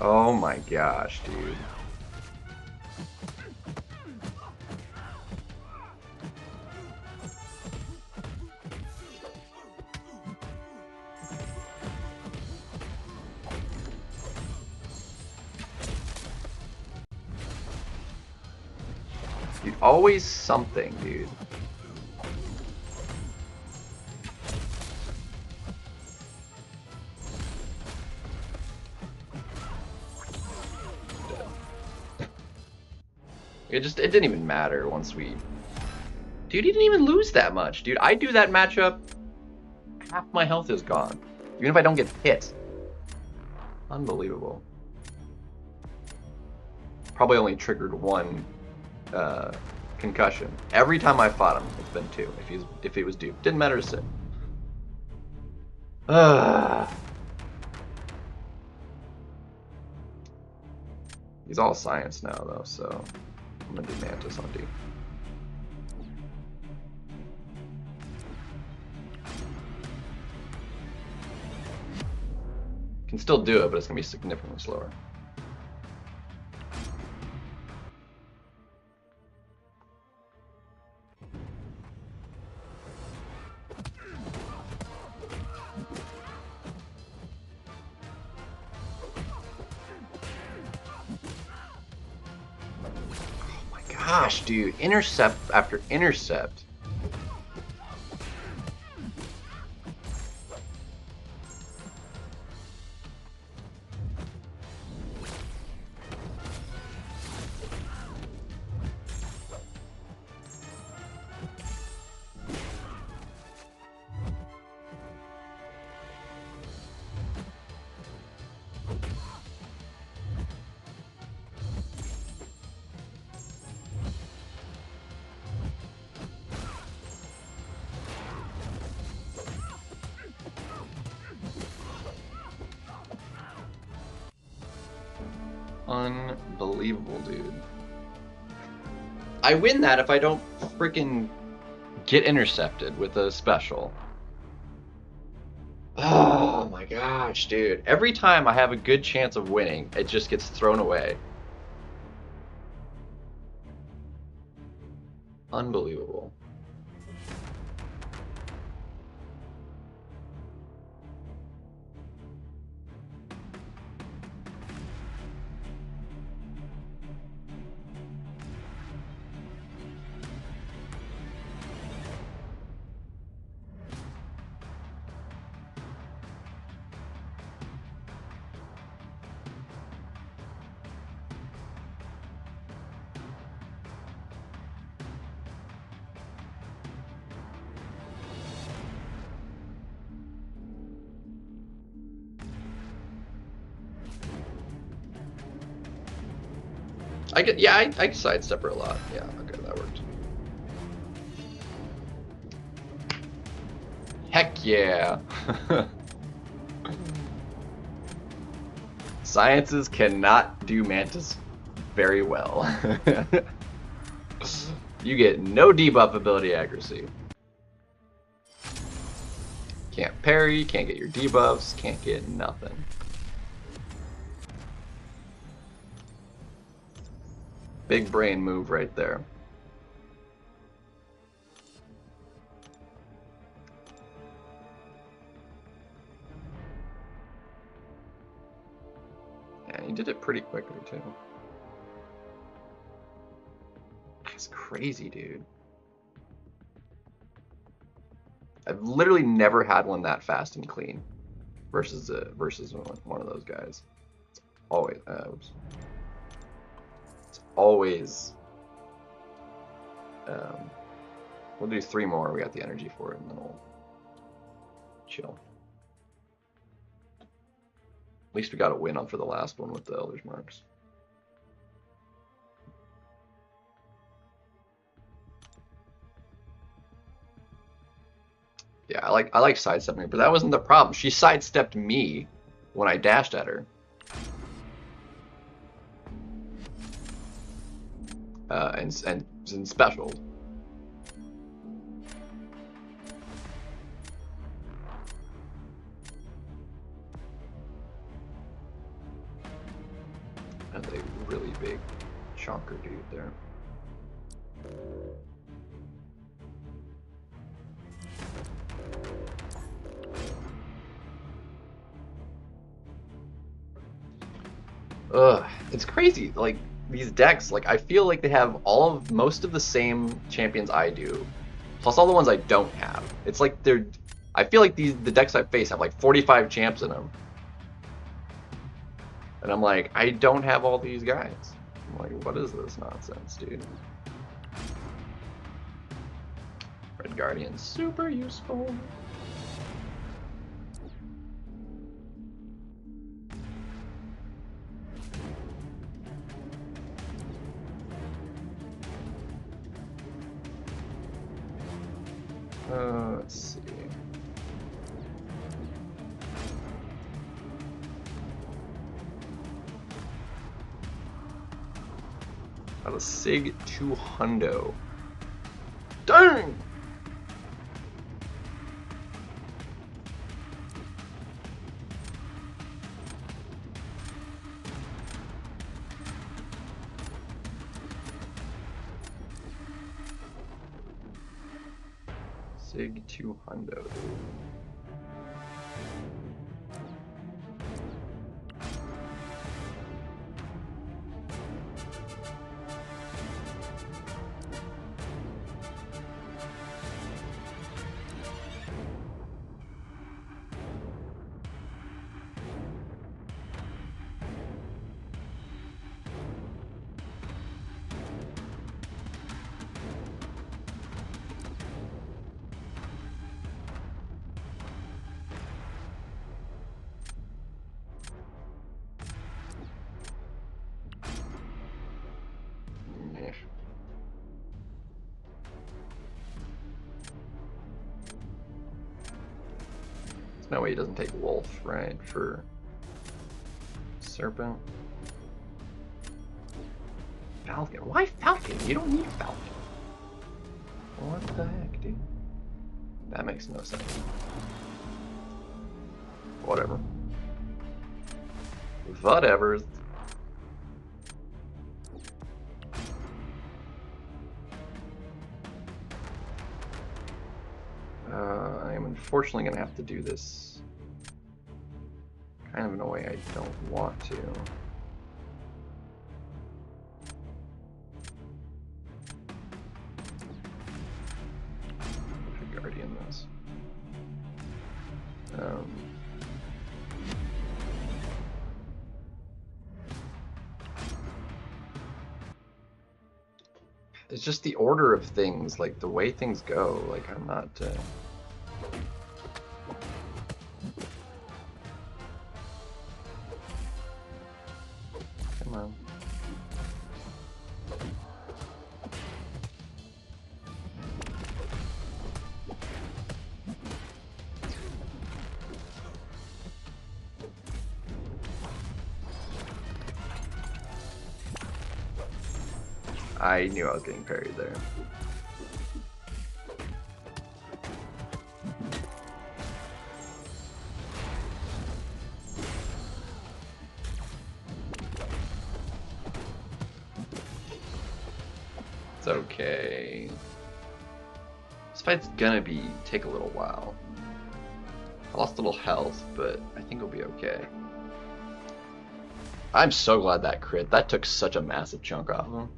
Oh my gosh, dude. Dude, always something, dude. It didn't even matter once we... Dude, he didn't even lose that much, dude. I do that matchup, half my health is gone. Even if I don't get hit. Unbelievable. Probably only triggered one concussion. Every time I fought him, it's been two. If he was duped. Didn't matter to sit. He's all science now, though, so... I'm gonna do Mantis on D. Can still do it, but it's gonna be significantly slower. Gosh, dude, intercept after intercept. Unbelievable, dude. I win that if I don't freaking get intercepted with a special. Oh my gosh, dude. Every time I have a good chance of winning, it just gets thrown away. Unbelievable. I can sidestep her a lot. Yeah, okay, that worked. Heck yeah. Sciences cannot do Mantis very well. You get no debuff ability accuracy. Can't parry, can't get your debuffs, can't get nothing. Big brain move right there. And he did it pretty quickly too. That's crazy, dude. I've literally never had one that fast and clean versus one of those guys. It's always oops. It's always we'll do 3 more. We got the energy for it, and then we'll chill. At least we got a win on for the last one with the Elder's Marks. Yeah, I like sidestepping, but that wasn't the problem. She sidestepped me when I dashed at her. And special. That's a really big chonker dude there. Ugh, it's crazy. Like, these decks, like, I feel like they have most of the same champions I do, plus all the ones I don't have. It's like I feel like the decks I face have like 45 champs in them. And I'm like, I don't have all these guys. I'm like, what is this nonsense, dude? Red Guardian's super useful. Let's see. Got a Sig 2 hundo. Dang! Sig 2 hundo. No way he doesn't take Wolf, right, for Serpent. Falcon. Why Falcon? You don't need Falcon. What the heck, dude? That makes no sense. Whatever. Whatever. I am unfortunately going to have to do this kind of in a way I don't want to. Guardian this. It's just the order of things, like the way things go. Like I'm not. Come on. I knew I was getting parried there. It's okay. This fight's gonna take a little while. I lost a little health, but I think it'll be okay. I'm so glad that crit. That took such a massive chunk off of him.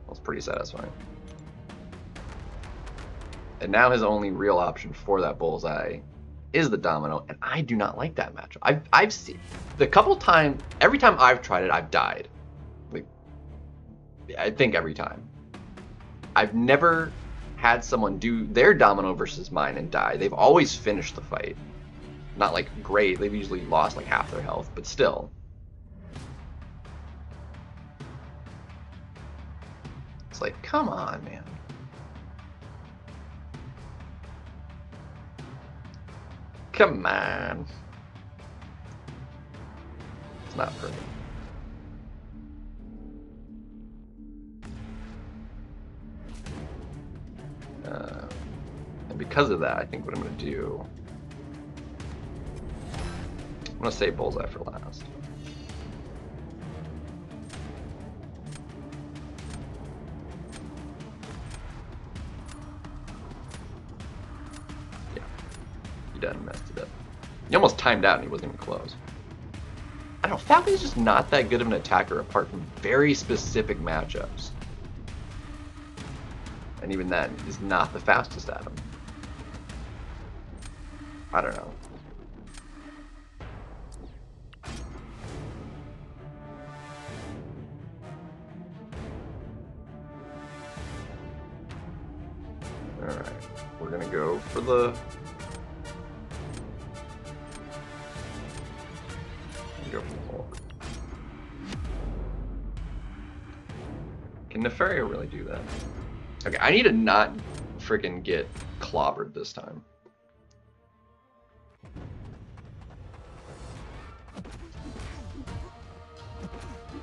That's pretty satisfying. And now his only real option for that bullseye is the domino, and I do not like that matchup. I've seen the couple times, every time I've tried it, I've died. Like, I think every time. I've never had someone do their domino versus mine and die. They've always finished the fight. Not like great, they've usually lost like half their health, but still. It's like, come on, man. Come on. It's not perfect. And because of that, I think what I'm going to do... I'm going to save bullseye for last. He done messed it up. He almost timed out and he wasn't even close. I don't know, Falcon's just not that good of an attacker apart from very specific matchups. And even then, he's not the fastest at him. I don't know. Alright, we're gonna go for the... Go for the Hulk. Can Nefaria really do that? Okay, I need to not freaking get clobbered this time.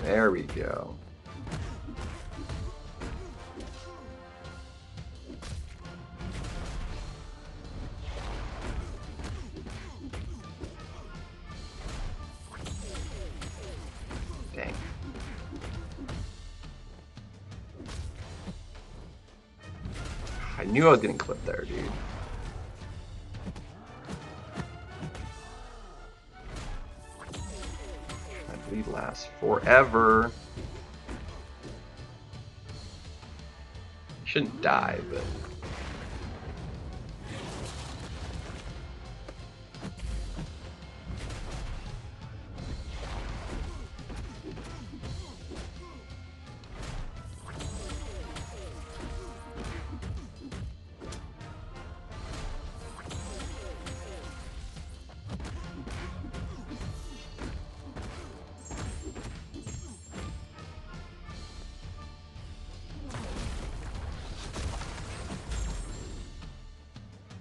There we go. Dang. I knew I was getting clipped there, dude. That bleed lasts forever. Shouldn't die, but...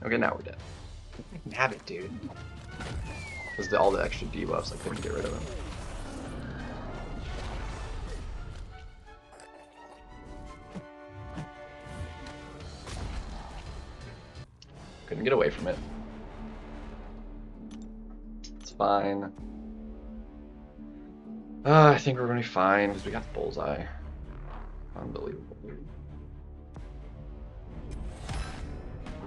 Okay, now we're dead. I can have it, dude. Because all the extra debuffs, I couldn't get rid of them. Get away from it. It's fine. I think we're gonna be fine because we got the bullseye. Unbelievable, dude.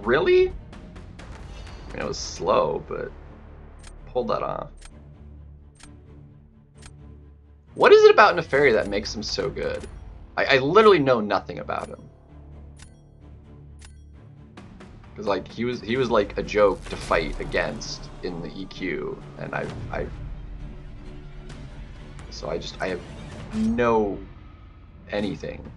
Really? I mean, it was slow, but pulled that off. What is it about Neferi that makes him so good? I literally know nothing about him. Because like he was like a joke to fight against in the EQ, and I have no anything.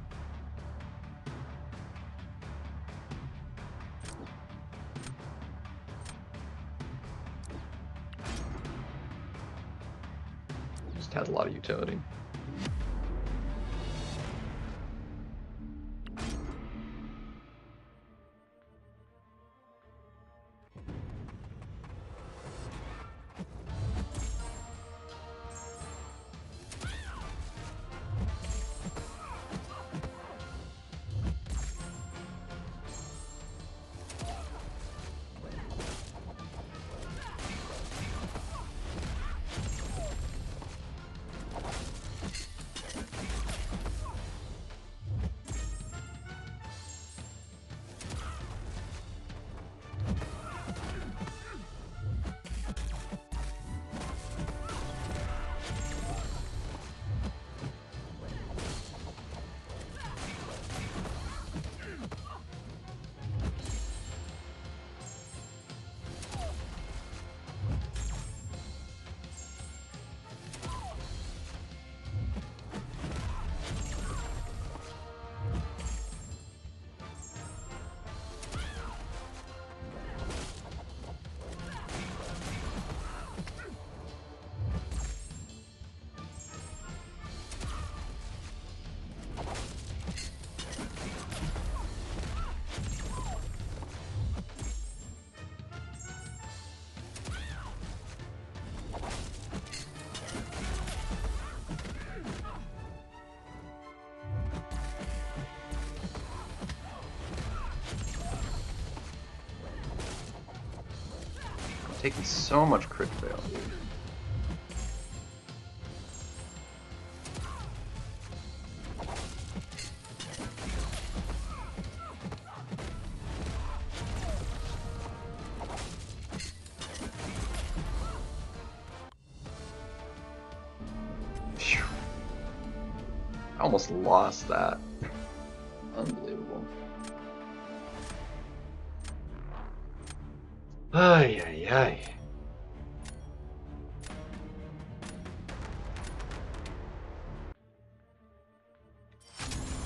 Just has a lot of utility. Taking so much crit fail, dude. Phew. I almost lost that. Unbelievable. Ay, ay, ay.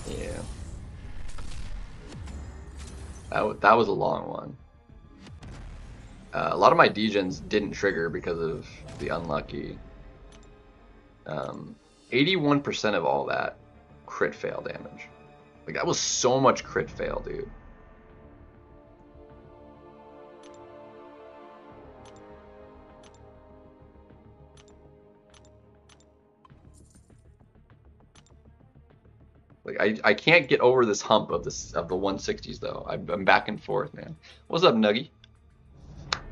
Yeah. That was a long one. A lot of my degens didn't trigger because of the unlucky. 81% of all that crit fail damage. Like, that was so much crit fail, dude. Like, I can't get over this hump of the 160s though. I'm back and forth, man. What's up, Nuggy?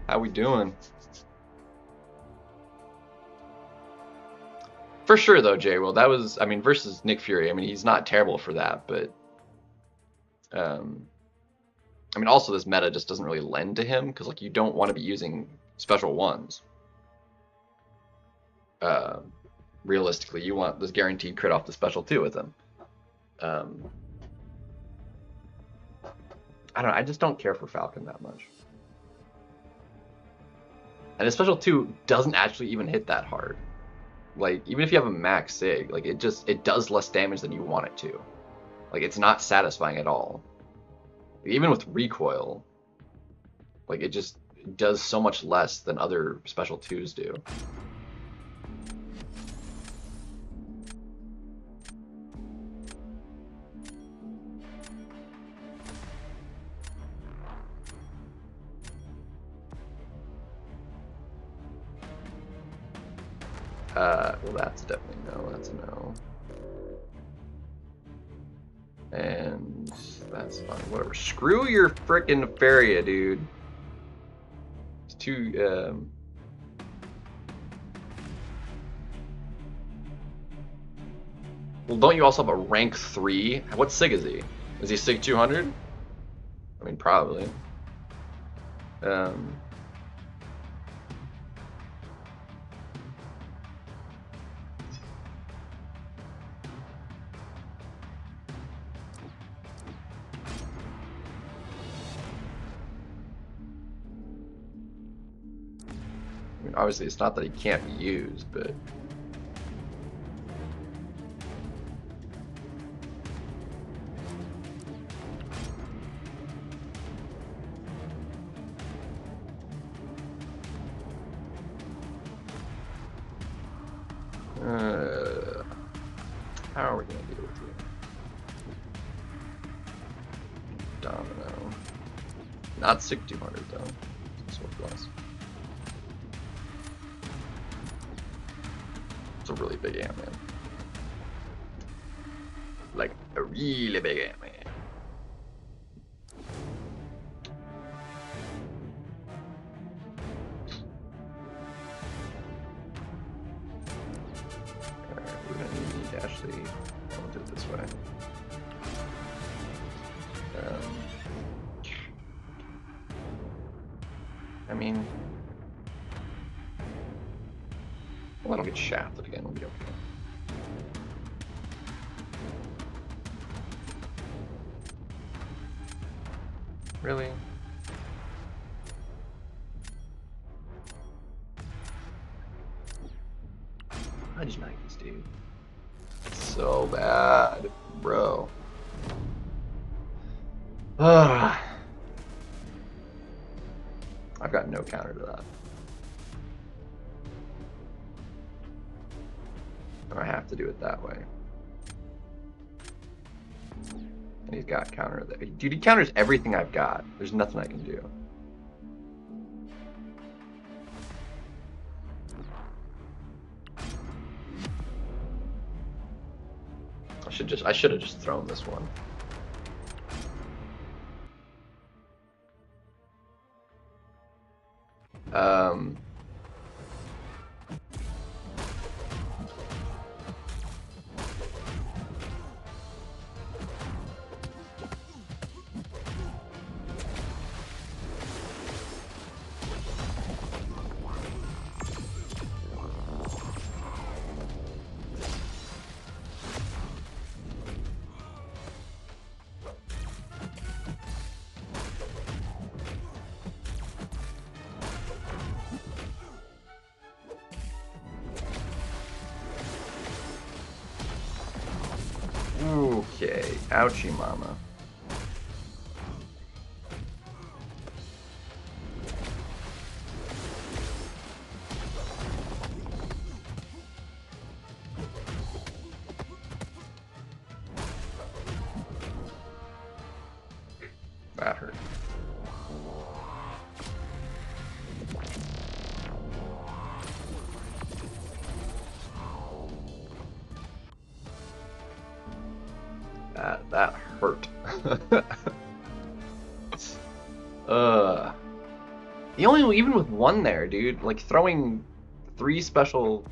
How we doing? For sure though, Jay. Well, that was, I mean, versus Nick Fury. I mean, he's not terrible for that, but I mean, also this meta just doesn't really lend to him because like you don't want to be using special ones. Realistically, you want this guaranteed crit off the special 2 with him. I don't know, I just don't care for Falcon that much. And the special 2 doesn't actually even hit that hard. Like, even if you have a max sig, like it does less damage than you want it to. Like, it's not satisfying at all. Like, even with recoil, like it just does so much less than other special 2s do. Well, that's definitely no. That's a no. And that's fine. Whatever. Screw your frickin' Feria, dude. Two. Well, don't you also have a rank 3? What sig is he? Is he sig 200? I mean, probably. I mean, obviously, it's not that he can't be used, but. How are we gonna deal with you? Domino. Not sig 200 though. It's worth less. It's a really big ant-man. Like a really big ant-man. Actually, I'll do it this way. I mean, well, I don't get shafted again. We'll be okay. Really? I just like this dude. So bad, bro. I've got no counter to that. I have to do it that way. And he's got counter there. Dude, he counters everything I've got. There's nothing I can do. I should have just thrown this one. Okay, ouchie mama. That hurt. That hurt. Even with one there, dude, like throwing 3 special,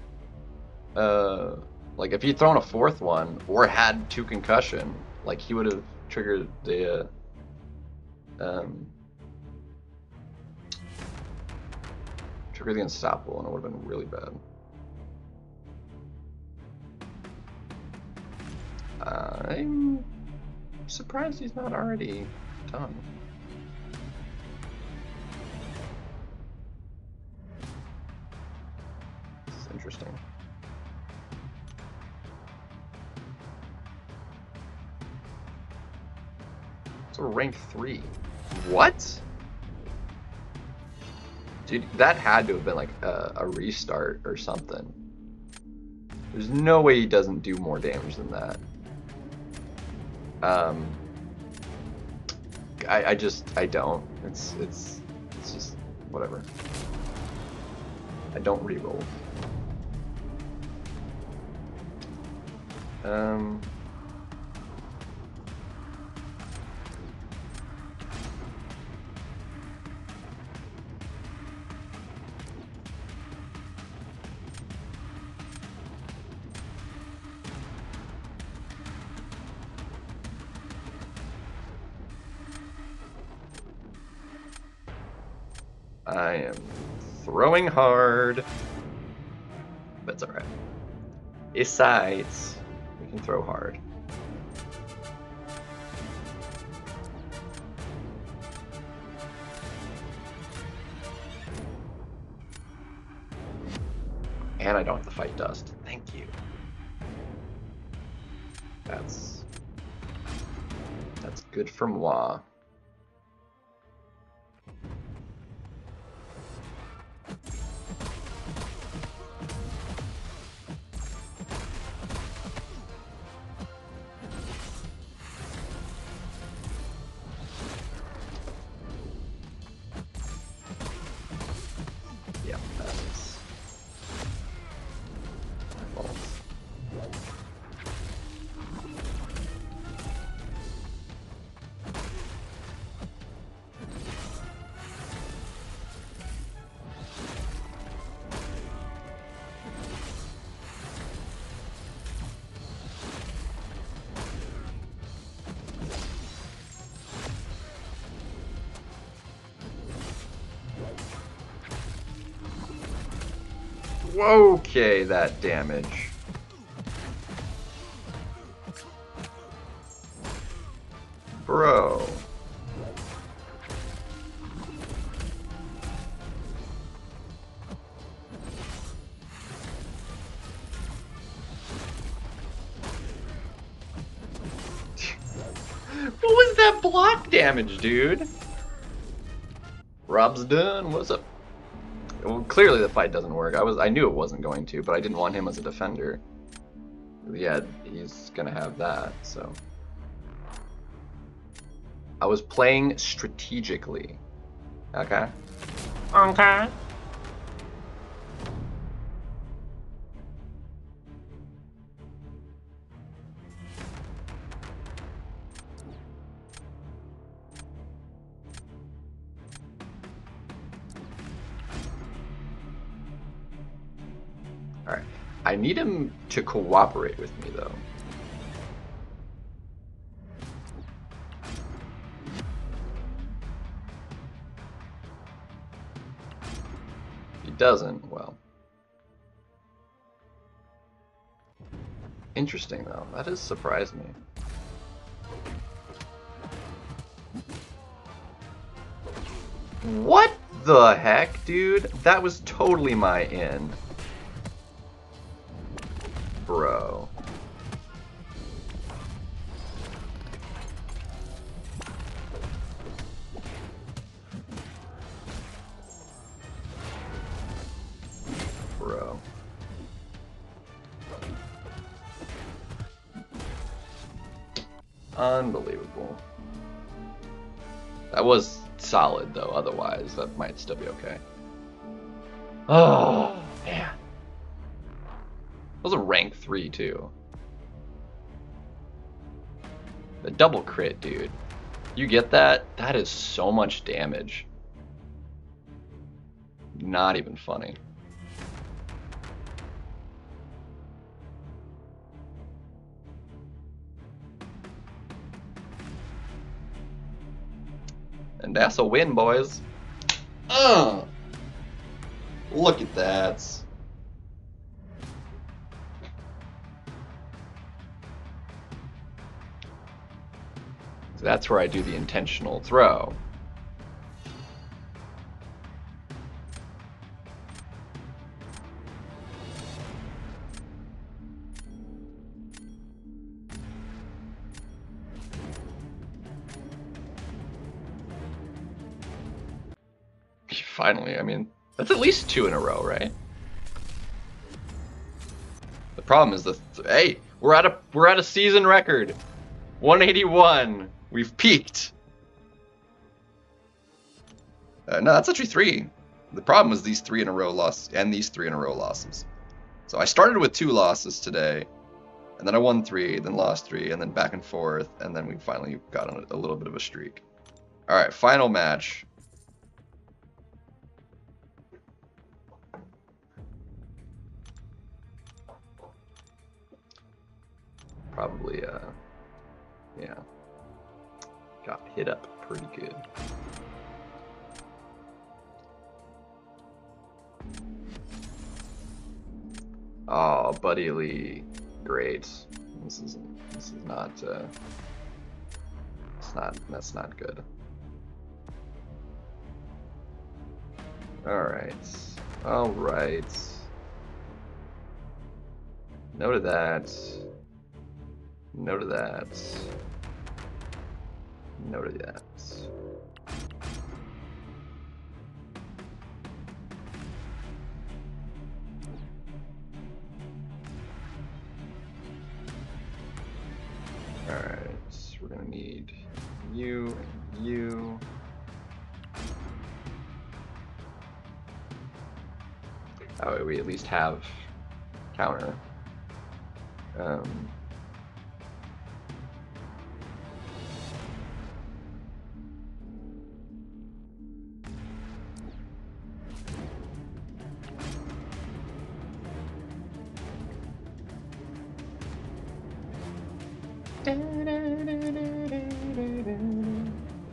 like if he'd thrown a 4th one or had 2 concussion, like he would have triggered the, triggered the unstoppable, and it would have been really bad. I'm surprised he's not already done. This is interesting. It's a rank 3. What? Dude, that had to have been like a restart or something. There's no way he doesn't do more damage than that. I don't. It's just whatever. I don't reroll. I am throwing hard. But it's alright. Besides, we can throw hard. And I don't have to fight dust. Thank you. That's good for moi. Yeah, that is my fault. Okay, that damage. Bro. What was that block damage, dude? Rob's done. What's up? Well, clearly the fight doesn't work. I knew it wasn't going to, but I didn't want him as a defender. Yeah, he's gonna have that, so. I was playing strategically. Okay? Okay. Alright. I need him to cooperate with me, though. If he doesn't, well. Interesting, though. That has surprised me. What the heck, dude? That was totally my in. Bro. Bro. Unbelievable. That was solid, though. Otherwise, that might still be okay. Oh, man. That was a rank 3, too. The double crit, dude. You get that? That is so much damage. Not even funny. And that's a win, boys. Look at that. So that's where I do the intentional throw. Finally, I mean, that's at least 2 in a row, right? The problem is hey, we're at a season record. 181. We've peaked. No, that's actually 3. The problem is these 3 in a row loss and these 3 in a row losses. So I started with 2 losses today, and then I won 3, then lost 3, and then back and forth, and then we finally got on a little bit of a streak. All right, final match. Probably, yeah, got hit up pretty good. Oh, Buddy Lee, great. This is not. That's not good. All right. All right. No to that. No to that. No to that. Alright, we're gonna need you and you. That way we at least have counter.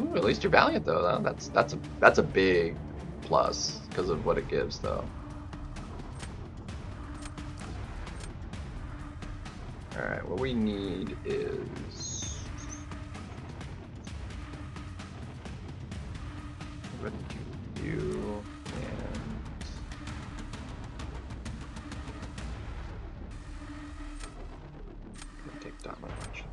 Ooh, at least you're valiant though. That's a big plus because of what it gives though. All right, what we need is I'm gonna do you and I'm gonna take down my bunch.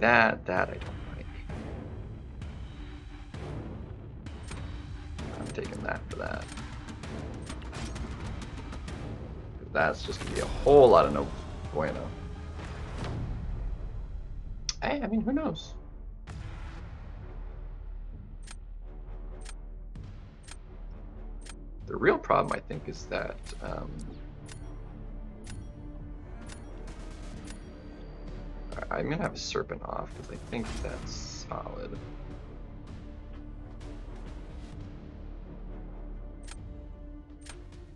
That I don't like. I'm taking that for that. That's just gonna be a whole lot of no bueno. Hey, I mean, who knows? The real problem, I think, is that I'm gonna have a serpent off because I think that's solid.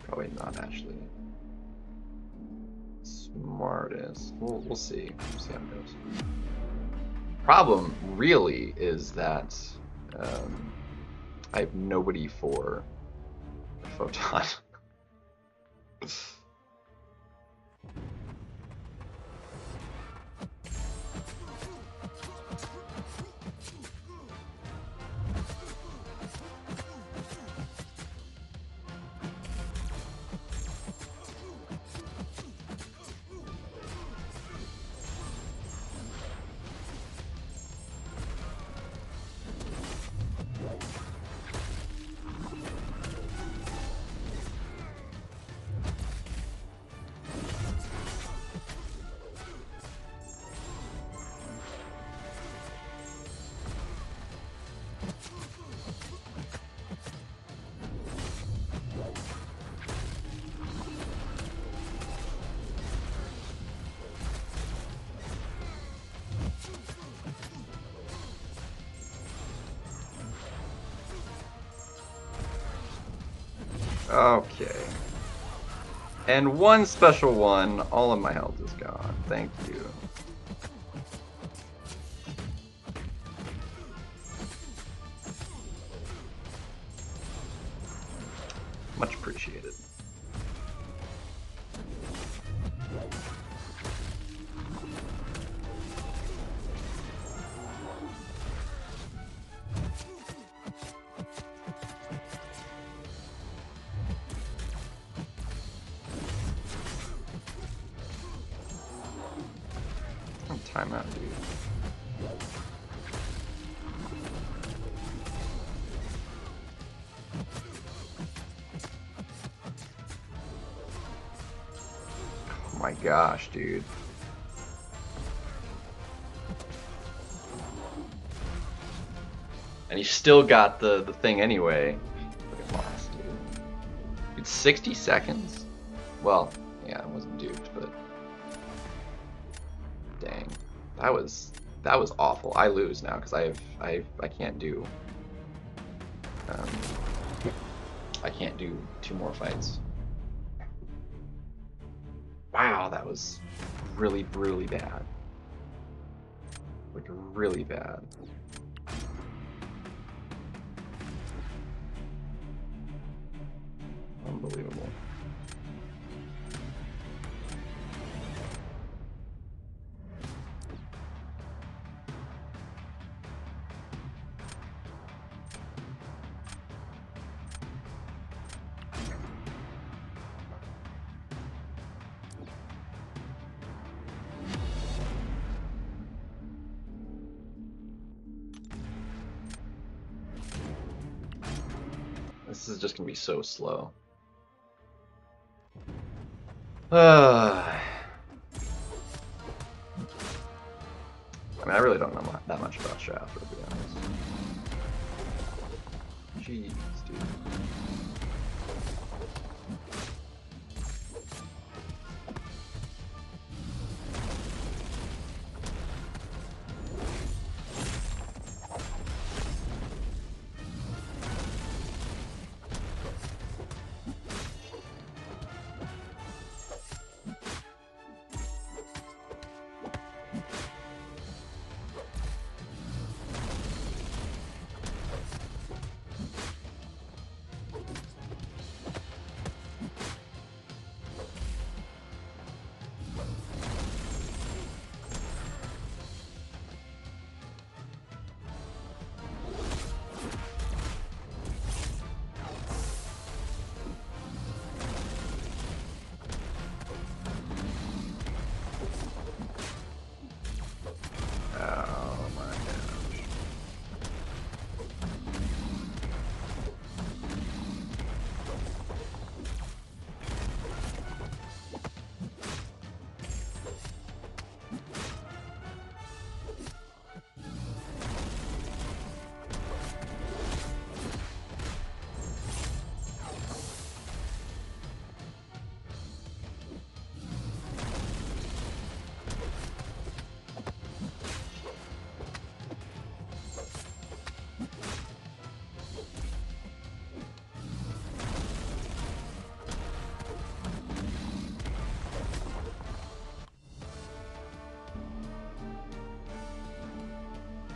Probably not actually smartest. We'll see. We'll see how it goes. Problem really is that I have nobody for a photon. Okay. And one special one, all of my health is gone. Thank you. Much appreciated. Timeout, dude. Oh my gosh, dude. And he still got the thing anyway. Fucking lost, dude. It's 60 seconds? Well, yeah, it wasn't duped, but dang. That was awful. I lose now because I can't do I can't do 2 more fights. Wow, that was really brutally bad. Like, really bad. Unbelievable. This is just gonna be so slow. I mean, I really don't know that much about Shaft, to be honest. Jeez, dude.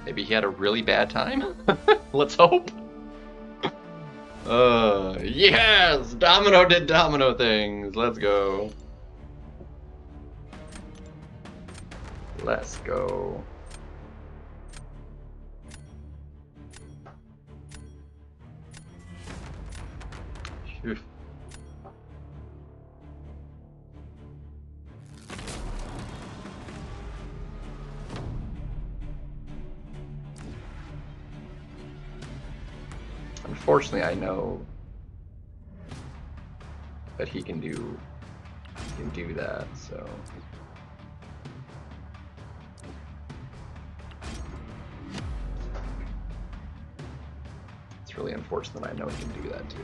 Maybe he had a really bad time? Let's hope. Yes! Domino did domino things. Let's go. Let's go. Phew. Unfortunately, I know that he can do that, so it's really unfortunate that I know he can do that too.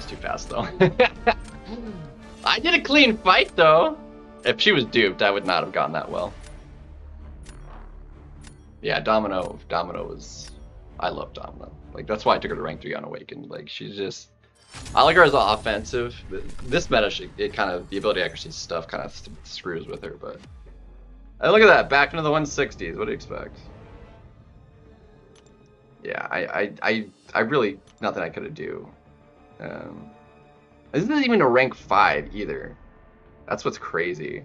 Too fast though. I did a clean fight though. If she was duped, I would not have gone that well. Yeah, Domino was I love Domino. Like, that's why I took her to rank 3 on Awakened. Like, she's just... I like her as an offensive. This meta, it kind of... The ability accuracy stuff kind of screws with her, but... Hey, look at that! Back into the 160s. What do you expect? Yeah, I really... Nothing I could do. This isn't even a rank 5 either. That's what's crazy.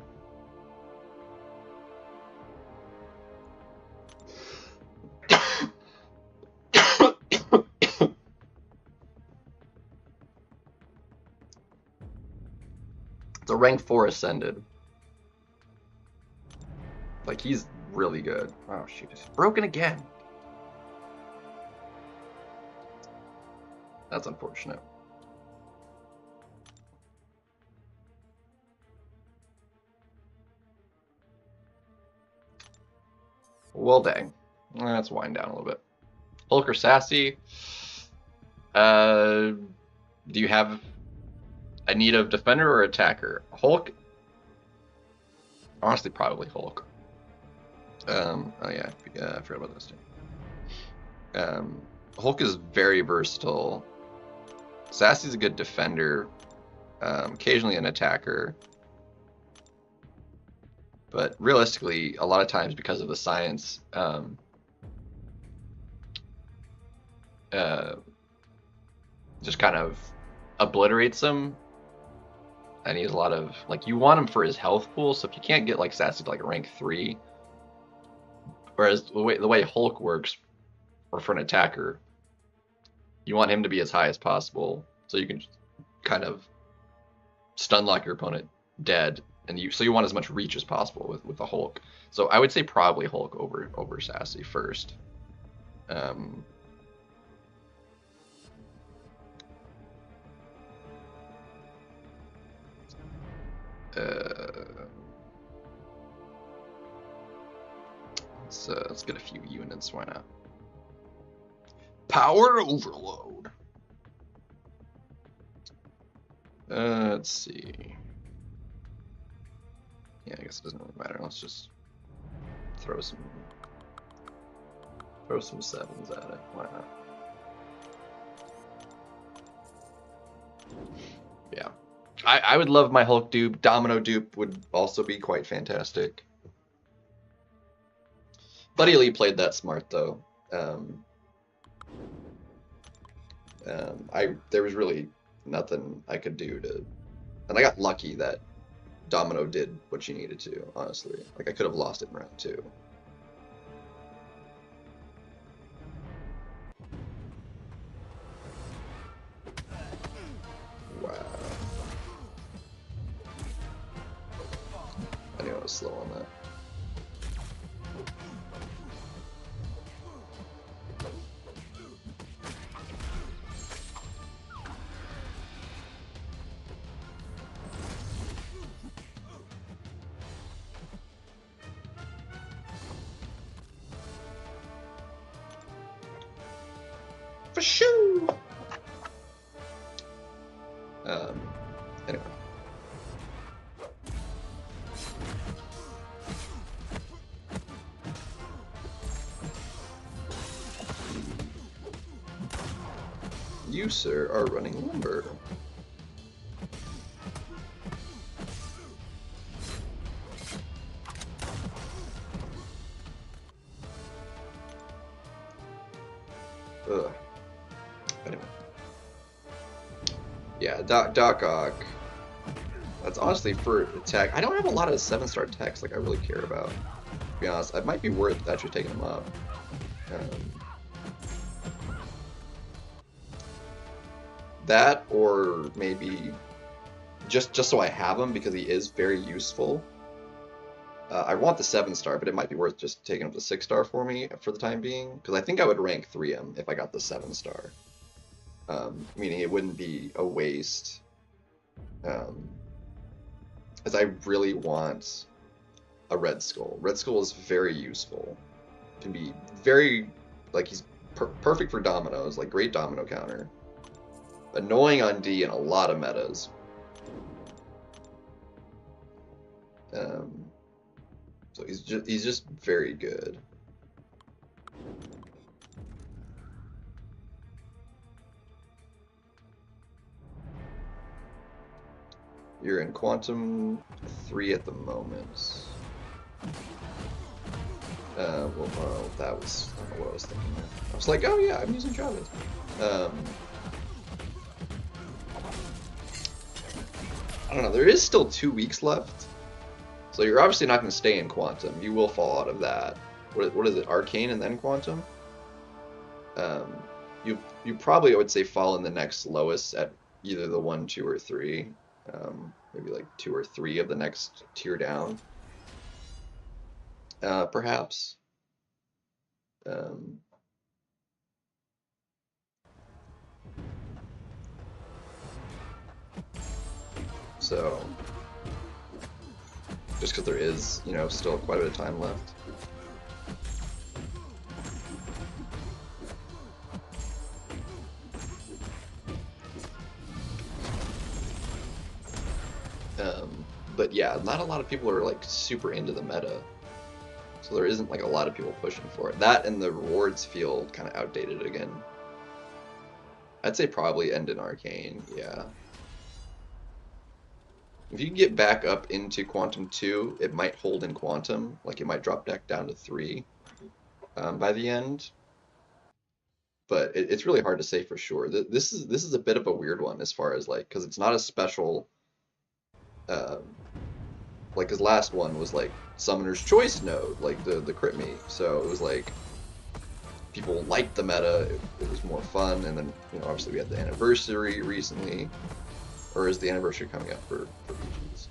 It's a rank 4 ascended. Like, he's really good. Oh shoot, it's broken again. That's unfortunate. Well, dang. Let's wind down a little bit. Hulk or Sassy? Do you have a need of defender or attacker? Hulk? Honestly, probably Hulk. Oh yeah, I forgot about this too. Hulk is very versatile. Sassy's a good defender, occasionally an attacker. But realistically, a lot of times because of the science, just kind of obliterates them. And he has a lot of, like, you want him for his health pool, so if you can't get, like, Sassy to, like, a rank 3, whereas the way Hulk works, or for an attacker, you want him to be as high as possible, so you can kind of stun lock your opponent dead, and so you want as much reach as possible with the Hulk. So I would say probably Hulk over Sassy first. Let's get a few units. Why not? Power overload. Let's see. Yeah, I guess it doesn't really matter. Let's just throw some sevens at it. Why not? Yeah. I would love my Hulk dupe. Domino dupe would also be quite fantastic. Buddy Lee played that smart though. There was really nothing I could do to, and I got lucky that Domino did what she needed to. Honestly, like I could have lost it in round 2. Wow. I knew I was slow on that. For sure. Anyway. You, sir, are running lumber. Ugh. Anyway. Yeah, Doc Ock. That's honestly for attack. I don't have a lot of 7-star techs like I really care about. To be honest, it might be worth actually taking them up. That, or maybe just so I have him because he is very useful. I want the 7-star, but it might be worth just taking up the 6-star for me for the time being, because I think I would rank 3 him if I got the 7-star. Meaning it wouldn't be a waste. As I really want a Red Skull. Red Skull is very useful. Can be very, like, he's perfect for dominoes, like great domino counter. Annoying on D in a lot of metas. So he's just very good. You're in Quantum 3 at the moment. Well, that was, I don't know what I was thinking there. I was like, oh yeah, I'm using Travis. I don't know, there is still 2 weeks left. So you're obviously not going to stay in Quantum. You will fall out of that. What is it, Arcane and then Quantum? You probably, I would say, fall in the next lowest at either the 1, 2, or 3. Maybe like 2 or 3 of the next tier down. Perhaps. So, just because there is, you know, still quite a bit of time left. But yeah, not a lot of people are like super into the meta. So there isn't like a lot of people pushing for it. That and the rewards feel kind of outdated again. I'd say probably end in Arcane, yeah. If you get back up into Quantum 2, it might hold in Quantum. Like it might drop deck down to 3 by the end. But it's really hard to say for sure. This is a bit of a weird one as far as like, because it's not a special... like his last one was like Summoner's Choice node, like the crit me. So it was like people liked the meta, it was more fun, and then, you know, obviously we had the anniversary recently. Or is the anniversary coming up for PGs?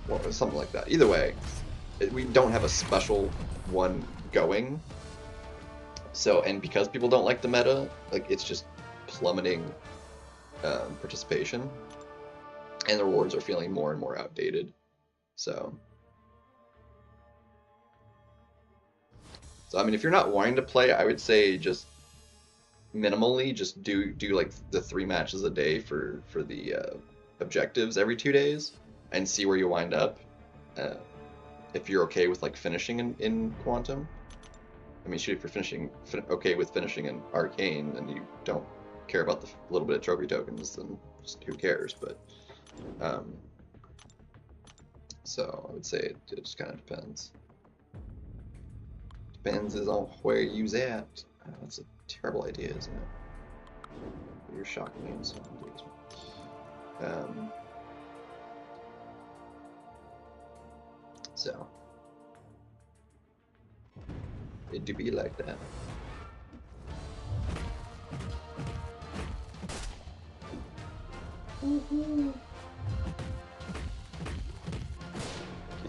Well, something like that. Either way, we don't have a special one going. So, and because people don't like the meta, like it's just plummeting participation. And the rewards are feeling more and more outdated. So I mean, if you're not wanting to play, I would say just minimally, just do like the 3 matches a day for the objectives every 2 days, and see where you wind up. If you're okay with like finishing in Quantum, I mean, shoot, if you're okay with finishing in Arcane, and you don't care about the little bit of trophy tokens, then just who cares? But so I would say it just kind of depends. Depends is on where you's at. That's a terrible idea, isn't it? You're shocking me in some ideas. So it do be like that.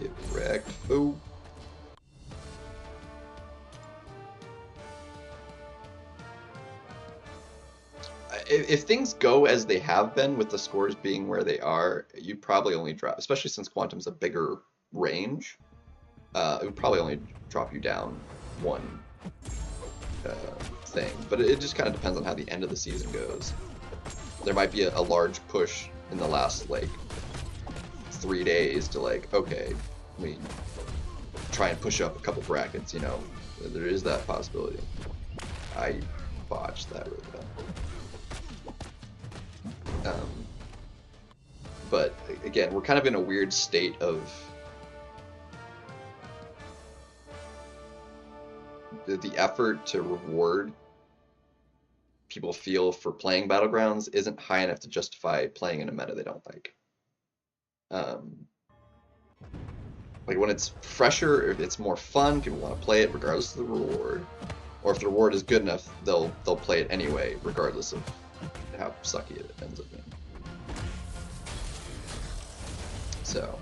Get wrecked, fool. If things go as they have been, with the scores being where they are, you probably only drop, especially since Quantum's a bigger range, it would probably only drop you down 1 thing. But it just kind of depends on how the end of the season goes. There might be a large push in the last, like, 3 days to, like, okay, we try and push up a couple brackets, you know. There is that possibility. I botched that really bad. But again, we're kind of in a weird state of the effort to reward people feel for playing Battlegrounds isn't high enough to justify playing in a meta they don't like. Like when it's fresher, if it's more fun, people want to play it regardless of the reward. Or if the reward is good enough, they'll play it anyway, regardless of how sucky it ends up being. So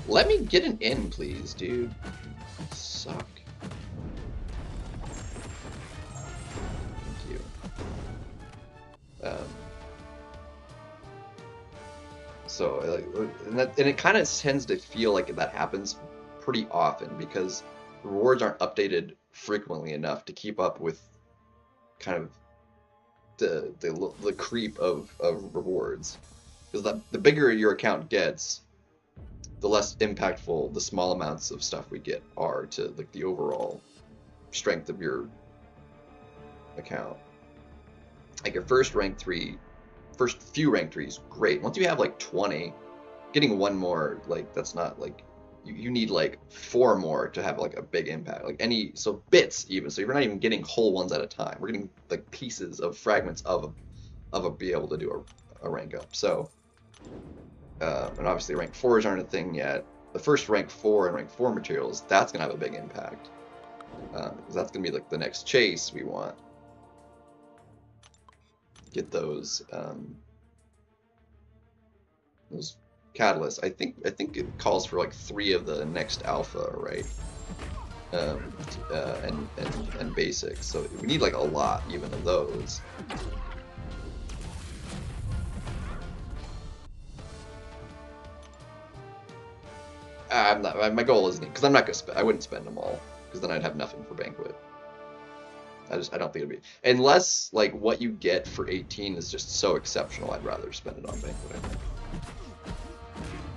let me get an in, please, dude. Suck. Thank you. So like, and it kind of tends to feel like that happens pretty often because rewards aren't updated frequently enough to keep up with kind of the creep of rewards. Because the bigger your account gets, the less impactful the small amounts of stuff we get are to like the overall strength of your account. Like your first few rank 3s, great. Once you have like 20, getting one more, like that's not like you need like 4 more to have like a big impact. Like so bits even. So you're not even getting whole ones at a time. We're getting like pieces of fragments of be able to do a rank up. So and obviously rank 4s aren't a thing yet. The first rank 4 and rank 4 materials, that's gonna have a big impact. Because that's gonna be like the next chase we want. Get those catalysts. I think it calls for like 3 of the next alpha, right? And basics. So we need like a lot even of those. I'm not. My goal isn't because I'm not gonna. I wouldn't spend them all because then I'd have nothing for banquet. I don't think it'd be unless like what you get for 18 is just so exceptional. I'd rather spend it on banquet. I think.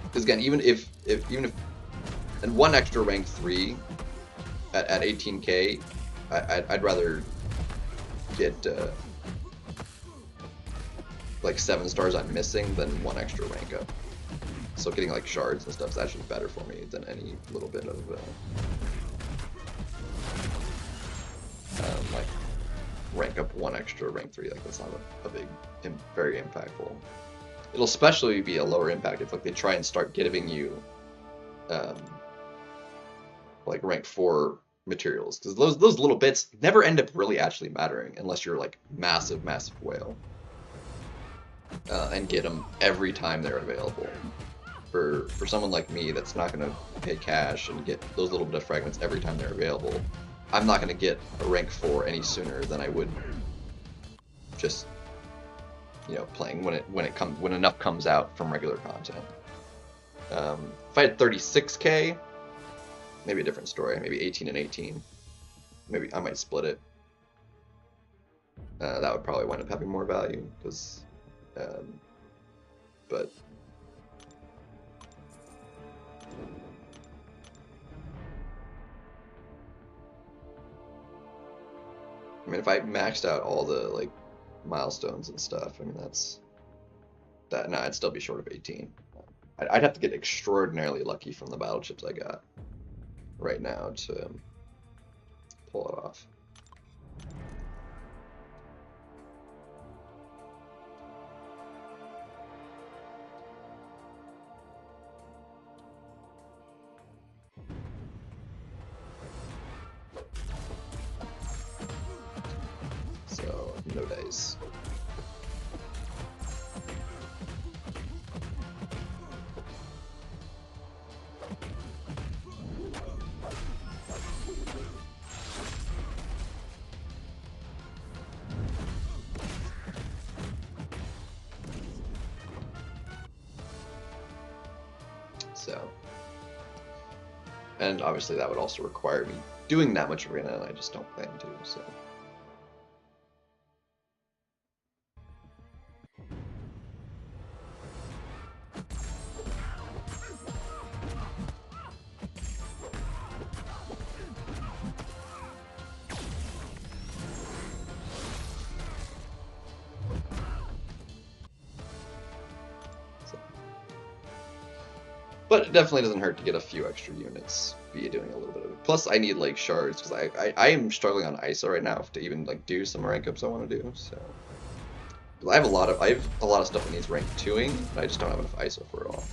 Because again, even if and one extra rank 3 at 18k, I'd rather get like 7 stars I'm missing than 1 extra rank up. So getting like shards and stuff is actually better for me than any little bit of like rank up 1 extra rank 3. Like that's not a big, very impactful. It'll especially be a lower impact if like they try and start giving you like rank 4 materials, because those little bits never end up really actually mattering unless you're like massive whale and get them every time they're available. For someone like me that's not going to pay cash and get those little bit of fragments every time they're available, I'm not going to get a rank 4 any sooner than I would just, you know, playing when enough comes out from regular content. If I had 36k, maybe a different story. Maybe 18 and 18. Maybe I might split it. That would probably wind up having more value because, but. I mean, if I maxed out all the like milestones and stuff, I mean that. No, I'd still be short of 18. I'd have to get extraordinarily lucky from the battle chips I got right now to pull it off. So, no dice. So, and obviously that would also require me doing that much arena, and I just don't plan to, so. But it definitely doesn't hurt to get a few extra units via doing a little bit of it. Plus, I need like shards because I am struggling on ISO right now to even like do some rank ups I want to do. So I have a lot of stuff that needs rank 2ing, but I just don't have enough ISO for it all.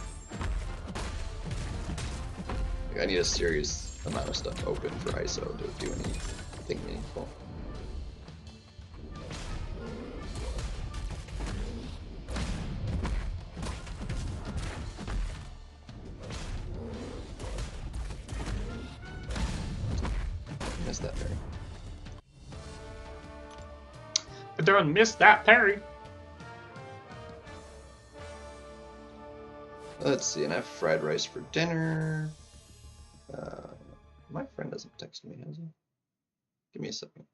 Like, I need a serious amount of stuff open for ISO to do anything meaningful. That parry. I done missed that parry. Let's see, and I have fried rice for dinner. My friend hasn't texted me, has he? Give me a second.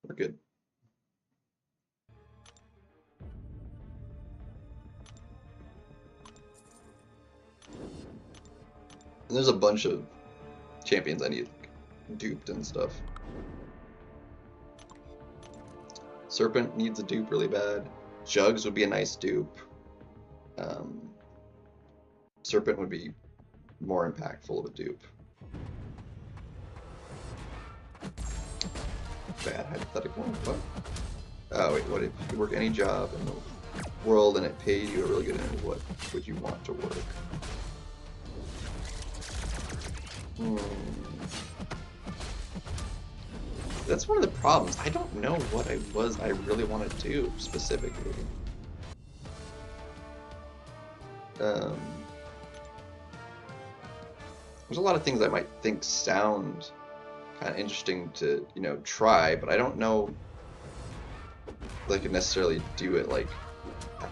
We're good. And there's a bunch of champions I need duped and stuff. Serpent needs a dupe really bad. Jugs would be a nice dupe. Serpent would be more impactful of a dupe. Bad hypothetical. What? Oh wait, what if you could work any job in the world and it paid you a really good end? What would you want to work? That's one of the problems. I don't know what I really want to do specifically. There's a lot of things I might think sound kind of interesting to, you know, try, but I don't know if I could necessarily do it like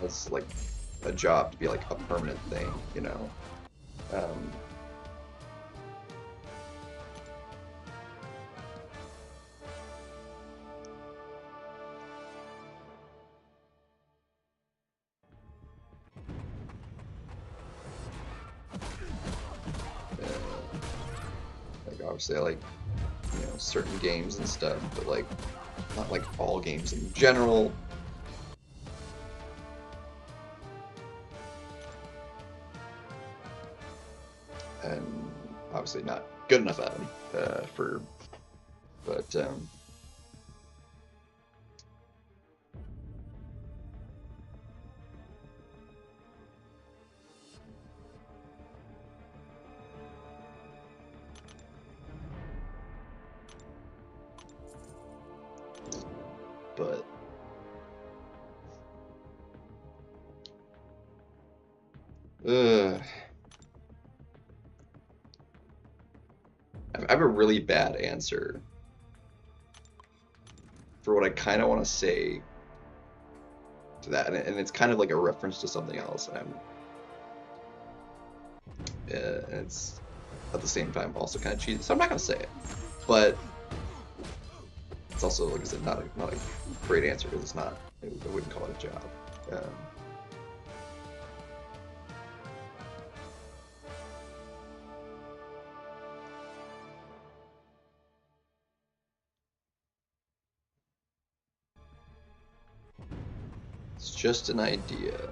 as like a job to be like a permanent thing, you know. Like obviously I like, you know, certain games and stuff, but like not like all games in general. And obviously not good enough at them but I have a really bad answer for what I kind of want to say to that, and it's kind of like a reference to something else, and it's at the same time also kind of cheesy, so I'm not gonna say it, but it's also, like I said, not a great answer because it's not. I wouldn't call it a job. It's just an idea.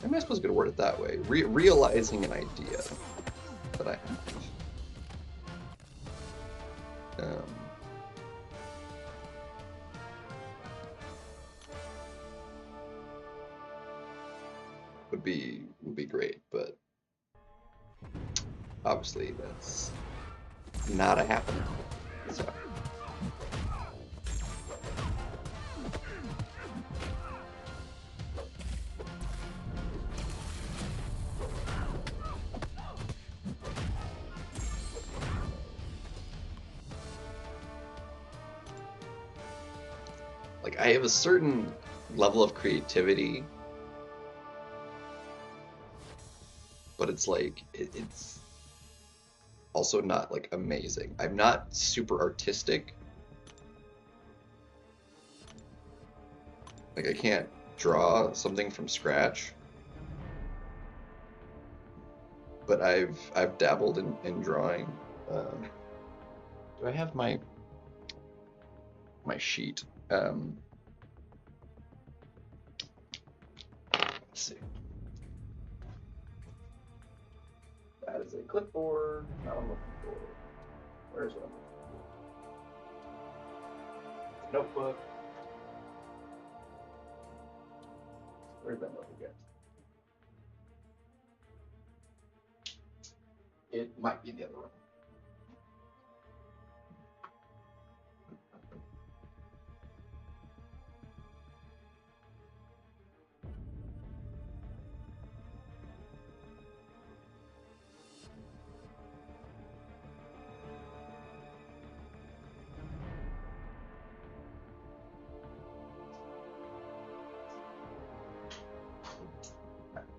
How am I supposed to word it that way? Realizing an idea that I have. Would be great, but obviously that's not a happening. So. Like, I have a certain level of creativity, but it's like, it's also not like amazing. I'm not super artistic. Like, I can't draw something from scratch, but I've dabbled in drawing. Do I have my sheet? Let's see. That is a clipboard. Not what I'm looking for. Where's what I'm looking for? Notebook. Where's that notebook at? It might be in the other room.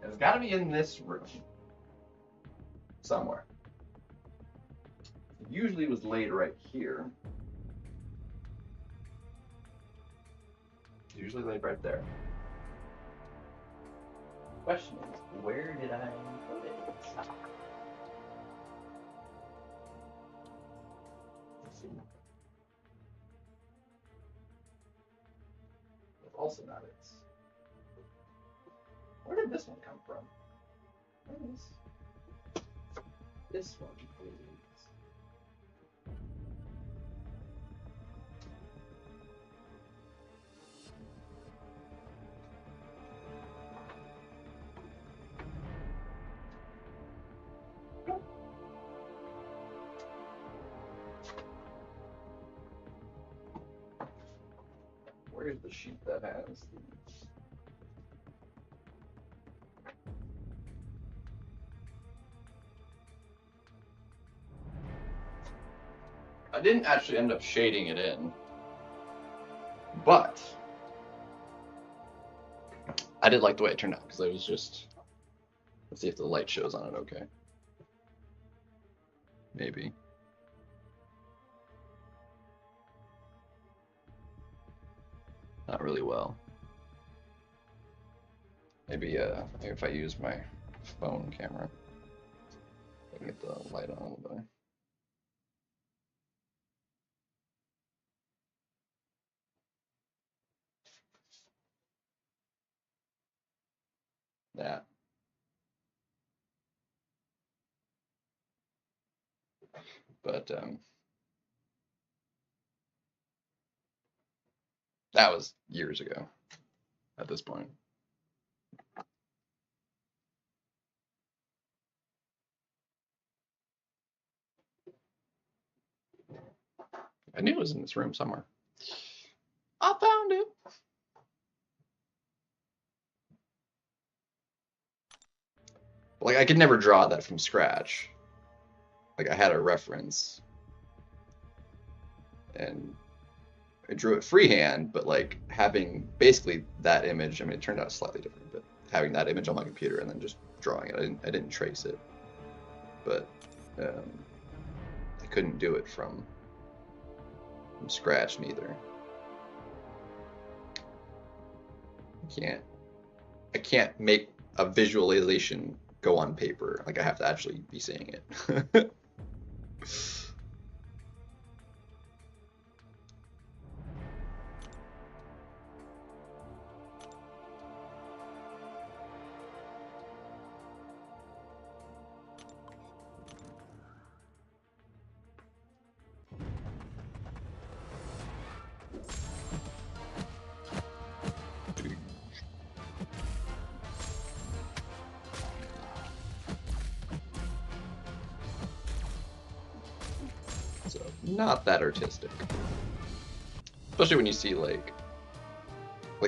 It's got to be in this room somewhere. It usually was laid right here. It's usually laid right there. question is, where did I put it? Let's see. That's also not it. Where did this one come from? Where is this one, please? Where's the sheet that has these? I didn't actually end up shading it in, but I did like the way it turned out because I was just, let's see if the light shows on it okay. Maybe. Not really well. Maybe if I use my phone camera, I can get the light on a little bit. That. But that was years ago at this point. I knew it was in this room somewhere. I found it. Like, I could never draw that from scratch. Like, I had a reference. And I drew it freehand, but like having basically that image, I mean, it turned out slightly different, but having that image on my computer and then just drawing it, I didn't trace it. But I couldn't do it from scratch neither. I can't make a visualization go on paper. Like, I have to actually be seeing it. So, not that artistic. Especially when you see like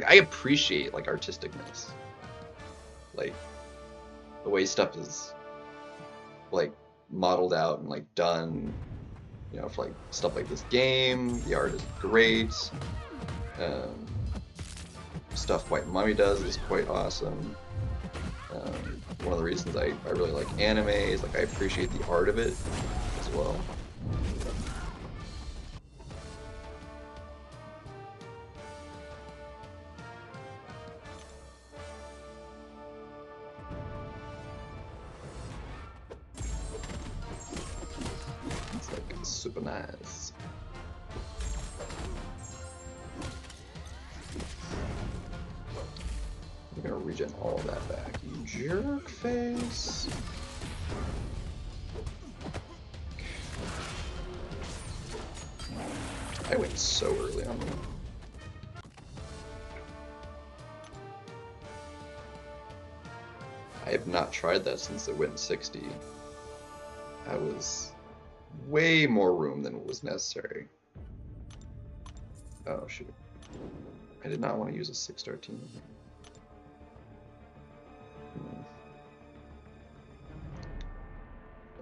I appreciate like artisticness. Like the way stuff is like modeled out and like done, you know, for like stuff like this game. The art is great. Stuff White Mummy does is quite awesome. One of the reasons I really like anime is like I appreciate the art of it as well. It's like super nice. I'm gonna regen all that back, you jerk face. I went so early on that. I have not tried that since it went 60. That was way more room than was necessary. Oh shoot. I did not want to use a 6-star team here.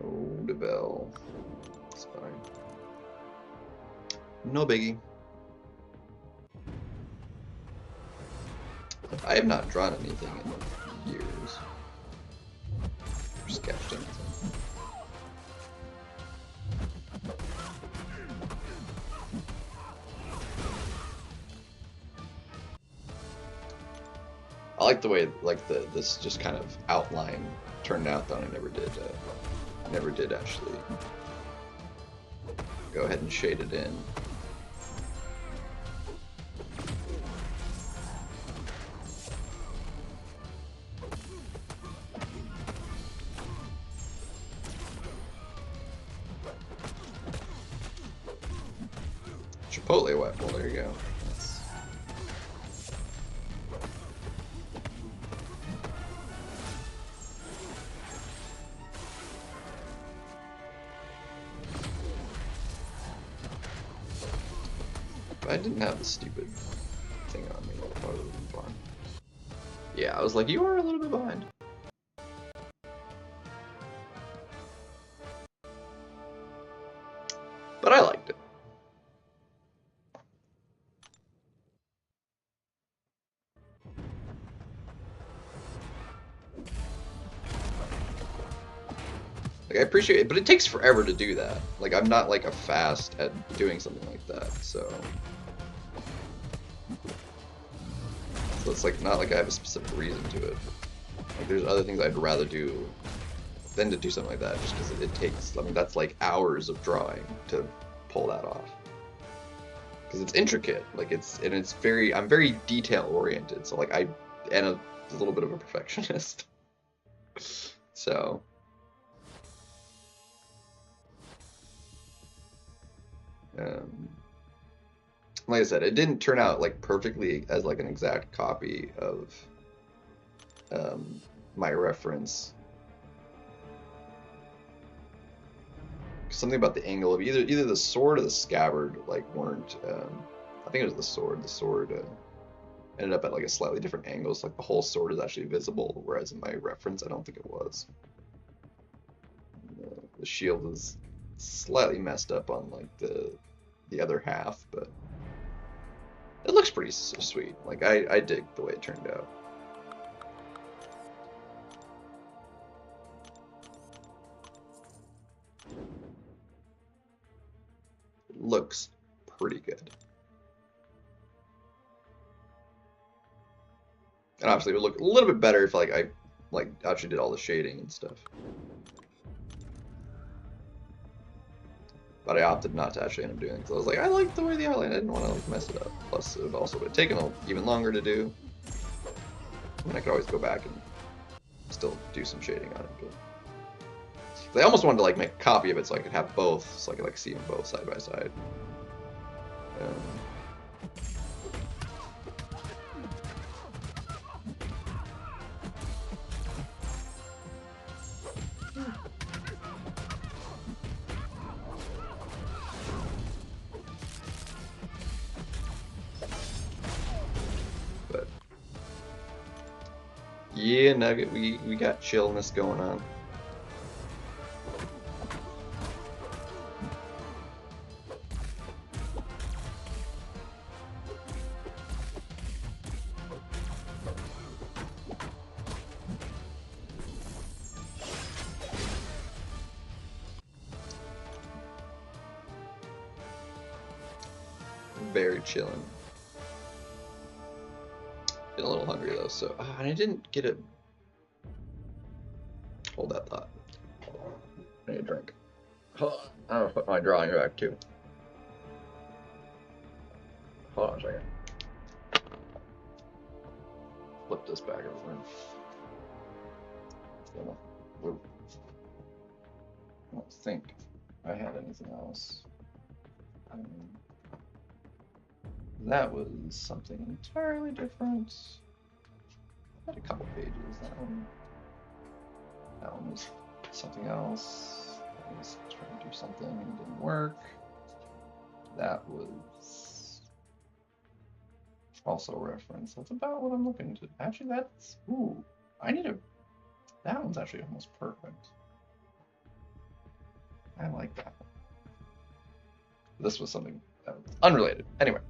Oh, the bell. It's fine. No biggie. I have not drawn anything in years. Or sketched anything. like the way like this just kind of outline turned out, though. I never did actually go ahead and shade it in. Chipotle wet. Well, there you go. If I didn't have the stupid thing on me, that would have been fun. Yeah, I was like, you are a little bit behind. But I liked it. Like, I appreciate it, but it takes forever to do that. Like, I'm not like a fast at doing something like that, so it's like not like I have a specific reason to it. Like, there's other things I'd rather do than to do something like that, just because it takes. I mean, that's like hours of drawing to pull that off. Because it's intricate, like it's very. I'm very detail oriented, so like a little bit of a perfectionist. So. Like I said, it didn't turn out like perfectly as like an exact copy of my reference. Something about the angle of either the sword or the scabbard like weren't. I think it was the sword. The sword ended up at like a slightly different angle, so like the whole sword is actually visible, whereas in my reference, I don't think it was. The shield is slightly messed up on like the other half, but it looks pretty sweet. Like I dig the way it turned out. It looks pretty good. And obviously it would look a little bit better if like I actually did all the shading and stuff. But I opted not to actually end up doing it because I was like, I like the way the outline. I didn't want to like mess it up. Plus, it would also have taken even longer to do. I mean, I could always go back and still do some shading on it. But I almost wanted to like make a copy of it so I could have both, so I could like see them both side by side. Yeah, Nugget, we got chillness going on. Very chilling. Been a little hungry though, so and I didn't get it. Hold that thought. I need a drink. Hold on. I'm gonna put my drawing back too. Hold on a second. Flip this back over. I don't think I had anything else. That was something entirely different. I had a couple pages. That one was something else. I was trying to do something and it didn't work. That was also a reference. That's about what I'm looking to. Actually, that's that one's actually almost perfect. I like that one. This was something unrelated. Anyway.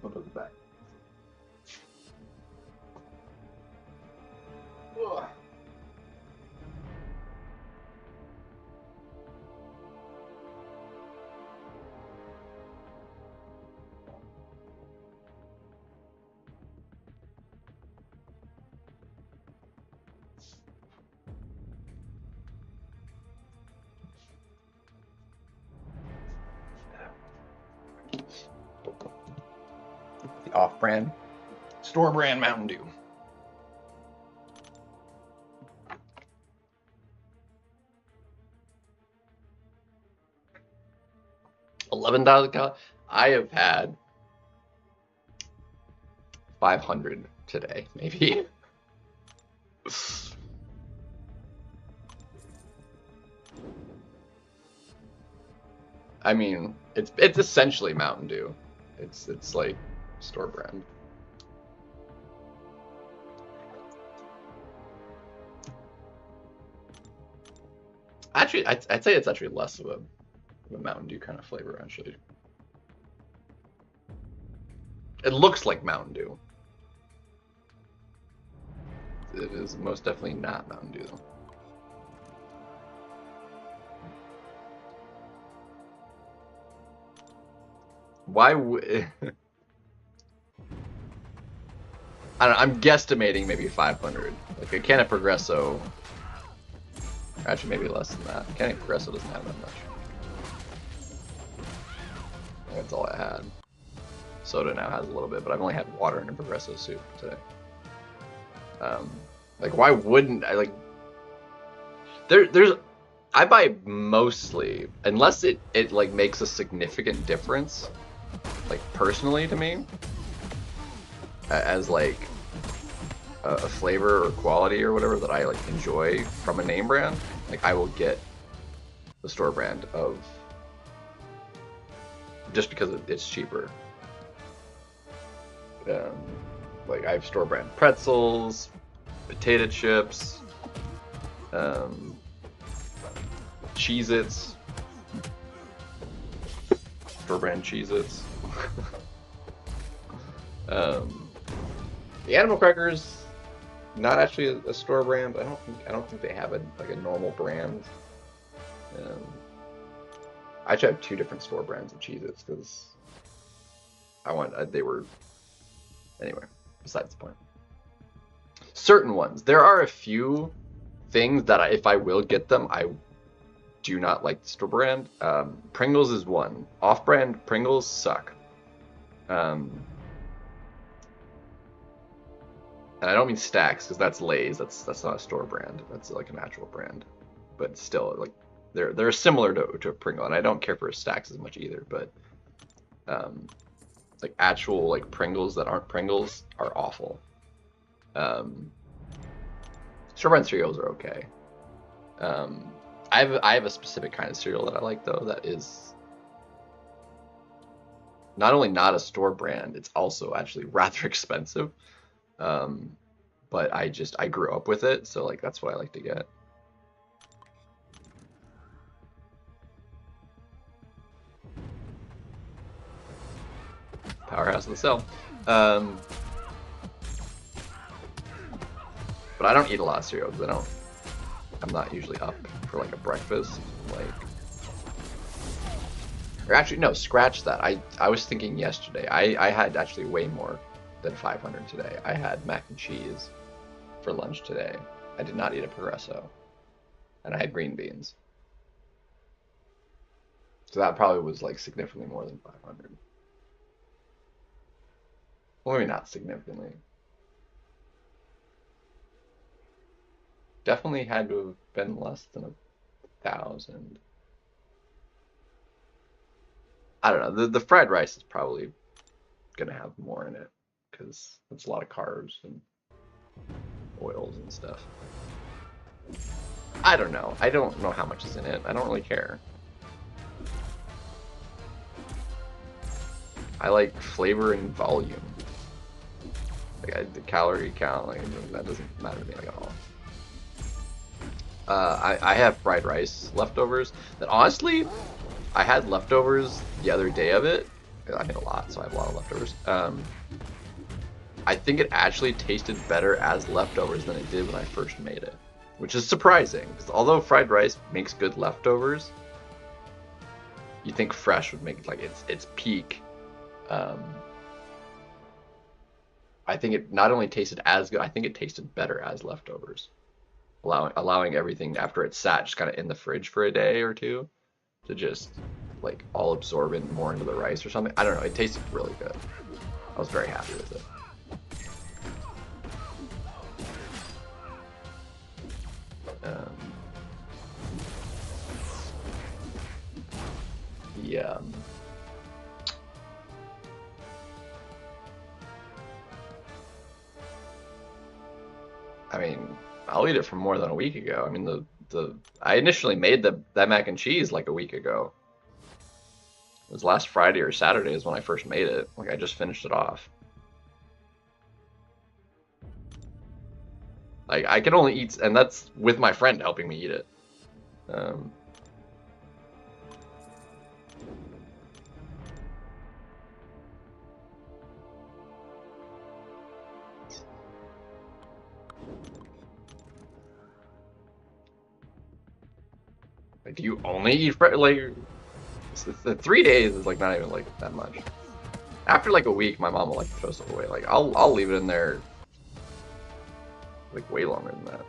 We'll put it back. Ugh. off-brand, store-brand Mountain Dew. $11 I have had 500 today, maybe. I mean, it's essentially Mountain Dew. It's like store brand. Actually, I'd say it's actually less of a Mountain Dew kind of flavor, actually. It looks like Mountain Dew. It is most definitely not Mountain Dew, though. Why would... I don't know, I'm guesstimating maybe 500. Like a can of Progresso... Actually, maybe less than that. A can of Progresso doesn't have that much. That's all I had. Soda now has a little bit, but I've only had water and a Progresso soup today. Like, why wouldn't I, like... There's... I buy mostly, unless it like makes a significant difference, like personally to me, as like a flavor or quality or whatever that I like enjoy from a name brand, like I will get the store brand of, just because it's cheaper. Like I have store brand pretzels, potato chips, Cheez-Its, store brand Cheez-Its. The animal crackers, not actually a store brand. I don't think they have a normal brand. I actually have 2 different store brands of Cheez-Its because they were, anyway, besides the point. Certain ones. There are a few things that if I will get them, I do not like the store brand. Pringles is one. Off-brand Pringles suck. And I don't mean Stacks because that's Lay's. That's not a store brand. That's like an actual brand. But still, like they're similar to a Pringle, and I don't care for Stacks as much either. But like actual like Pringles that aren't Pringles are awful. Store brand cereals are okay. I have a specific kind of cereal that I like though. That is not only not a store brand, it's also actually rather expensive. But I grew up with it, so like that's what I like to get. Powerhouse of the cell. But I don't eat a lot of cereal because I'm not usually up for like a breakfast, like. Or actually, no, scratch that. I was thinking yesterday. I had actually way more than 500 today. I had mac and cheese for lunch today. I did not eat a Progresso. And I had green beans. So that probably was like significantly more than 500. Well, maybe not significantly. Definitely had to have been less than 1,000. I don't know. The fried rice is probably gonna have more in it because it's a lot of carbs and oils and stuff. I don't know. I don't know how much is in it. I don't really care. I like flavor and volume. Like the calorie count, like that doesn't matter to me like at all. I have fried rice leftovers that honestly, I had leftovers the other day of it. I made a lot, so I have a lot of leftovers. I think it actually tasted better as leftovers than it did when I first made it, which is surprising because although fried rice makes good leftovers, you think fresh would make like its peak. I think it not only tasted as good, I think it tasted better as leftovers. Allowing everything after it sat just kind of in the fridge for a day or two to just like all absorb in more into the rice or something. I don't know. It tasted really good. I was very happy with it. Yeah. I mean, I'll eat it from more than a week ago. I mean, I initially made that mac and cheese like a week ago. It was last Friday or Saturday is when I first made it. Like, I just finished it off. Like, I can only eat, and that's with my friend helping me eat it. Like, do you only eat like? The 3 days is like not even like that much. After like a week, my mom will like throw stuff away. Like, I'll leave it in there like way longer than that.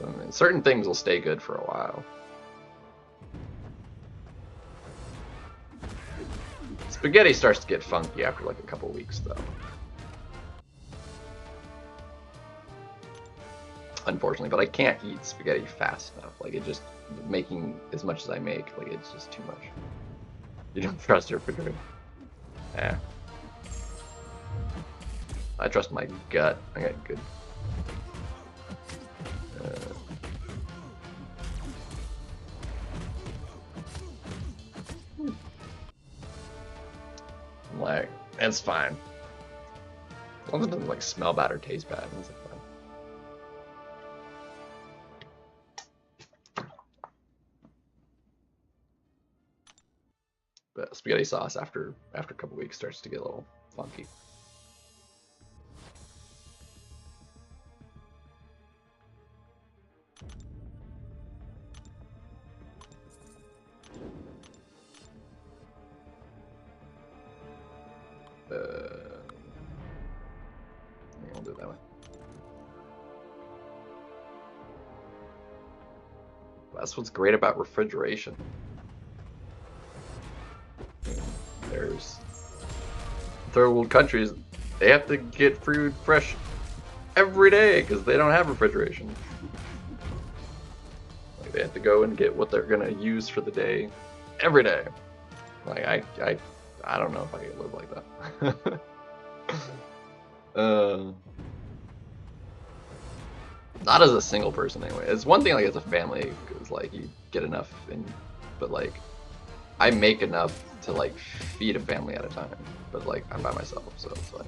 I mean, certain things will stay good for a while. Spaghetti starts to get funky after like a couple weeks, though. Unfortunately, but I can't eat spaghetti fast enough. Like, it just, making as much as I make, like, it's just too much. You don't trust your refrigerator? Yeah. I trust my gut. I got good. Like, it's fine. As long as it doesn't like smell bad or taste bad, it's like fine. But spaghetti sauce after a couple weeks starts to get a little funky. We'll do it that way. That's what's great about refrigeration. There's third world countries, they have to get food fresh every day because they don't have refrigeration. Like, they have to go and get what they're gonna use for the day every day. Like, I don't know if I could live like that. Not as a single person anyway. It's one thing like as a family, because like you get enough, but like I make enough to like feed a family at a time. But like I'm by myself, so it's like,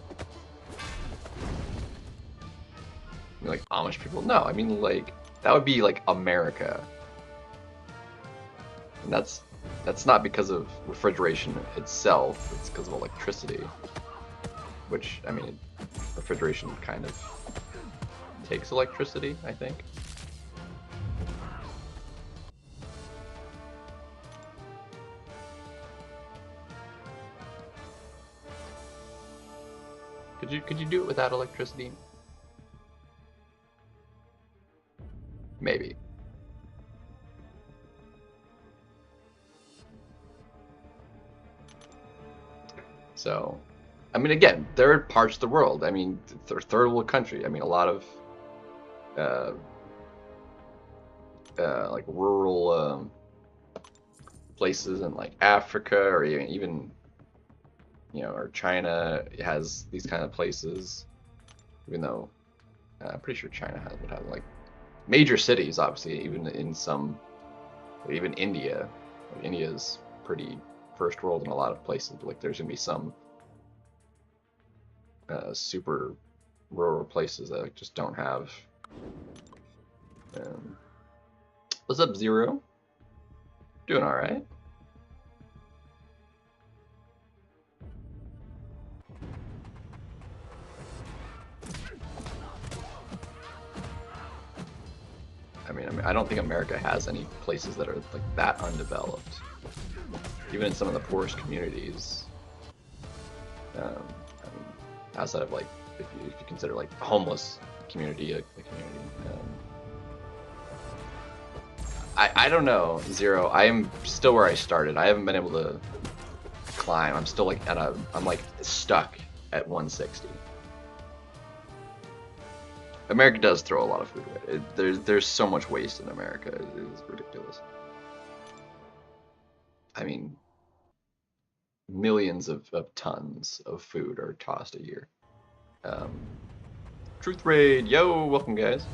I mean, like Amish people. No, I mean like that would be like America, and that's not because of refrigeration itself. It's because of electricity, which I mean, refrigeration kind of takes electricity, I think. Could you do it without electricity? Maybe. So, I mean, again, there are parts of the world. I mean, third world country. I mean, a lot of like rural places in like Africa, or even you know, or China has these kind of places. Even though I'm pretty sure China would have like major cities, obviously, even in some, even India. Like, India's pretty first world in a lot of places. But, like, there's gonna be some super rural places that like, just don't have. What's up, Zero? Doing all right. I mean, I don't think America has any places that are like that undeveloped. Even in some of the poorest communities. I mean, outside of like, if you consider like the homeless community a community. I don't know, Zero. I am still where I started. I haven't been able to climb. I'm still like I'm like stuck at 160. America does throw a lot of food away. There's so much waste in America. It is ridiculous. I mean, millions of tons of food are tossed a year. Truth Raid, yo, welcome guys.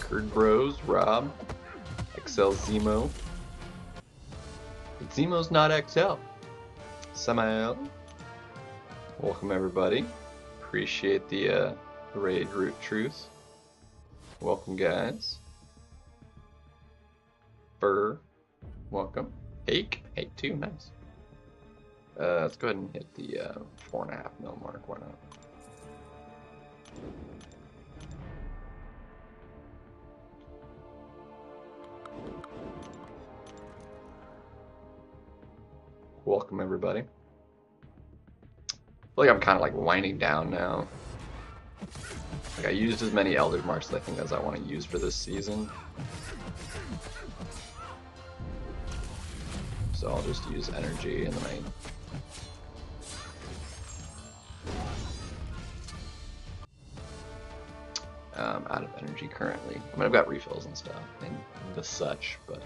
Kurd Bros, Rob, XL Zemo. But Zemo's not XL. Samael. Welcome everybody. Appreciate the raid root truth. Welcome guys. Burr, welcome. Hake 2, nice. Let's go ahead and hit the 4.5 mil mark. Why not? Welcome everybody. I feel like I'm kind of like winding down now. Like I used as many Elder Marks I think as I want to use for this season. So I'll just use energy and then out of energy currently. I mean, I've got refills and stuff and the such, but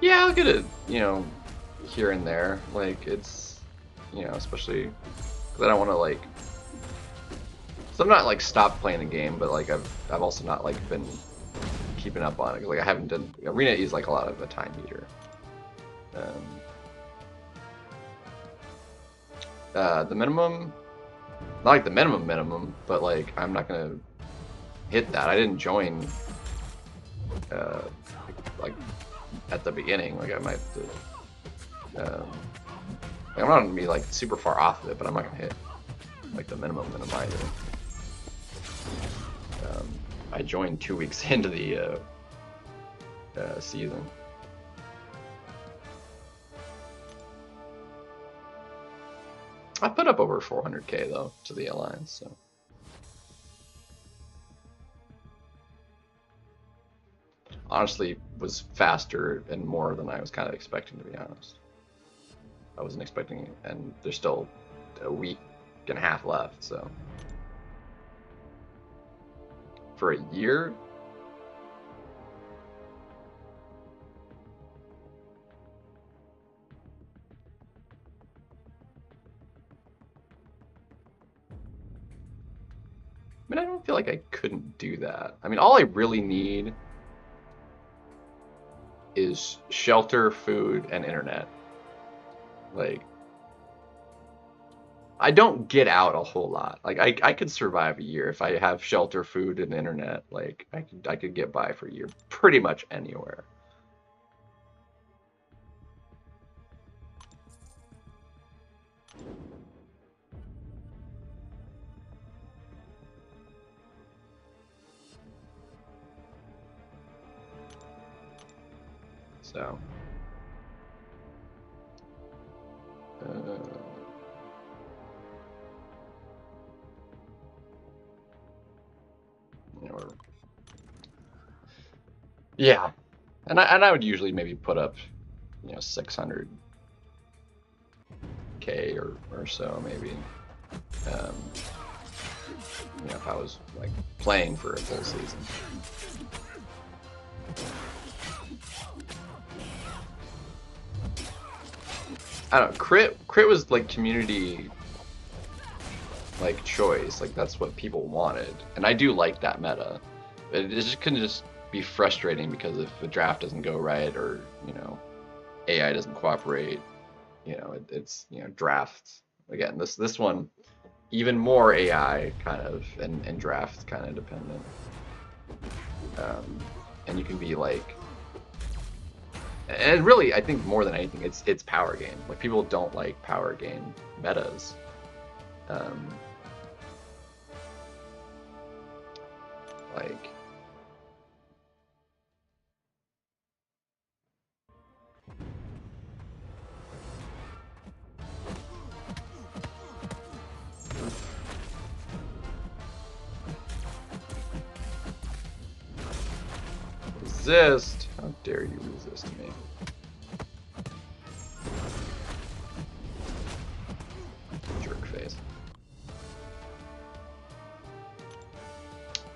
yeah, I'll get it, you know, here and there. Like it's, you know, especially because I don't want to like. So I'm not like stopped playing the game, but like I've also not like been keeping up on it. Like I haven't done Arena is like a lot of a time eater. The minimum, not like the minimum, but like I'm not gonna hit that. I didn't join like at the beginning. Like I might like I'm not gonna be like super far off of it, but I'm not gonna hit like the minimum either. I joined 2 weeks into the season. I put up over 400k though to the Alliance, so. Honestly, was faster and more than I was kind of expecting, to be honest. I wasn't expecting it, and there's still a week and a half left, so. For a year? I mean, I don't feel like I couldn't do that. I mean, all I really need is shelter, food, and internet. Like, I don't get out a whole lot. Like, I could survive a year if I have shelter, food, and internet. Like, I could get by for a year pretty much anywhere. So, you know, yeah, and I would usually maybe put up, you know, 600k or so maybe. You know, if I was like playing for a full season. I don't know, crit was like community like choice, like that's what people wanted, and I do like that meta. But it just can just be frustrating because if the draft doesn't go right, or you know, AI doesn't cooperate, you know, it's you know, drafts again. This one even more AI kind of and draft kind of dependent, and you can be like. And really, I think more than anything, it's power game. Like people don't like power game metas. Like resist. dare you resist me? Jerk face.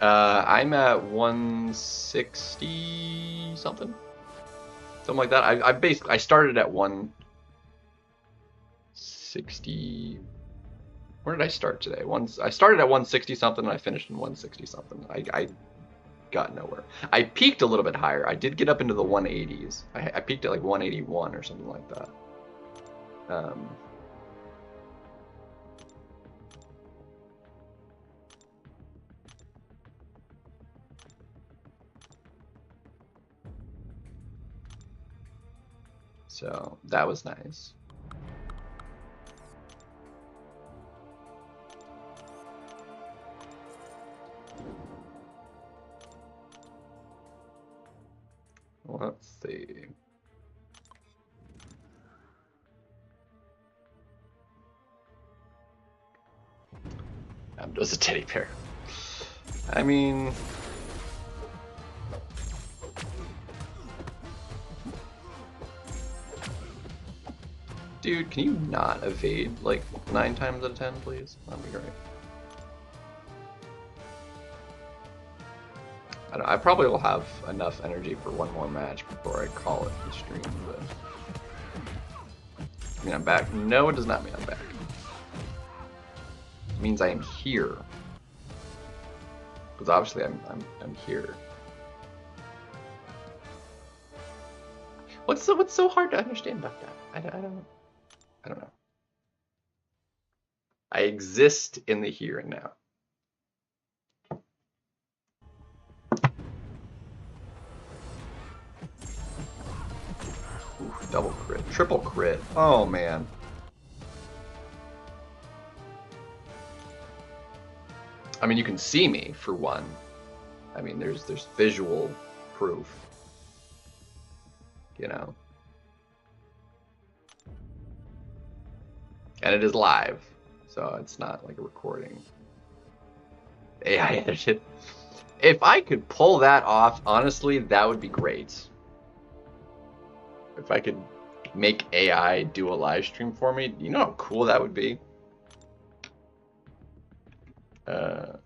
I'm at 160 something. Something like that. I started at 160. Where did I start today? I started at 160 something and I finished in 160 something. I got nowhere. I peaked a little bit higher. I did get up into the 180s. I peaked at like 181 or something like that. So that was nice. Let's see. Abdo's a teddy bear. I mean, dude, can you not evade like 9 times out of 10, please? That'd be great. I probably will have enough energy for one more match before I call it the stream, but I mean I'm back. No, it does not mean I'm back. It means I am here. Because obviously I'm here. What's so hard to understand about that? I don't know. I exist in the here and now. Oof, double crit, triple crit. Oh man. I mean, you can see me for one. I mean, there's visual proof. You know. And it is live, so it's not like a recording. AI edited. If I could pull that off, honestly, that would be great. If I could make AI do a live stream for me, you know how cool that would be? How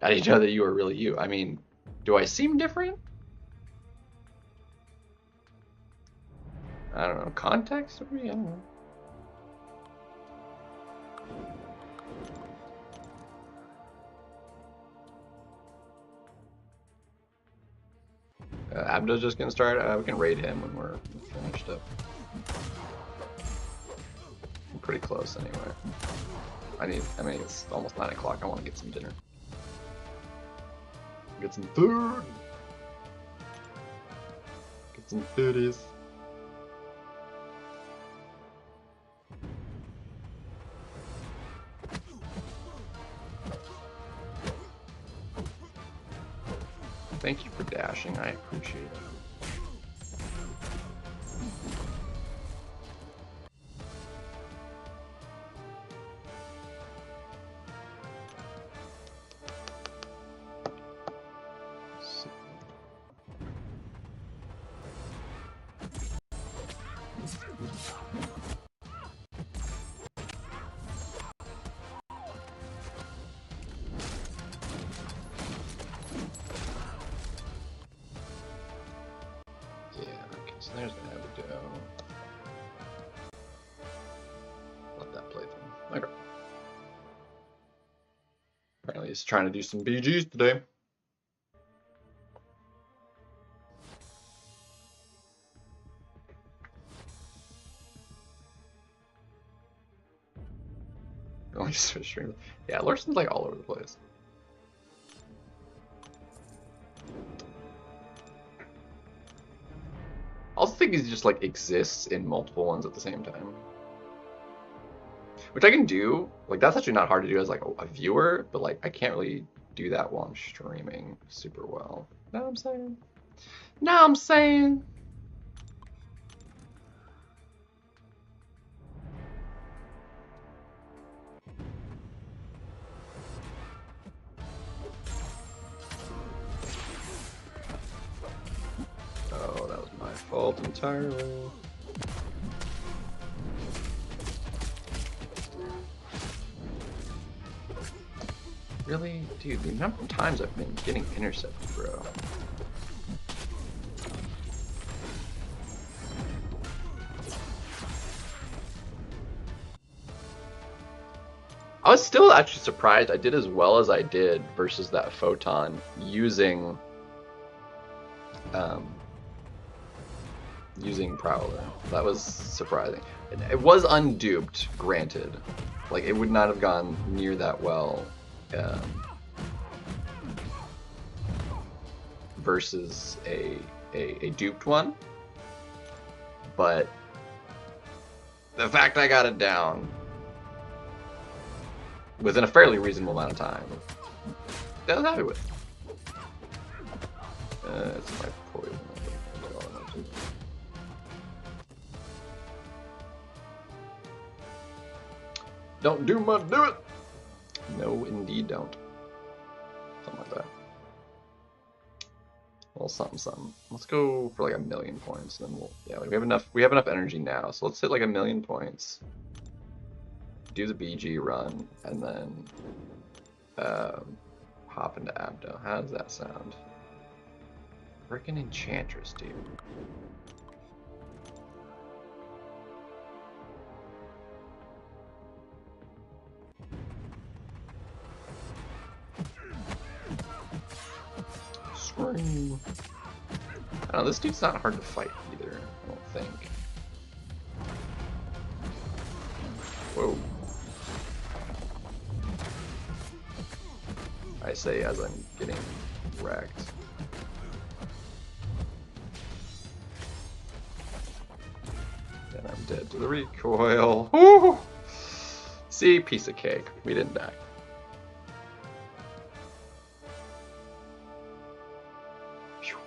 do you know that you are really you? I mean, do I seem different? I don't know. Context? Maybe? I don't know. Abdo's just gonna start. We can raid him when we're finished up. I'm pretty close anyway. I mean, it's almost 9 o'clock. I want to get some dinner. Get some food. Get some foodies. Thank you for dashing. I appreciate it. There's an Abdo. Let that play through. Okay. Apparently he's trying to do some BGs today. Only stream. Yeah, Larson's like all over the place. I also think he just like exists in multiple ones at the same time. Which I can do. Like that's actually not hard to do as like a viewer, but like I can't really do that while I'm streaming super well. Know what I'm saying? Know what I'm saying? Oh. fault entirely. Really? Dude, the number of times I've been getting intercepted, bro. I was still actually surprised I did as well as I did versus that photon using using Prowler. That was surprising. It was unduped, granted. Like, it would not have gone near that well versus a duped one. But the fact I got it down within a fairly reasonable amount of time, I was happy with. It's my poison. Don't do much, do it! No, indeed don't. Something like that. Well, something. Let's go for like 1,000,000 points, then we'll, yeah, like we have enough energy now, so let's hit like 1,000,000 points. Do the BG run, and then hop into Abdo. How does that sound? Frickin' Enchantress, dude. Scream. I don't know, this dude's not hard to fight either, I don't think. Whoa. I say as I'm getting wrecked. And I'm dead to the recoil. Woo! See, piece of cake. We didn't die. Phew.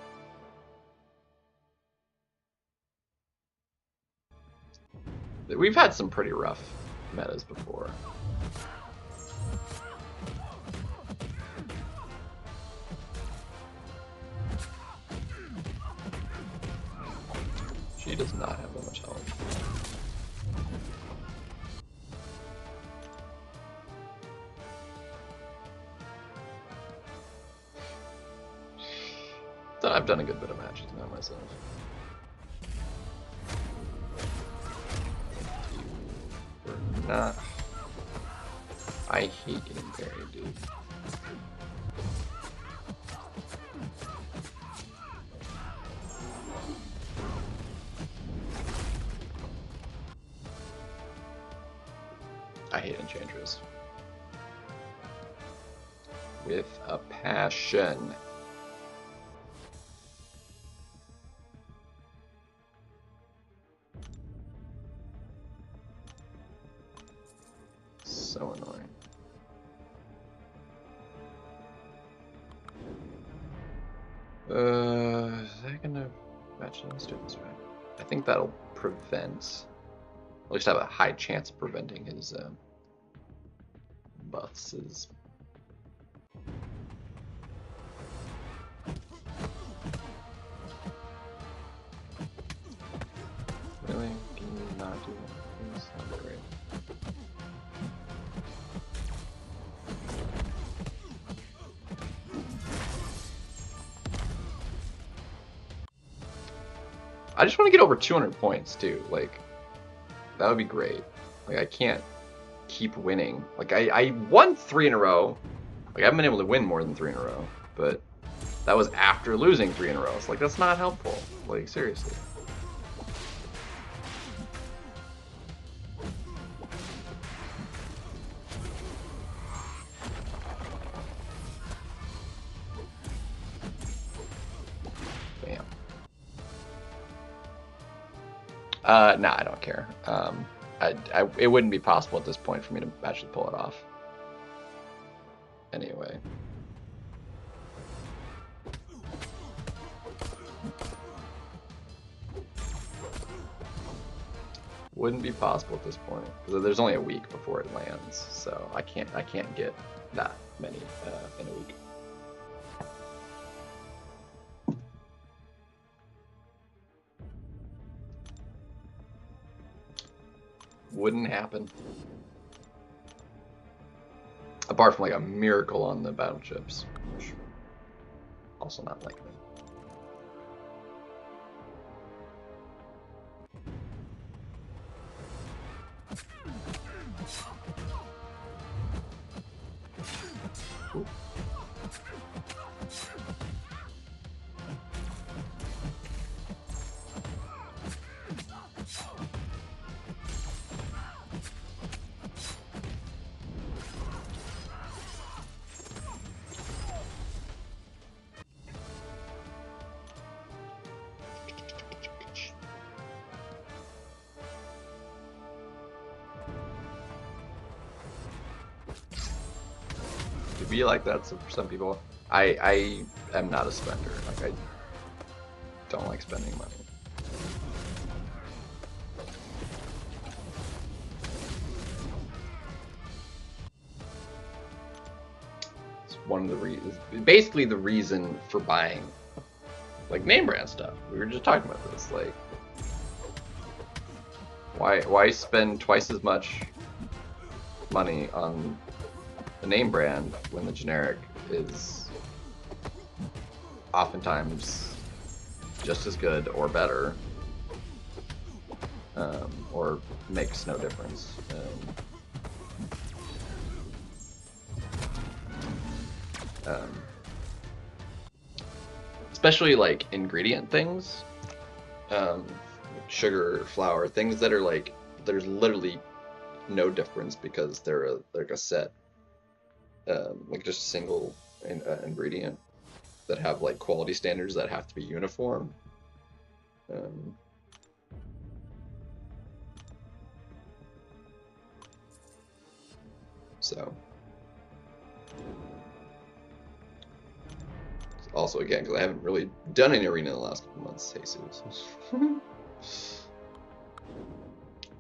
We've had some pretty rough metas before. She does not have that much health. I've done a good bit of matches now myself. You were not. I hate getting parried, dude. I hate Enchantress. With a passion. So annoying. Is that gonna match this? Do it this way. I think that'll prevent, at least have a high chance of preventing his buffs. Really? Can you not do that? Please? That'd be great. I just want to get over 200 points too. Like, that would be great. Like, I can't keep winning. Like, I won 3 in a row. Like, I haven't been able to win more than 3 in a row. But that was after losing 3 in a row. It's like, that's not helpful. Like, seriously. Nah, I don't care. It wouldn't be possible at this point for me to actually pull it off. Anyway. Wouldn't be possible at this point because there's only a week before it lands, so I can't get that many in a week. wouldn't happen. Apart from like a miracle on the battleships, which also not likely. Ooh. To be like that for some people. I am not a spender. Like I don't like spending money. It's one of the reasons, basically the reason for buying like name brand stuff. We were just talking about this. Like, why spend twice as much money on the name brand when the generic is oftentimes just as good or better, or makes no difference. Especially like ingredient things, sugar, flour, things that are like there's literally no difference because they're like a set, like just a single ingredient that have like quality standards that have to be uniform. So also again, because I haven't really done any arena in the last couple months, Jesus.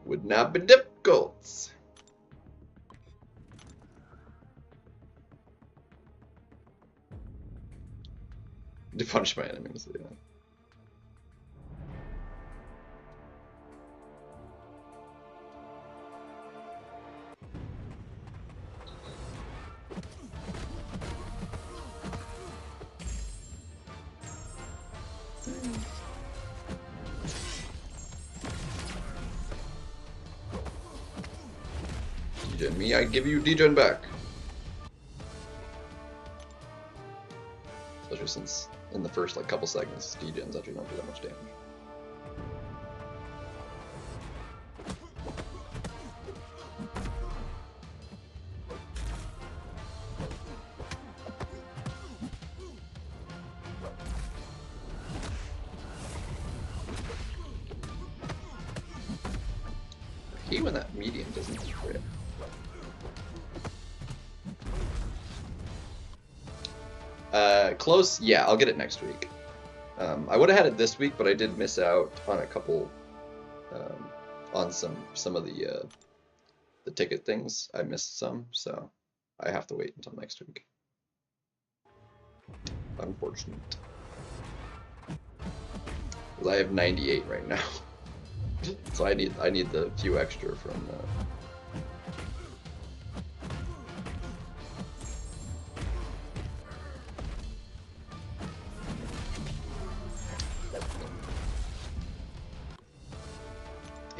Would not be difficult. To punish my enemies, yeah. Degen me, I give you degen back. Especially since in the first like couple seconds, degens actually don't do that much damage. I hate when that medium doesn't crit. Close, yeah, I'll get it next week. I would have had it this week, but I did miss out on a couple, on some of the ticket things. I missed some, so I have to wait until next week. Unfortunate. Because I have 98 right now, so I need the few extra from.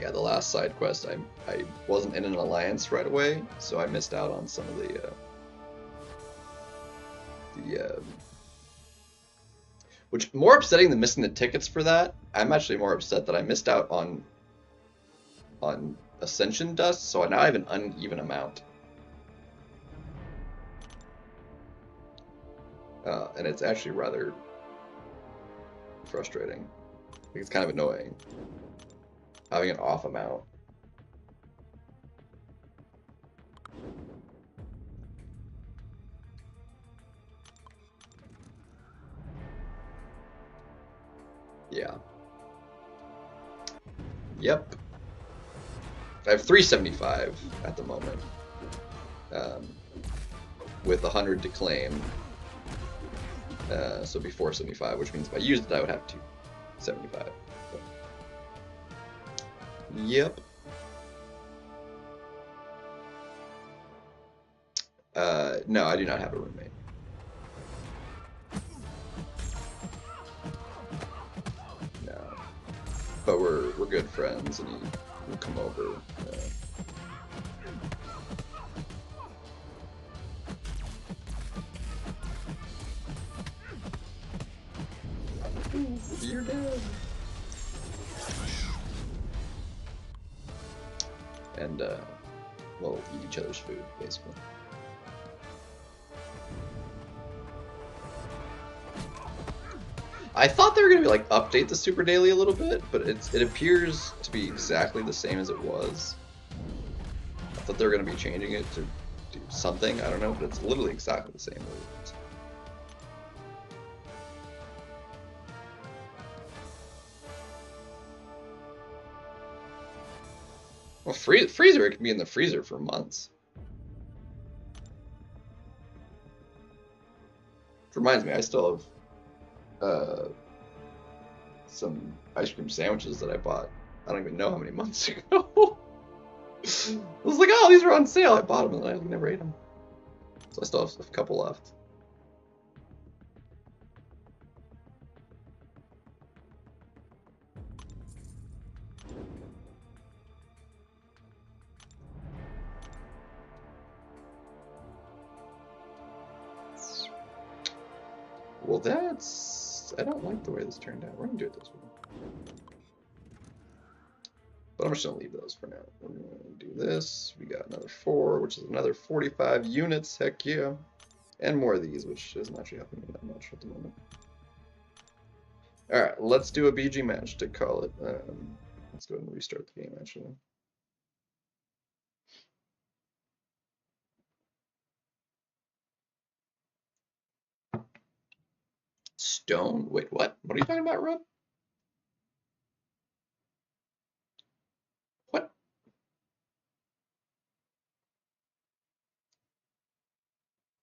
Yeah, the last side quest, I wasn't in an alliance right away, so I missed out on some of the which more upsetting than missing the tickets for that. I'm actually more upset that I missed out on Ascension Dust, so now I have an uneven amount. And it's actually rather frustrating. It's kind of annoying having an off amount. Yeah. Yep. I have 375 at the moment, with 100 to claim. So it'd be 475, which means if I used it, I would have 275. Yep. No, I do not have a roommate. No, but we're good friends, and he will come over. You're dead. And we'll eat each other's food, basically. I thought they were gonna be like update the Super Daily a little bit, but it appears to be exactly the same as it was. I thought they were gonna be changing it to do something, I don't know, but it's literally exactly the same as it was. Well, freezer, it can be in the freezer for months. Which reminds me, I still have some ice cream sandwiches that I bought. I don't even know how many months ago. I was like, oh, these are on sale. I bought them and I never ate them. So I still have a couple left. Well, I don't like the way this turned out. We're gonna do it this way. But I'm just gonna leave those for now. We're gonna do this. We got another 4, which is another 45 units. Heck yeah. And more of these, which isn't actually helping me that much at the moment. Alright, let's do a BG match to call it. Let's go ahead and restart the game, actually. Stone? Wait, what? What are you talking about, Rob? What?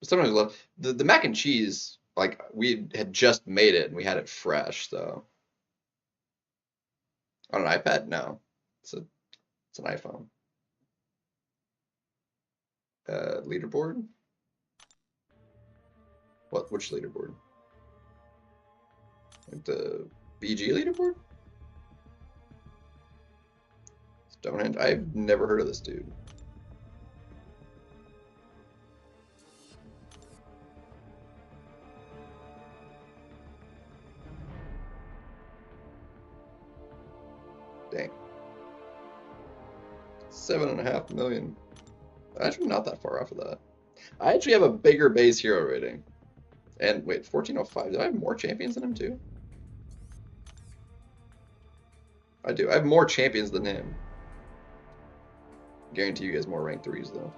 Sometimes the mac and cheese, like, we had just made it and we had it fresh, so. On an iPad? No. It's an iPhone. Leaderboard? Which leaderboard? Like the BG leaderboard? Stonehenge? I've never heard of this dude. Dang. 7.5 million. Actually, not that far off of that. I actually have a bigger base hero rating. And wait, 1405. Do I have more champions than him too? I do. I have more champions than him. Guarantee you guys more rank 3s though.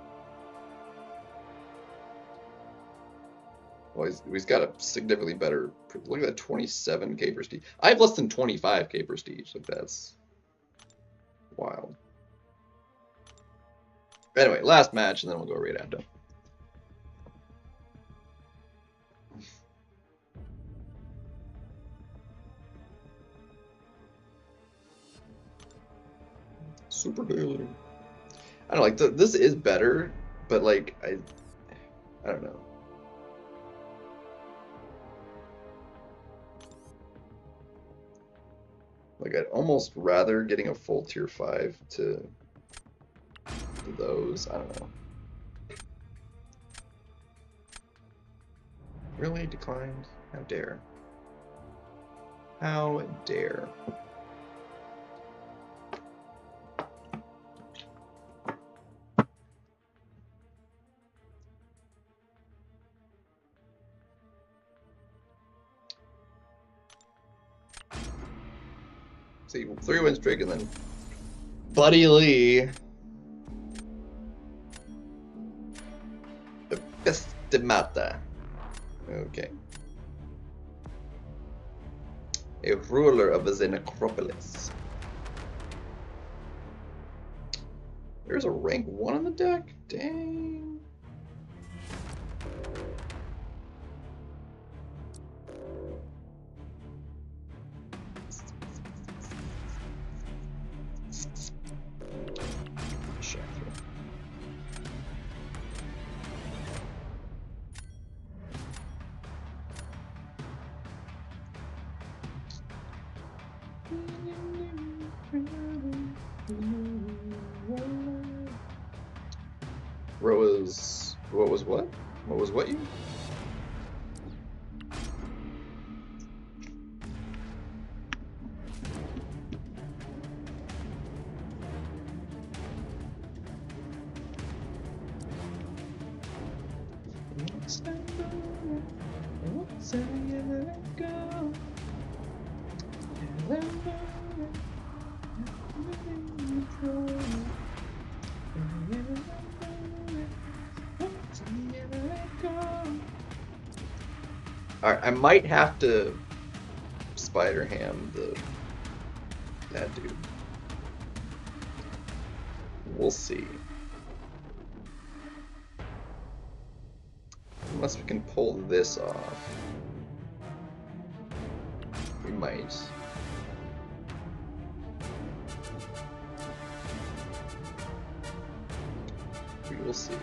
Well, he's got a significantly better. Look at that 27k prestige. I have less than 25k prestige. Like that's wild. Anyway, last match, and then we'll go right after. Super daily. I don't know, like this is better, but like I don't know. Like I'd almost rather getting a full tier 5 to those. I don't know. Really declined? How dare? How dare? See, 3-win streak and then Buddy Lee. The Bestimata. Okay. A ruler of the necropolis. There's a rank 1 on the deck? Dang. What was what? What was what you? Alright, I might have to Spider Ham that dude. We'll see. Unless we can pull this off. We might. We will see.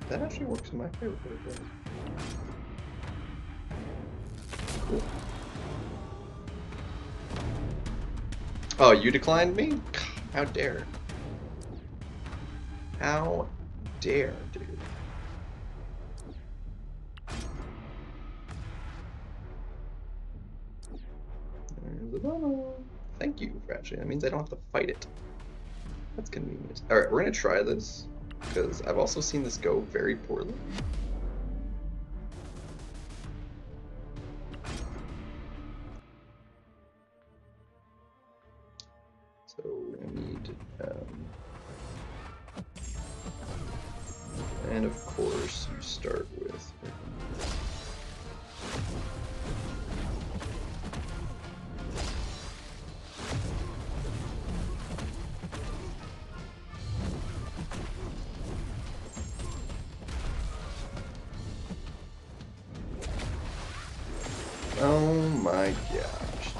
That actually works in my favor quite a bit. Cool. Oh, you declined me? How dare. How dare, dude. There's the bubble. Thank you for actually. That means I don't have to fight it. That's convenient. Alright, we're gonna try this, because I've also seen this go very poorly. So we're gonna need, and of course you start with. Oh my gosh.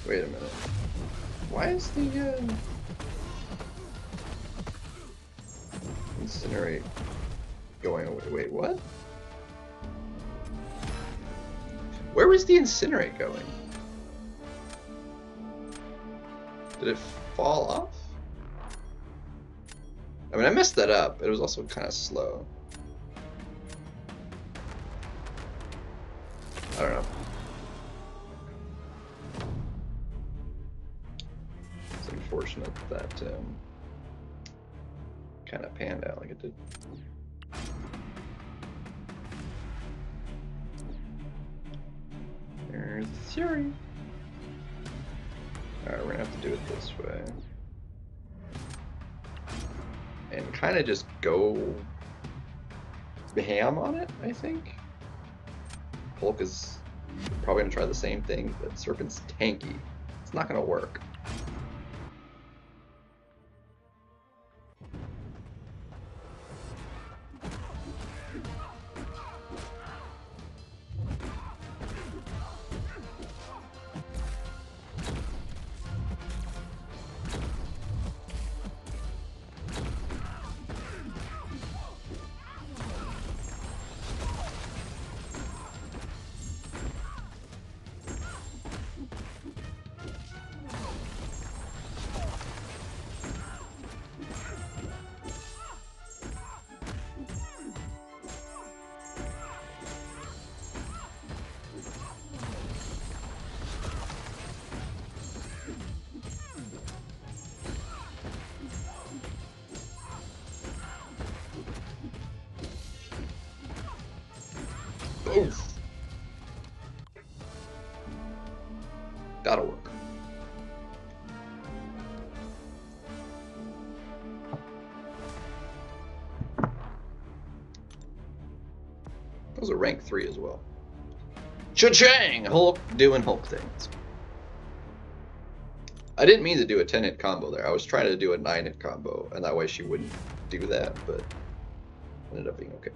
Wait a minute. Why is the incinerate going away? Wait, what? Where was the incinerate going? Did it fall off? I mean, I messed that up. It was also kind of slow. I don't know. It's unfortunate that kind of panned out like it did. There's the Fury. Alright, we're gonna have to do it this way. And kind of just go ham on it, I think. Hulk is probably gonna try the same thing, but Serpent's tanky. It's not gonna work. Oof. That'll work. was a rank 3 as well. Cha-chang! Hulk doing Hulk things. I didn't mean to do a 10-hit combo there. I was trying to do a 9-hit combo, and that way she wouldn't do that, but ended up being okay.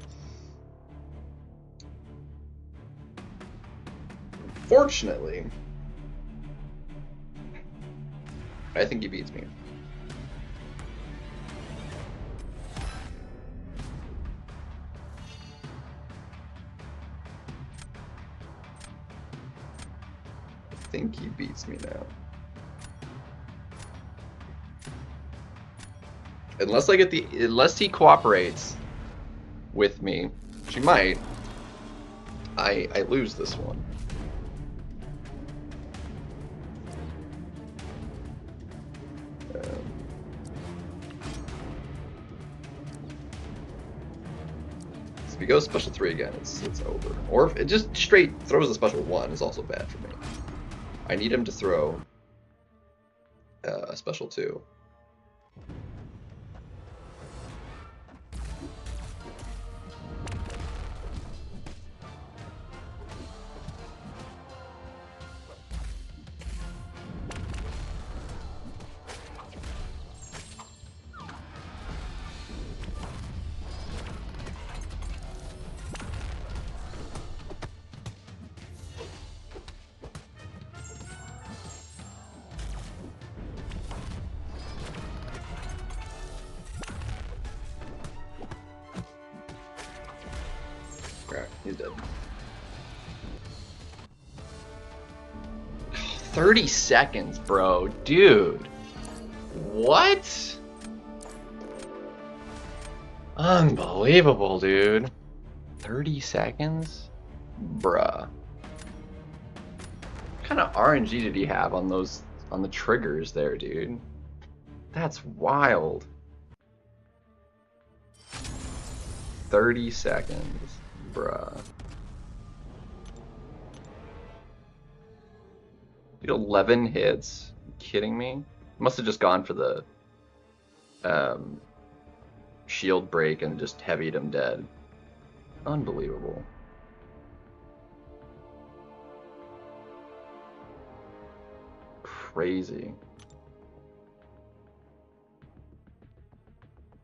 Fortunately, I think he beats me. I think he beats me now. Unless I get the, unless he cooperates with me, which he might, I lose this one. So if he goes special 3 again, it's over. Or if it just straight throws a special 1 is also bad for me. I need him to throw a special 2. He's dead. 30 seconds, bro. Dude. What? Unbelievable, dude. 30 seconds? Bruh. What kind of RNG did he have on those, on the triggers there, dude? That's wild. 30 seconds. Bruh. Dude, 11 hits? Are you kidding me? Must have just gone for the shield break and just heavied him dead. Unbelievable. Crazy.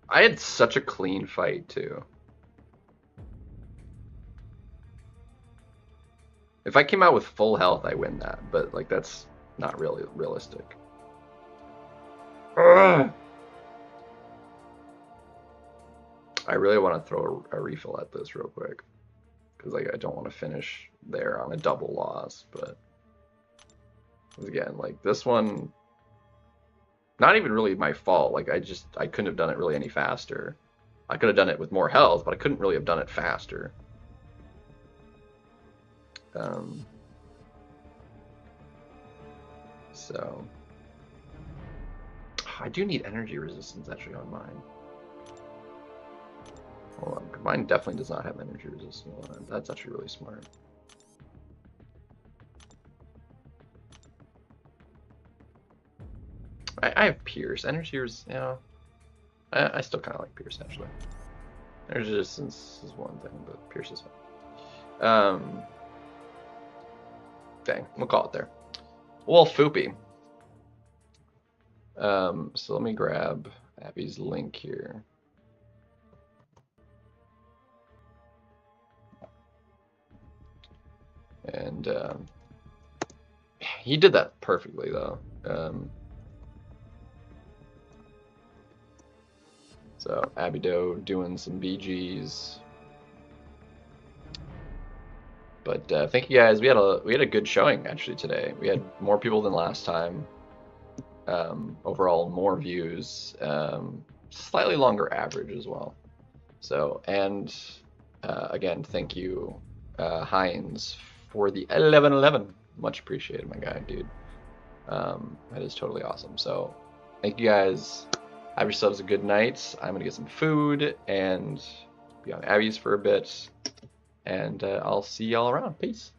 I had such a clean fight too. If I came out with full health, I win that, but like that's not really realistic. Ugh. I really want to throw a refill at this real quick, because like I don't want to finish there on a double loss. But again, like this one, not even really my fault. Like I couldn't have done it really any faster. I could have done it with more health, but I couldn't really have done it faster. So I do need energy resistance actually on mine. Hold on, mine definitely does not have energy resistance on it. That's actually really smart. I have Pierce. Energy resistance, you know, I still kind of like Pierce actually. Energy resistance is one thing, but Pierce is fine. Dang, we'll call it there. Well, Foopy. So let me grab Abby's link here. And he did that perfectly though. So Abido doing some BGs. But thank you guys. We had a good showing actually today. We had more people than last time. Overall, more views. Slightly longer average as well. So and again, thank you, Heinz, for the 1111. Much appreciated, my guy, dude. That is totally awesome. So thank you guys. Have yourselves a good night. I'm gonna get some food and be on Abby's for a bit. And I'll see y'all around. Peace.